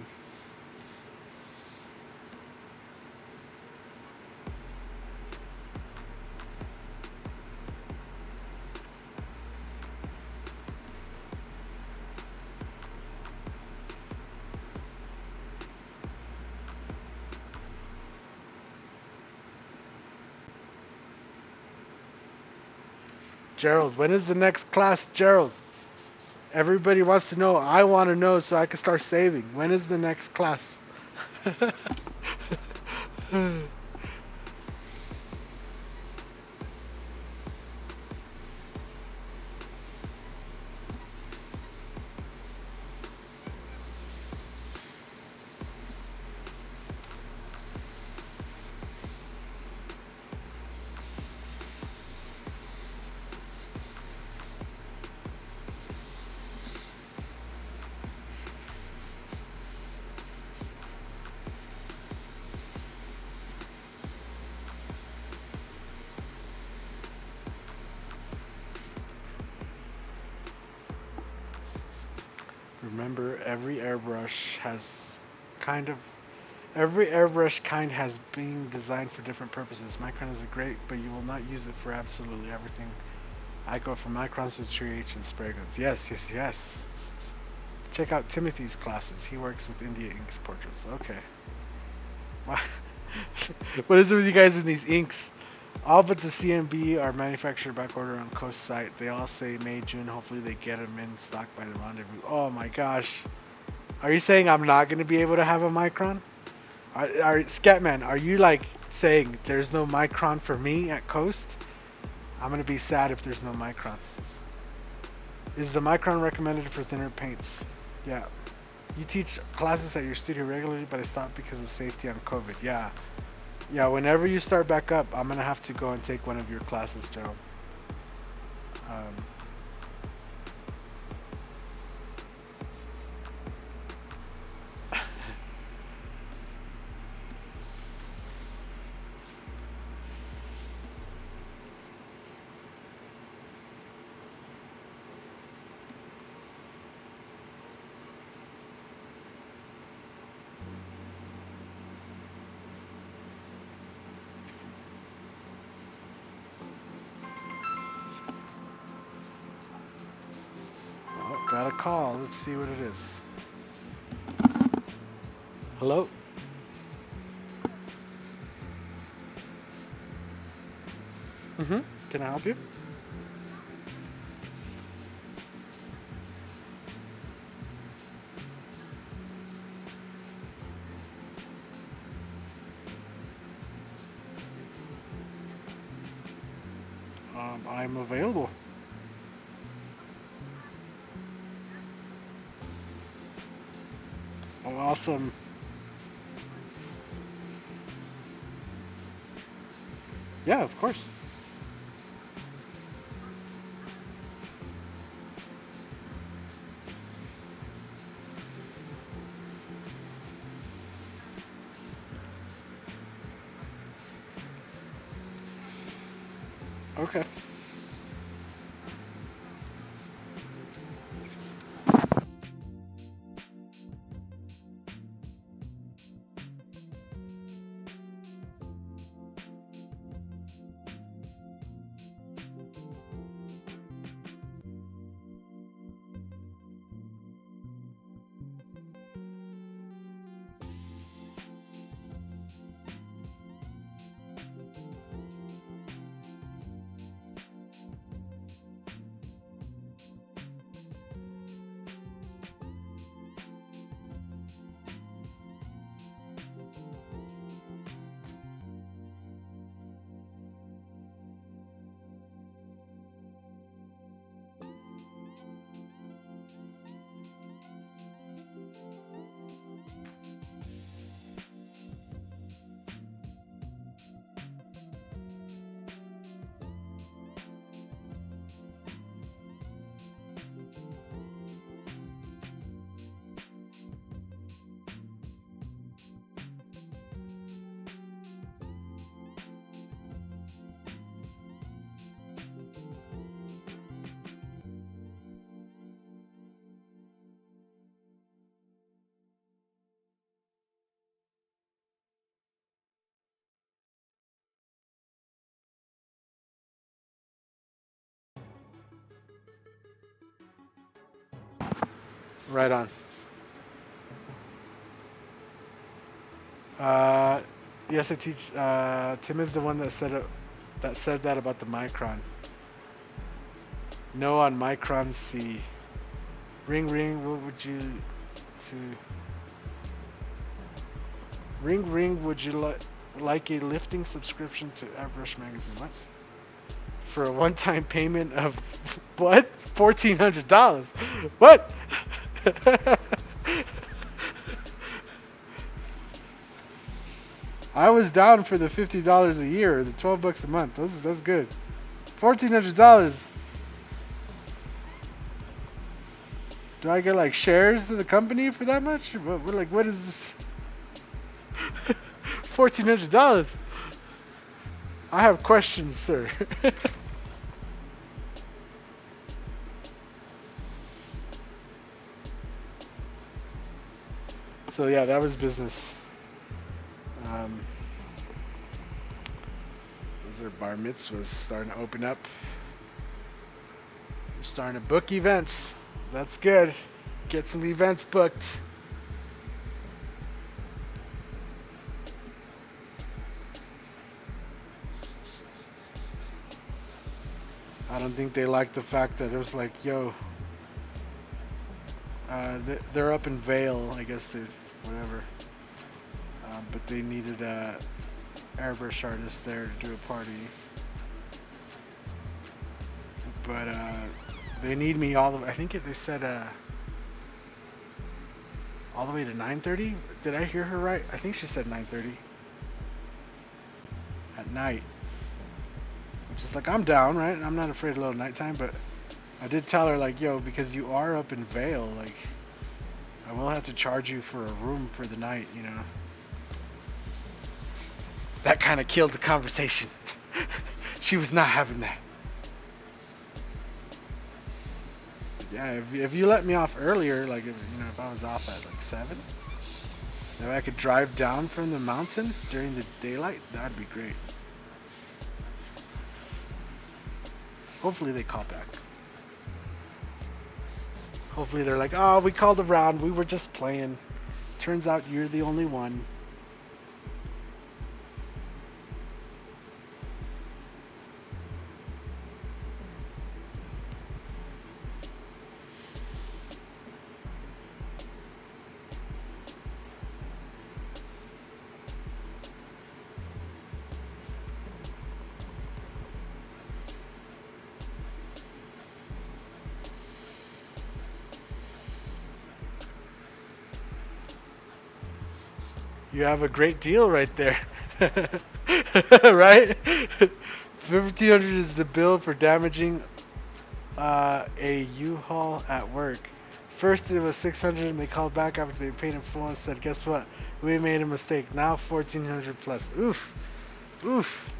Gerald, when is the next class, Gerald? Everybody wants to know. I want to know so I can start saving. When is the next class? Remember, every airbrush kind has been designed for different purposes. Micron is great, but you will not use it for absolutely everything. I go from microns to 3H and spray guns. Yes, yes, yes. Check out Timothy's classes. He works with India Inks portraits. Okay. What is it with you guys in these inks? All but the CMB are manufactured back order on Coast site. They all say May, June. Hopefully they get them in stock by the rendezvous. Oh my gosh. Are you saying I'm not going to be able to have a micron? Scatman, are you like saying there's no micron for me at Coast? I'm going to be sad if there's no micron. Is the micron recommended for thinner paints? Yeah. You teach classes at your studio regularly, but I stopped because of safety on COVID. Yeah. Yeah, whenever you start back up, I'm going to have to go and take one of your classes, Gerald. Oh, got a call. Let's see what it is. Hello? Can I help you? I'm available. Oh, awesome. Yeah, of course. Okay. Right on. Yes, I teach. Tim is the one that said that about the micron. No on micron C. Ring ring. What would you to? Ring ring. Would you like a lifting subscription to Airbrush magazine? What? For a one-time payment of what? $1,400. What? I was down for the $50 a year, the $12 a month. That's good. $1,400. Do I get like shares of the company for that much? What is this? $1,400. I have questions, sir. So yeah, that was business. Those are bar mitzvahs starting to open up. We're starting to book events. That's good. Get some events booked. I don't think they liked the fact that it was like, yo, they're up in Vale, I guess they, whatever. But they needed a airbrush artist there to do a party. But they need me all the way. I think they said all the way to 9:30. Did I hear her right? I think she said 9:30 at night. Which is like, I'm down, right? I'm not afraid of a little nighttime, but I did tell her like, yo, because you are up in Vale, like, I will have to charge you for a room for the night, you know. That kind of killed the conversation. She was not having that. Yeah, if you let me off earlier, like, if I was off at like 7, if I could drive down from the mountain during the daylight, that'd be great. Hopefully they call back. Hopefully they're like, oh, we called around, we were just playing. Turns out you're the only one. You have a great deal right there. Right? 1,500 is the bill for damaging a U-Haul at work. First it was 600 and they called back after they paid in full and said, guess what? We made a mistake. Now 1,400 plus. Oof. Oof.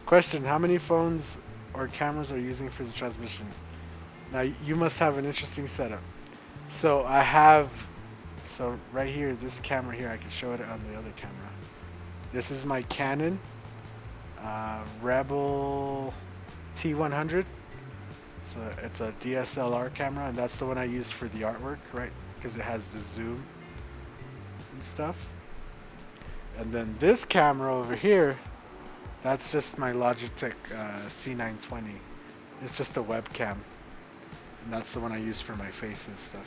Question, how many phones or cameras are you using for the transmission? Now, you must have an interesting setup. So I have, right here, this camera here, I can show it on the other camera. This is my Canon Rebel T100. So it's a DSLR camera, and that's the one I use for the artwork, right? Because it has the zoom and stuff. And then this camera over here, that's just my Logitech C920. It's just a webcam. And that's the one I use for my face and stuff.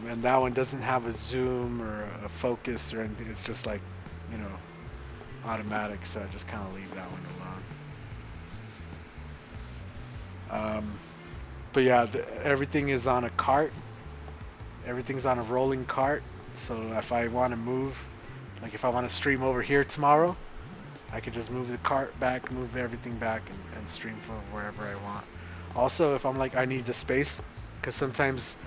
And that one doesn't have a zoom or a focus or anything. It's just like, you know, automatic. So I just kind of leave that one alone. But yeah, everything is on a cart. Everything's on a rolling cart. So if I want to move, like if I want to stream over here tomorrow, I could just move the cart back, move everything back, and stream from wherever I want. Also, if I'm like, I need the space, because sometimes,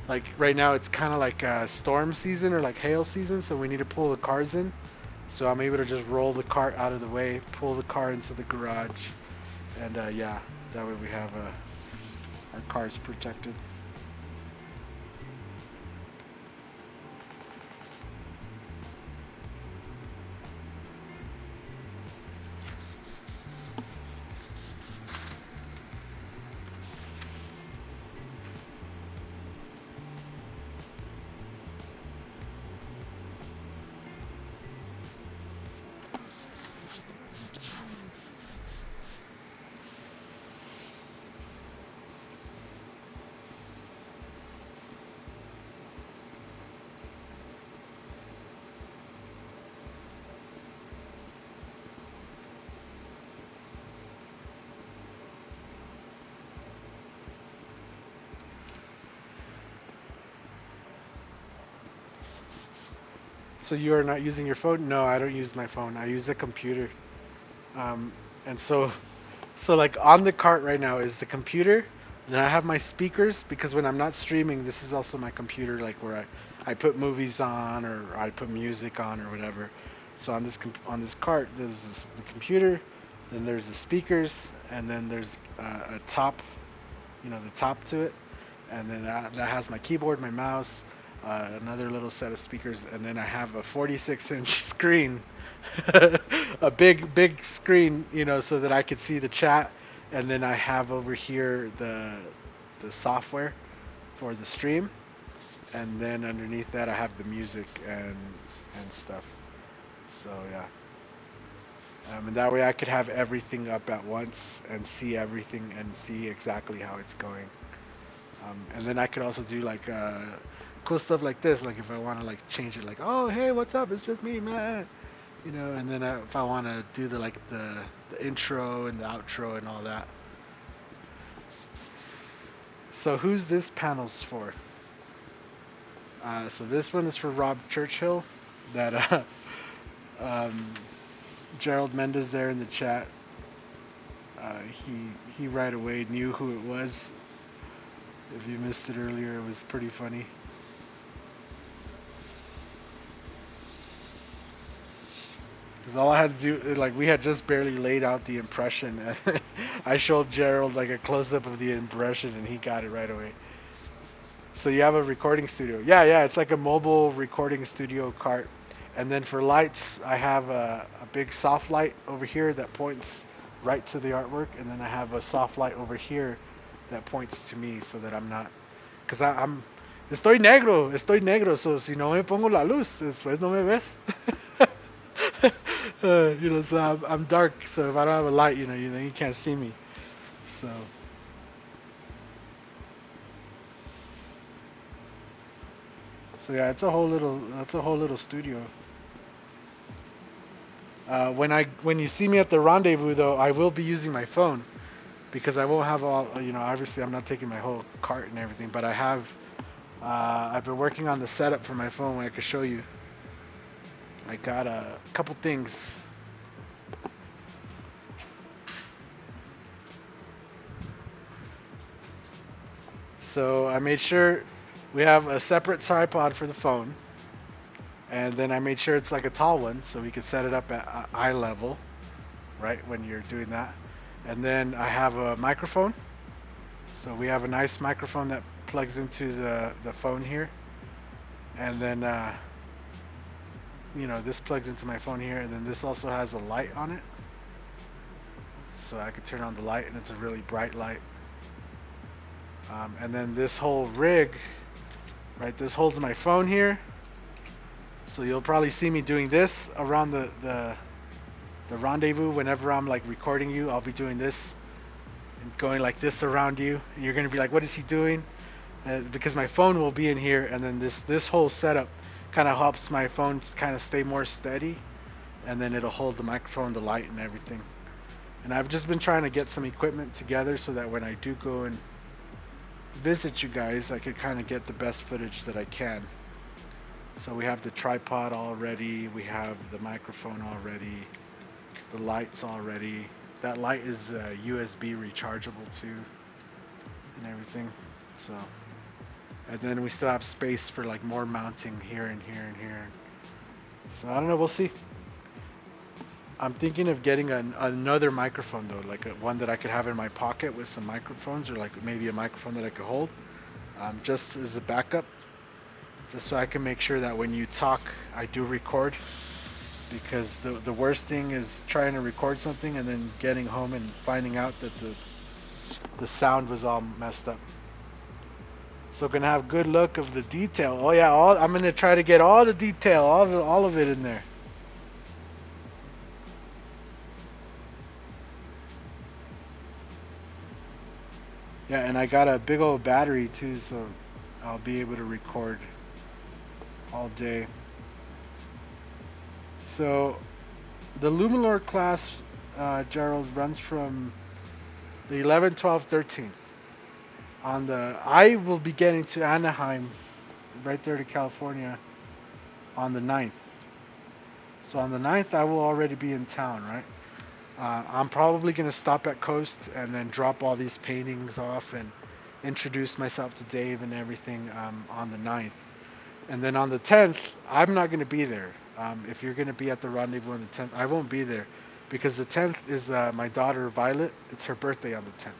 like right now, it's kind of like storm season or like hail season, so we need to pull the cars in. So I'm able to just roll the cart out of the way, pull the car into the garage, and yeah, that way we have our cars protected. So you are not using your phone? No, I don't use my phone. I use a computer. And so like on the cart right now is the computer. And then I have my speakers because when I'm not streaming, this is also my computer, like where I put movies on or I put music on or whatever. So on this cart, there's the computer, then there's the speakers, and then there's a top, you know, the top to it, and then that has my keyboard, my mouse, another little set of speakers, and then I have a 46-inch screen, a big screen, you know, so that I could see the chat, and then I have over here the software for the stream, and then underneath that I have the music and stuff. So yeah. And that way I could have everything up at once and see everything and see exactly how it's going. And then I could also do like cool stuff like this, like if I want to like change it, like, oh hey, what's up? It's just me, man. You know, and then if I want to do the intro and the outro and all that. So who's this panel's for? So this one is for Rob Churchill. That Gerald Mendez there in the chat. He right away knew who it was. If you missed it earlier, it was pretty funny. Because all I had to do, like, we had just barely laid out the impression. And I showed Gerald like a close-up of the impression, and he got it right away. So you have a recording studio. Yeah, it's like a mobile recording studio cart. And then for lights, I have a big soft light over here that points right to the artwork, and then I have a soft light over here that points to me, so that I'm not, because I'm estoy negro, so si no me pongo la luz, después no me ves. You know, so I'm dark, so if I don't have a light, then you can't see me. So yeah, that's a whole little studio. When you see me at the rendezvous, though, I will be using my phone, because I won't have all, obviously I'm not taking my whole cart and everything, but I've been working on the setup for my phone where I could show you. I got a couple things. So I made sure we have a separate tripod for the phone, and then I made sure it's like a tall one, so we could set it up at eye level, right, when you're doing that. And then I have a microphone. So we have a nice microphone that plugs into the phone here. And then, this plugs into my phone here. And then this also has a light on it. So I could turn on the light, and it's a really bright light. And then this whole rig, right, this holds my phone here. So you'll probably see me doing this around the rendezvous. Whenever I'm like recording you, I'll be doing this and going like this around you, and you're gonna be like, what is he doing? because my phone will be in here, and then this whole setup kind of helps my phone kind of stay more steady, and then it'll hold the microphone, the light, and everything. And I've just been trying to get some equipment together so that when I do go and visit you guys, I could kind of get the best footage that I can. So we have the tripod all ready, we have the microphone all ready, the lights all ready. That light is USB rechargeable too, and everything. So, and then we still have space for like more mounting here and here and here. So I don't know, we'll see. I'm thinking of getting another microphone though, like one that I could have in my pocket with some microphones, or like maybe a microphone that I could hold, just as a backup, just so I can make sure that when you talk, I do record. Because the worst thing is trying to record something and then getting home and finding out that the sound was all messed up. So gonna have good look of the detail. Oh yeah, I'm gonna try to get all the detail, all of it in there. Yeah, and I got a big old battery too, so I'll be able to record all day. So the Luminor class, Gerald, runs from the 11, 12, 13. I will be getting to Anaheim, right there to California, on the 9th. So on the 9th, I will already be in town, right? I'm probably going to stop at Coast and then drop all these paintings off and introduce myself to Dave and everything on the 9th. And then on the 10th, I'm not going to be there. If you're going to be at the rendezvous on the 10th, I won't be there because the 10th is my daughter Violet. It's her birthday on the 10th.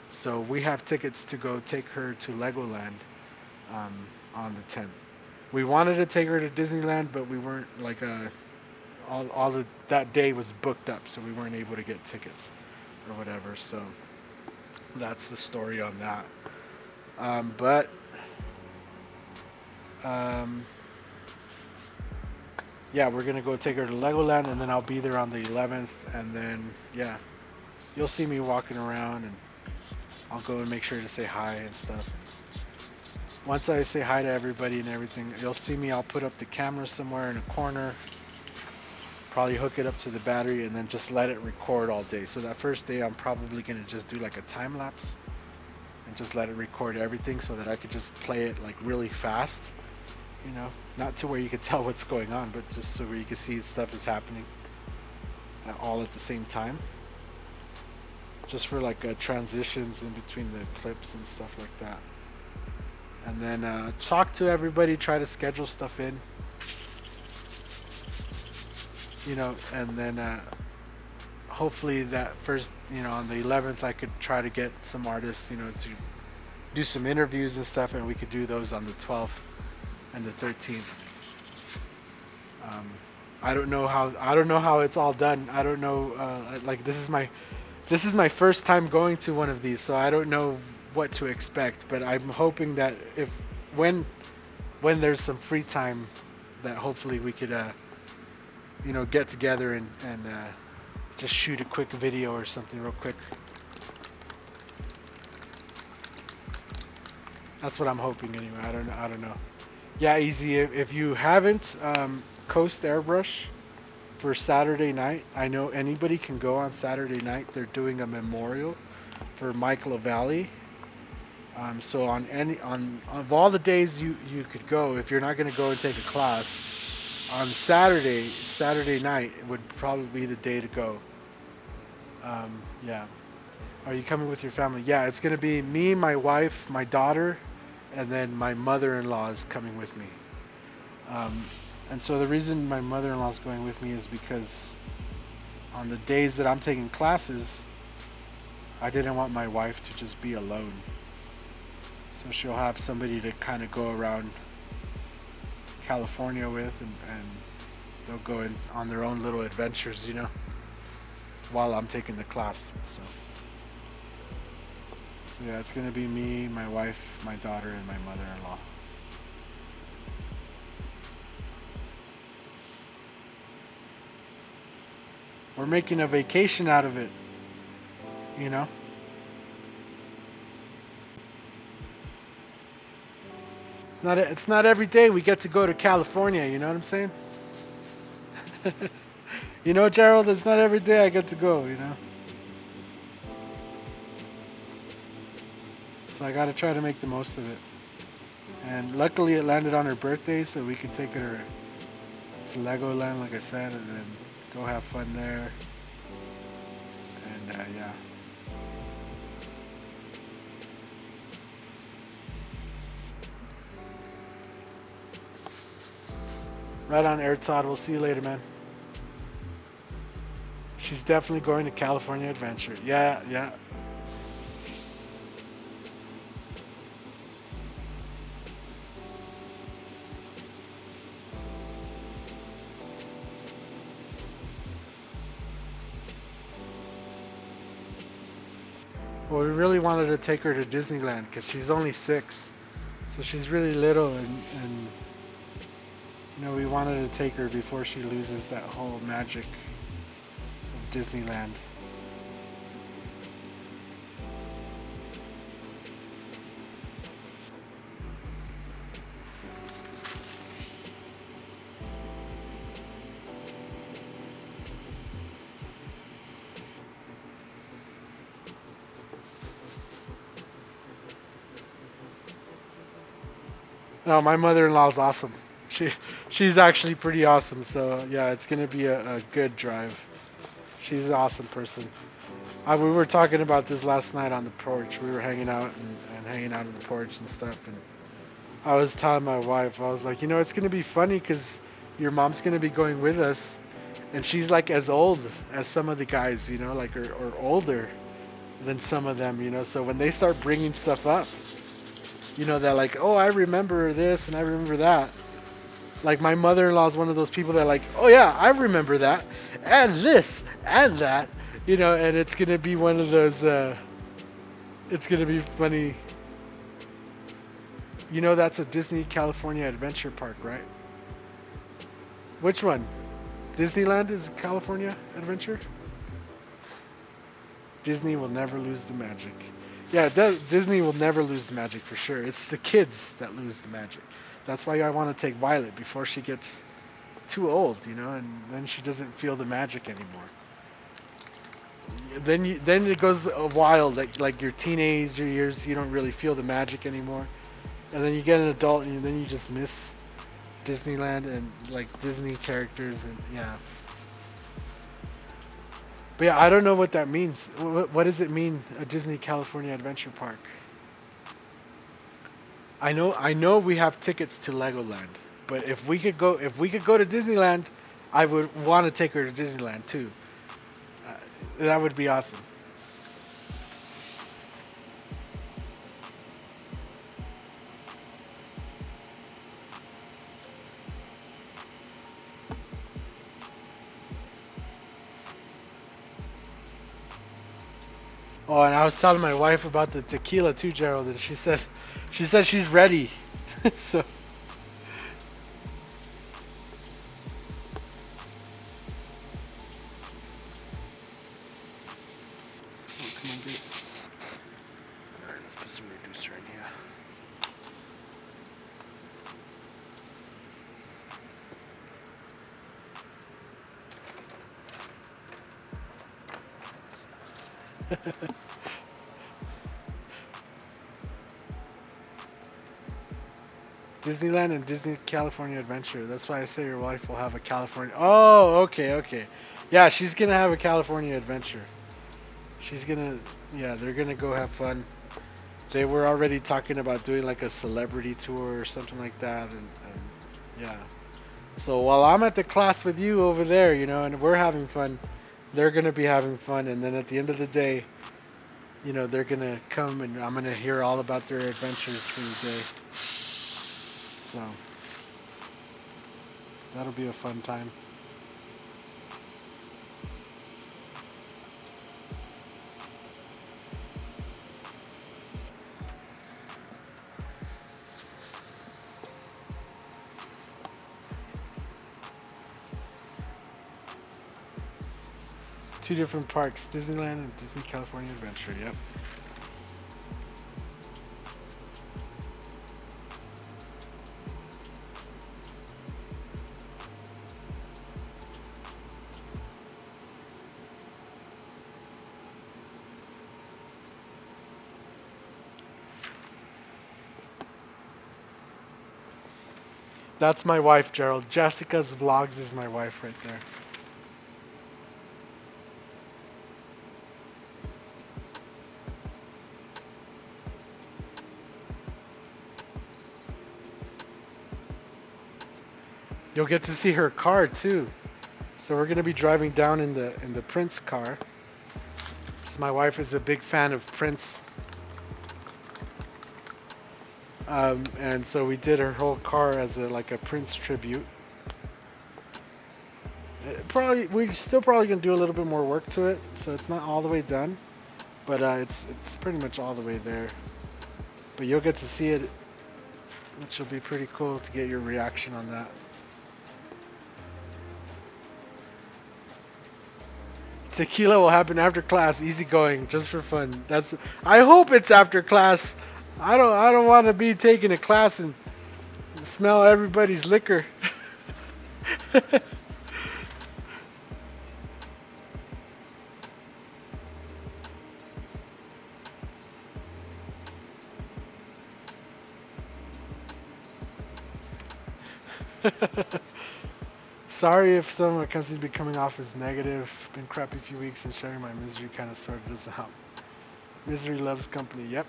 So we have tickets to go take her to Legoland on the 10th. We wanted to take her to Disneyland, but we weren't like all of that day was booked up, so we weren't able to get tickets or whatever. So that's the story on that. But yeah, we're gonna go take her to Legoland, and then I'll be there on the 11th, and then yeah, you'll see me walking around, and I'll go and make sure to say hi and stuff. Once I say hi to everybody and everything, you'll see me. I'll put up the camera somewhere in a corner, probably hook it up to the battery, and then just let it record all day. So that first day, I'm probably gonna just do like a time lapse and just let it record everything, so that I could just play it like really fast. You know, not to where you can tell what's going on, but just so where you can see stuff is happening all at the same time. Just for like transitions in between the clips and stuff like that. And then talk to everybody, try to schedule stuff in. You know, and then hopefully that first, on the 11th, I could try to get some artists, to do some interviews and stuff, and we could do those on the 12th and the 13th. I don't know how it's all done. I don't know. Like this is my first time going to one of these, so I don't know what to expect. But I'm hoping that when there's some free time, that hopefully we could get together and just shoot a quick video or something real quick. That's what I'm hoping anyway. I don't know. Yeah, easy. If you haven't, Coast Airbrush for Saturday night. I know anybody can go on Saturday night. They're doing a memorial for Mike LaValle. So of all the days you could go, if you're not going to go and take a class, on Saturday night would probably be the day to go. Yeah. Are you coming with your family? Yeah, it's going to be me, my wife, my daughter, and then my mother-in-law is coming with me. And so the reason my mother-in-law is going with me is because on the days that I'm taking classes, I didn't want my wife to just be alone. So she'll have somebody to kind of go around California with, and they'll go on their own little adventures, while I'm taking the class. So yeah, it's going to be me, my wife, my daughter, and my mother-in-law. We're making a vacation out of it, It's not every day we get to go to California. You know what I'm saying? You know, Gerald, it's not every day I get to go. You know. So I gotta try to make the most of it. And luckily it landed on her birthday, so we can take her to Legoland, like I said, and then go have fun there. And yeah. Right on, Air Todd. We'll see you later, man. She's definitely going to California Adventure. Yeah, yeah. Well, we really wanted to take her to Disneyland because she's only 6, so she's really little, and you know, we wanted to take her before she loses that whole magic of Disneyland. No, my mother-in-law's awesome. She's actually pretty awesome. So yeah, it's gonna be a good drive. She's an awesome person. We were talking about this last night on the porch. We were hanging out and hanging out on the porch and stuff. And I was telling my wife, I was like, you know, it's gonna be funny because your mom's gonna be going with us, and she's like as old as some of the guys, you know, like or older than some of them, you know. So when they start bringing stuff up, you know, they're like, oh, I remember this and I remember that. Like my mother-in-law is one of those people that like, oh yeah, I remember that and this and that, you know. And it's gonna be one of those. It's gonna be funny. You know, that's a Disney California Adventure Park, right? Which one? Disneyland is California Adventure? Disney will never lose the magic. Yeah, Disney will never lose the magic for sure. It's the kids that lose the magic. That's why I want to take Violet before she gets too old, you know, and then she doesn't feel the magic anymore. Then it goes wild, like your teenager years, you don't really feel the magic anymore, and then you get an adult, and then you just miss Disneyland and like Disney characters, and yeah. But yeah, I don't know what that means. What does it mean, a Disney California Adventure Park? I know we have tickets to Legoland, but if we could go to Disneyland, I would want to take her to Disneyland too. That would be awesome. Oh, and I was telling my wife about the tequila too, Gerald, and she said she's ready. So. Oh, come on, dude. All right, let's put some reducer in here. Disneyland and Disney California Adventure. That's why I say your wife will have a California. Oh, okay. Yeah, she's gonna have a California Adventure. She's gonna, yeah, they're gonna go have fun. They were already talking about doing like a celebrity tour or something like that, and yeah. So while I'm at the class with you over there, you know, and we're having fun, they're gonna be having fun, and then at the end of the day, you know, they're gonna come and I'm gonna hear all about their adventures for the day. So that'll be a fun time. Two different parks, Disneyland and Disney California Adventure, yep. That's my wife, Gerald. Jessica's vlogs is my wife right there. You'll get to see her car too. So we're gonna be driving down in the Prince car. So my wife is a big fan of Prince, and so we did her whole car as a Prince tribute. Probably we're still probably gonna do a little bit more work to it, so it's not all the way done, but it's pretty much all the way there. But you'll get to see it, which will be pretty cool to get your reaction on that. Tequila will happen after class, easy going, just for fun. I hope it's after class. I don't want to be taking a class and smell everybody's liquor. Sorry if some of my content be coming off as negative. Been crappy few weeks and sharing my misery kind of sort of doesn't help. Misery loves company. Yep.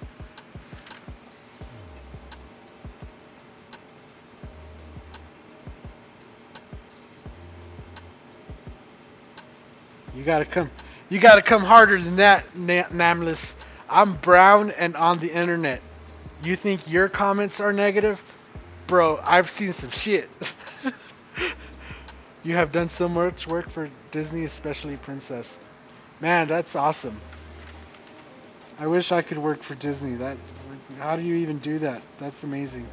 You gotta come. You gotta come harder than that, Namless. I'm brown and on the internet. You think your comments are negative? Bro, I've seen some shit. You have done so much work for Disney, especially Princess. Man, that's awesome. I wish I could work for Disney. How do you even do that? That's amazing.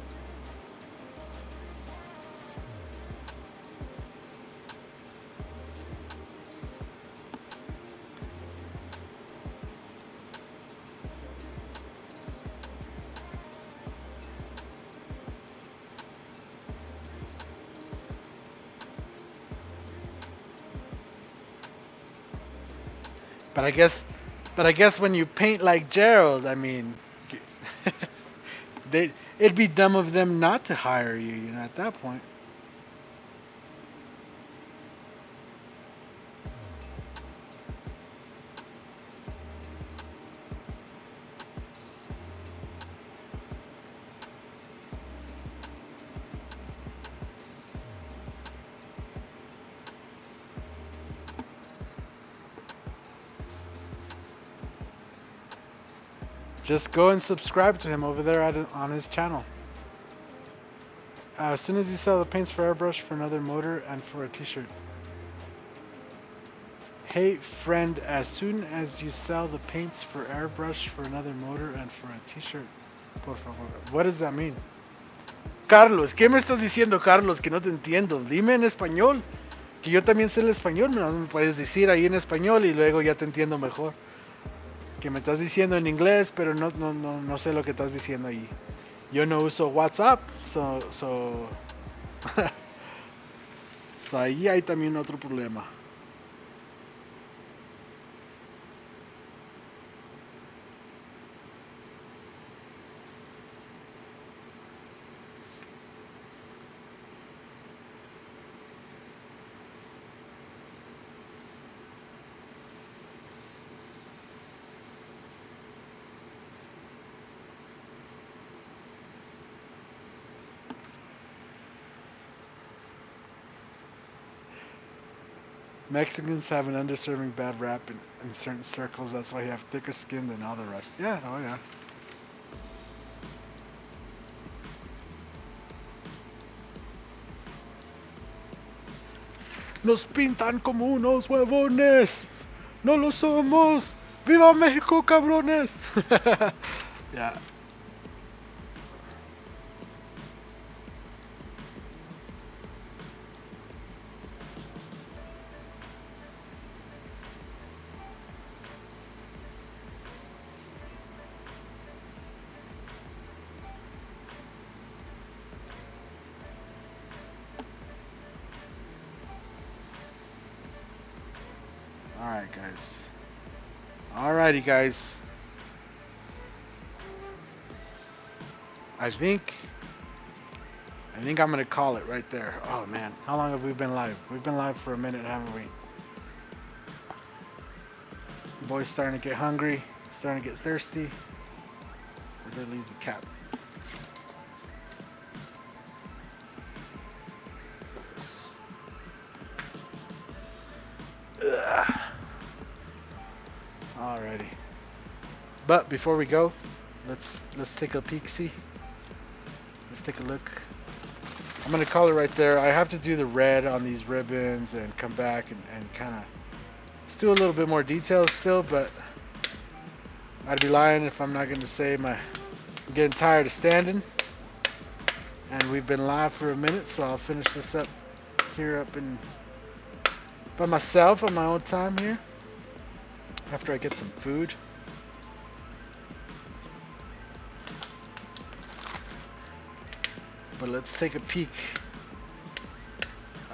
But I guess when you paint like Gerald, I mean, it'd be dumb of them not to hire you, you know, at that point. Just go and subscribe to him over there on his channel. As soon as you sell the paints for Airbrush for another motor and for a t-shirt. Hey friend, as soon as you sell the paints for Airbrush for another motor and for a t-shirt, por favor. What does that mean? Carlos, ¿qué me estás diciendo, Carlos? Que no te entiendo. Dime en español. Que yo también sé el español, me puedes decir ahí en español y luego ya te entiendo mejor. Que me estás diciendo en inglés, pero no sé lo que estás diciendo ahí. Yo no uso WhatsApp, so ahí hay también otro problema. Mexicans have an underserving bad rap in certain circles. That's why you have thicker skin than all the rest. Yeah, oh yeah. Nos pintan como unos huevones. No lo somos. ¡Viva México, cabrones! Yeah. Alright, guys. Alrighty, guys. I think I'm gonna call it right there. Oh man, how long have we been live? We've been live for a minute, haven't we? The boy's starting to get hungry, starting to get thirsty. Where'd they leave the cap? Ugh. Alrighty. But before we go, let's take a peek. See. Let's take a look. I'm gonna call it right there. I have to do the red on these ribbons and come back and kind of let's do a little bit more details still, but I'd be lying if I'm not gonna say I'm getting tired of standing. And we've been live for a minute, so I'll finish this up here up in by myself on my own time here after I get some food. But let's take a peek.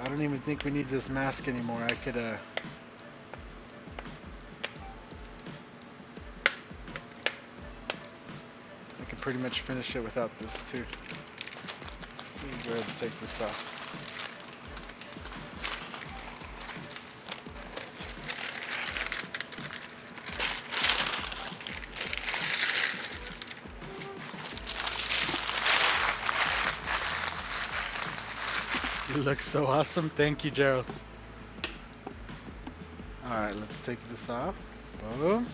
I don't even think we need this mask anymore. I could pretty much finish it without this too. So go ahead and take this off. You look so awesome. Thank you, Gerald. Alright, let's take this off. Boom.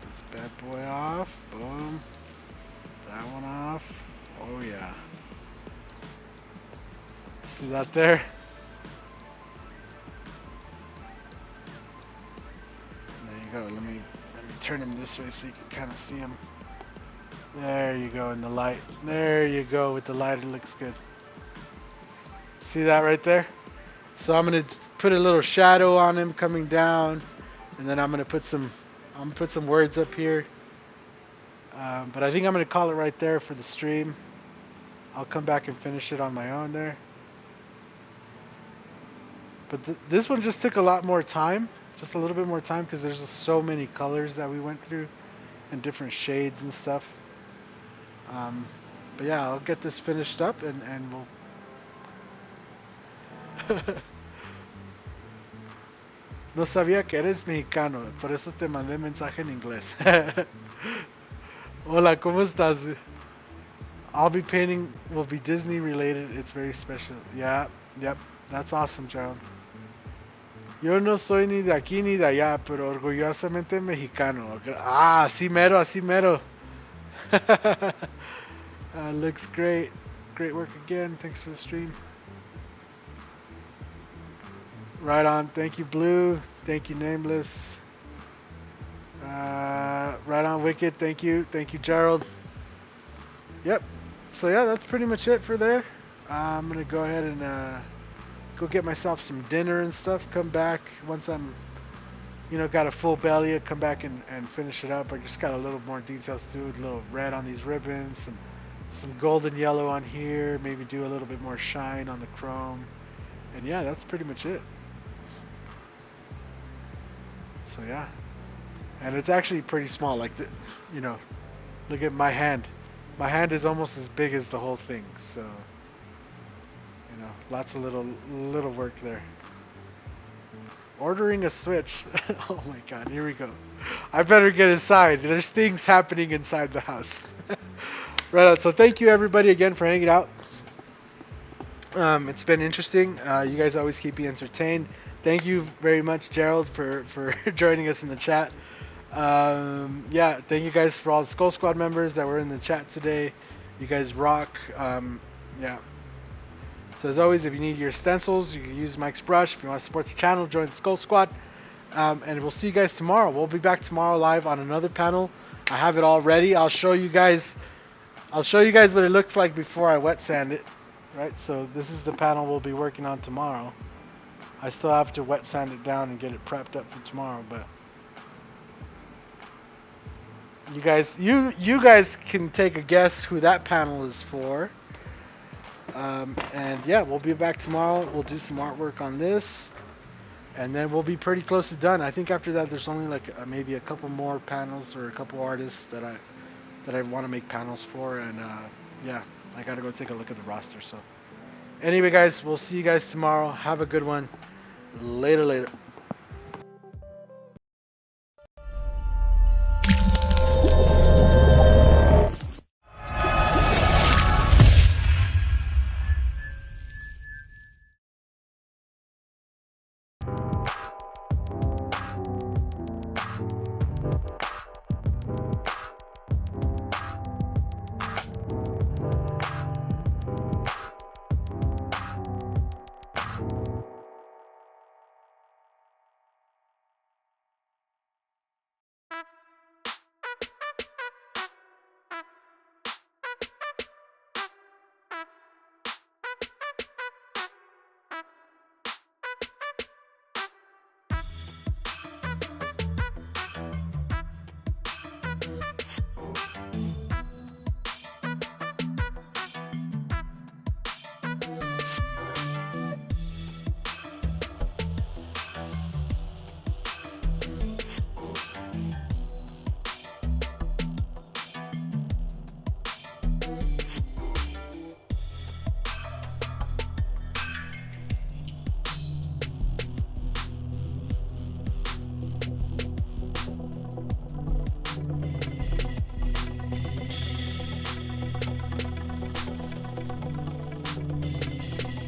This bad boy off. Boom. That one off. Oh yeah. See that there? There you go. Let me turn him this way so you can kind of see him. There you go in the light. There you go with the light. It looks good. See that right there? So I'm gonna put a little shadow on him coming down, and then I'm gonna put some words up here. But I think I'm gonna call it right there for the stream. I'll come back and finish it on my own there. But this one just took a lot more time, just a little bit more time, because there's just so many colors that we went through and different shades and stuff. But yeah, I'll get this finished up and we'll No sabía que eres mexicano, por eso te mandé mensaje en inglés. Hola, ¿cómo estás? I'll be painting, will be Disney related, it's very special. Yeah, yep, that's awesome, Gerald. Yo no soy ni de aquí ni de allá, pero orgullosamente mexicano. Ah, así mero, así mero. Looks great. Great work again. Thanks for the stream. Right on. Thank you, Blue. Thank you, Nameless. Right on, Wicked. Thank you. Thank you, Gerald. Yep. So yeah, that's pretty much it for there. I'm gonna go ahead and go get myself some dinner and stuff. Come back once I'm, got a full belly. I'll come back and finish it up. I just got a little more details to do. A little red on these ribbons, some golden yellow on here. Maybe do a little bit more shine on the chrome. And yeah, that's pretty much it. So yeah, and it's actually pretty small. Like look at my hand. My hand is almost as big as the whole thing. So lots of little work there. Ordering a Switch. Oh my god, here we go. I better get inside. There's things happening inside the house. Right on. So thank you everybody again for hanging out. It's been interesting. You guys always keep me entertained. Thank you very much, Gerald, for joining us in the chat. Yeah, thank you guys for all the Skull Squad members that were in the chat today. You guys rock. Yeah. So as always, if you need your stencils, you can use Mike's brush. If you want to support the channel, join the Skull Squad. And we'll see you guys tomorrow. We'll be back tomorrow live on another panel. I have it all ready. I'll show you guys what it looks like before I wet sand it. Right, so this is the panel we'll be working on tomorrow. I still have to wet sand it down and get it prepped up for tomorrow, but you guys can take a guess who that panel is for. And yeah, we'll be back tomorrow. We'll do some artwork on this, and then we'll be pretty close to done. I think after that, there's only like maybe a couple more panels or a couple artists that that I want to make panels for, and yeah, I gotta go take a look at the roster. So anyway, guys, we'll see you guys tomorrow. Have a good one. Later, later.